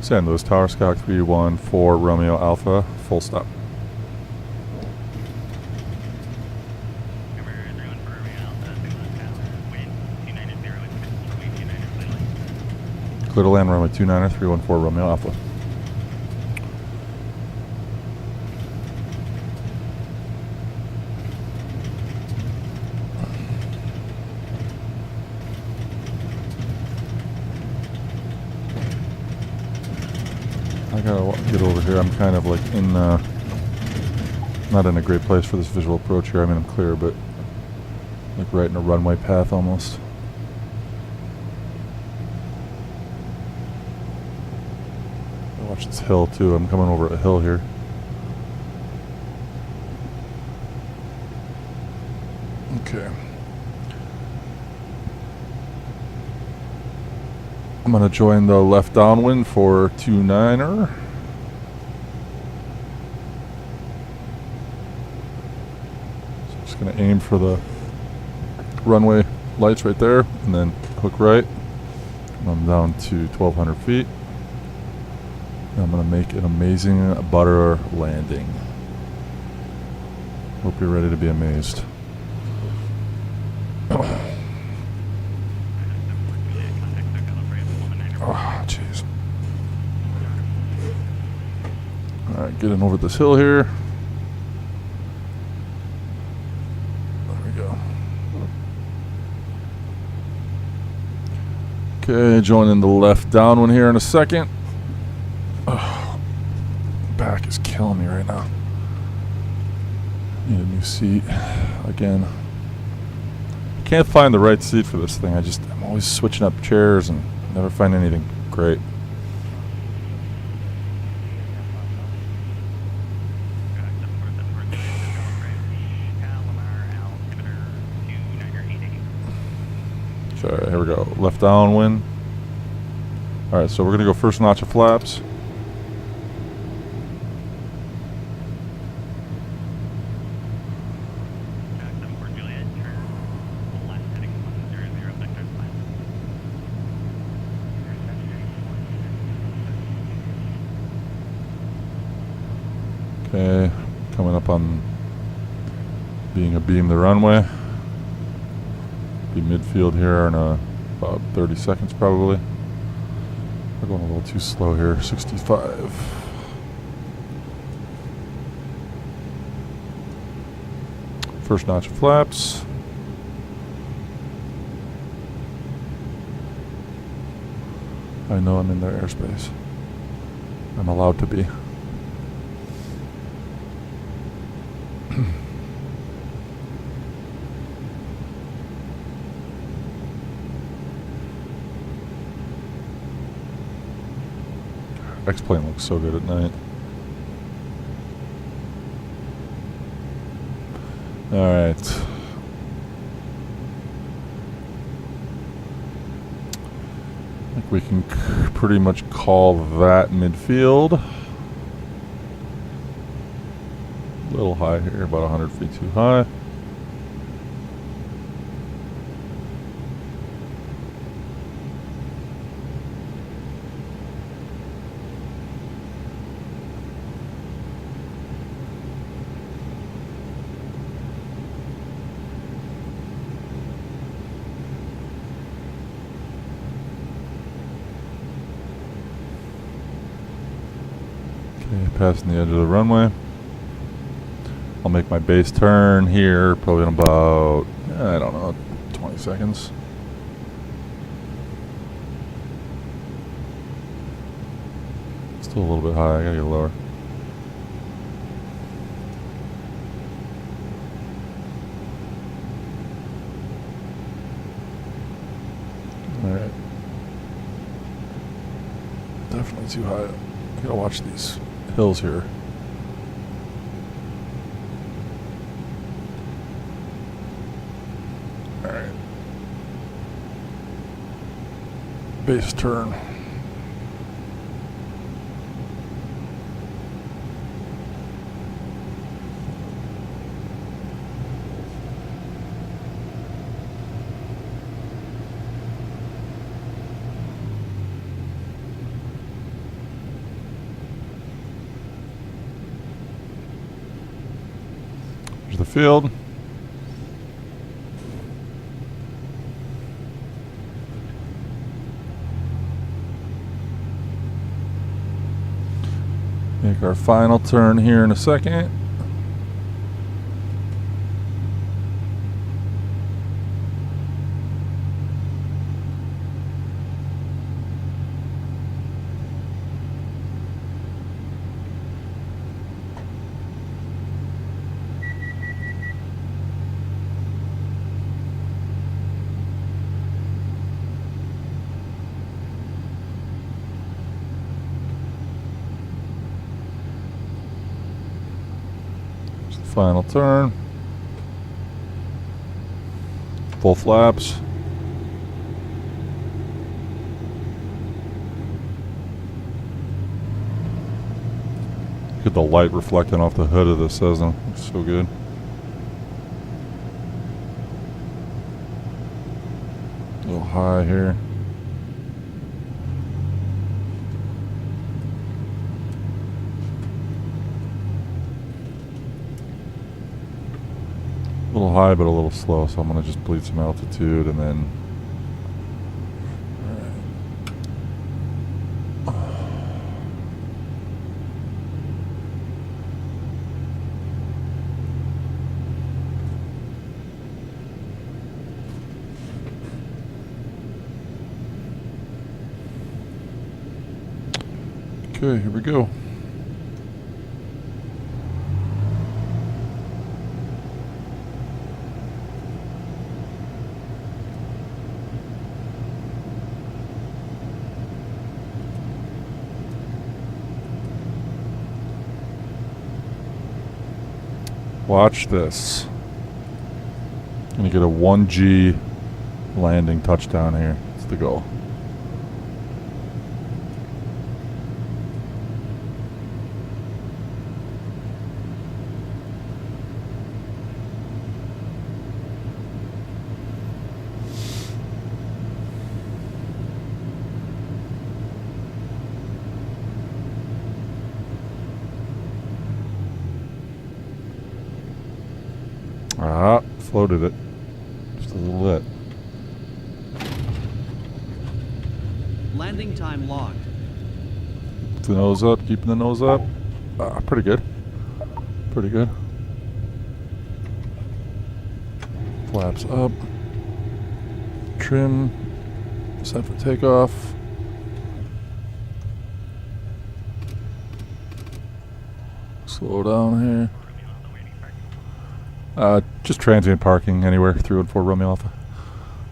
San Luis Tower, Skyhawk 314 Romeo Alpha, full stop. Clear to land runway 29er 314 Romeo Alpha. I gotta get over here. I'm kind of like in, not in a great place for this visual approach here. I mean, I'm clear, but like right in a runway path almost. Watch this hill too. I'm coming over a hill here. Okay. I'm gonna join the left downwind for 2-9er. So I'm just gonna aim for the runway lights right there and then hook right. I'm down to 1,200 feet. I'm going to make an amazing butter landing. Hope you're ready to be amazed. Oh, jeez. Alright, getting over this hill here. There we go. Okay, joining the left downwind here in a second. Oh, back is killing me right now. Need a new seat again. Can't find the right seat for this thing. I'm always switching up chairs and never find anything great. Okay, here we go. Left downwind. Alright, so we're going to go first notch of flaps. Okay, coming up on being a beam the runway. Be midfield here in about 30 seconds probably. We're going a little too slow here, 65. First notch of flaps. I know I'm in their airspace. I'm allowed to be. X-plane looks so good at night. Alright. I think we can pretty much call that midfield. A little high here, about 100 feet too high. Passing the edge of the runway. I'll make my base turn here probably in about, I don't know, 20 seconds. Still a little bit high, I gotta get lower. Alright. Definitely too high. I gotta watch these hills here. Alright. Base turn. The field. Make our final turn here in a second. Final turn. Full flaps. Get the light reflecting off the hood of the Cessna. Looks so good. A little high here. A little high, but a little slow, so I'm gonna just bleed some altitude and then. Okay, here we go. Watch this. Gonna get a 1G landing touchdown here. It's the goal. Ah, floated it. Just a little bit. Landing time logged. The nose up, keeping the nose up. Ah, pretty good. Pretty good. Flaps up. Trim. Set for takeoff. Slow down here. Just transient parking anywhere, 314 Romeo Alpha.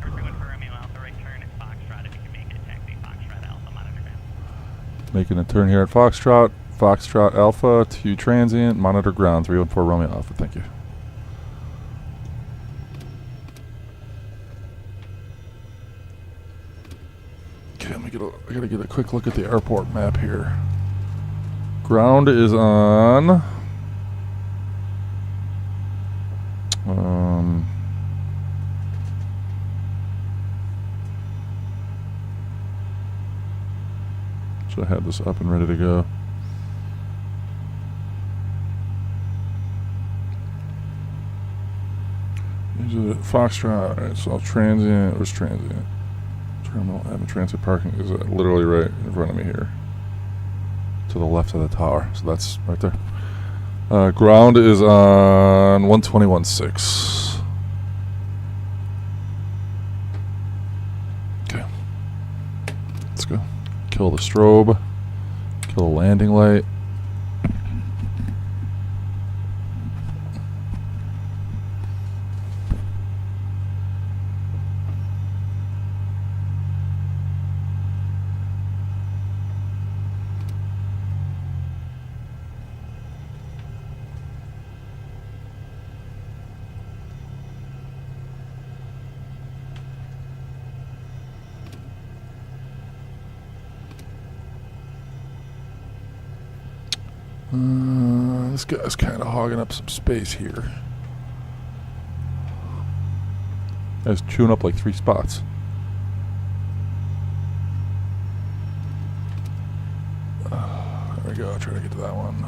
314 Romeo Alpha, right turn at Foxtrot. If you can make it, taxi Foxtrot Alpha, monitor ground. Making a turn here at Foxtrot. Foxtrot Alpha to transient, monitor ground, 314 Romeo Alpha. Thank you. Okay, I gotta get a quick look at the airport map here. Ground is on. Should have had this up and ready to go. Is it Foxtrot? Alright, so transient. Where's transient? Terminal and transit parking is literally right in front of me here. To the left of the tower. So that's right there. Ground is on 121.6. Okay. Let's go. Kill the strobe. Kill the landing light. This guy's kind of hogging up some space here. Guy's chewing up like 3 spots. There we go. I'll try to get to that one.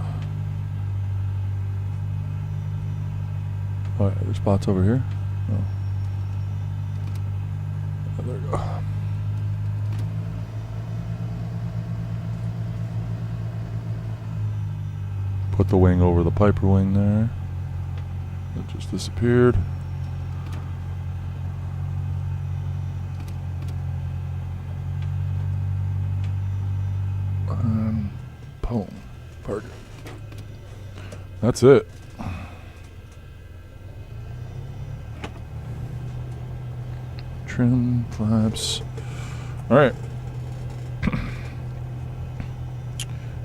Oh, there's spots over here. Oh. Oh, there we go. Put the wing over the Piper wing there. It just disappeared. And boom. Park it. That's it. Trim, flaps. Alright.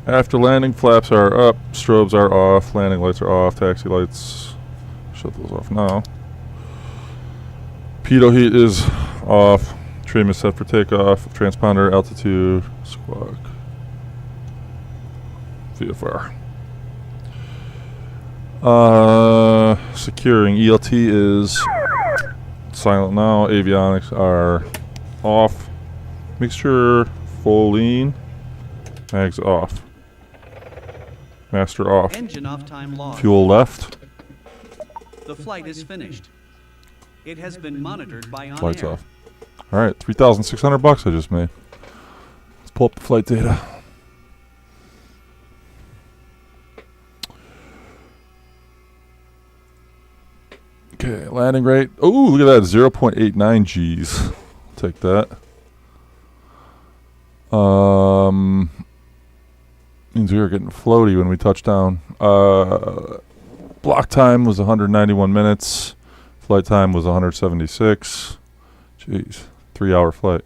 After landing, flaps are up, strobes are off, landing lights are off, taxi lights, shut those off now. Pitot heat is off, trim is set for takeoff, transponder, altitude, squawk, VFR. Securing, ELT is silent now, avionics are off, mixture, full lean, mags off. Master off. Engine off time logged. Fuel left. The flight is finished. It has been monitored by On Flight's Air. off. All right, $3,600 I just made. Let's pull up the flight data. Okay, landing rate. Oh, look at that, 0.89 Gs. Take that. Means we were getting floaty when we touched down. Block time was 191 minutes. Flight time was 176. Jeez, 3-hour flight.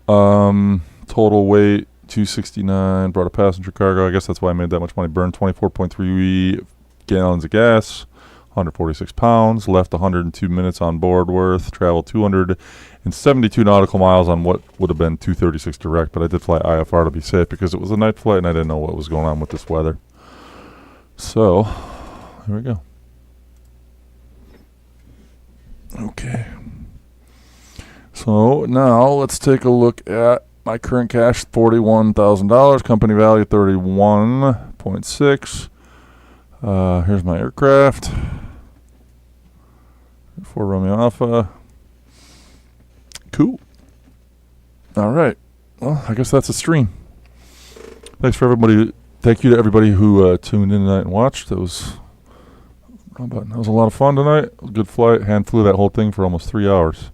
Total weight 269. Brought a passenger cargo. I guess that's why I made that much money. Burned 24.3 gallons of gas. 146 pounds. Left 102 minutes on board worth. Traveled 272 nautical miles on what would have been 236 direct, but I did fly IFR to be safe because it was a night flight and I didn't know what was going on with this weather. So, here we go. Okay. So now let's take a look at my current cash, $41,000. Company value, 31.6. Here's my aircraft. For Romeo Alpha. Cool. All right. Well, I guess that's a stream. Thanks for everybody. Thank you to everybody who tuned in tonight and watched. That was a lot of fun tonight. It was a good flight. Hand flew that whole thing for almost 3 hours.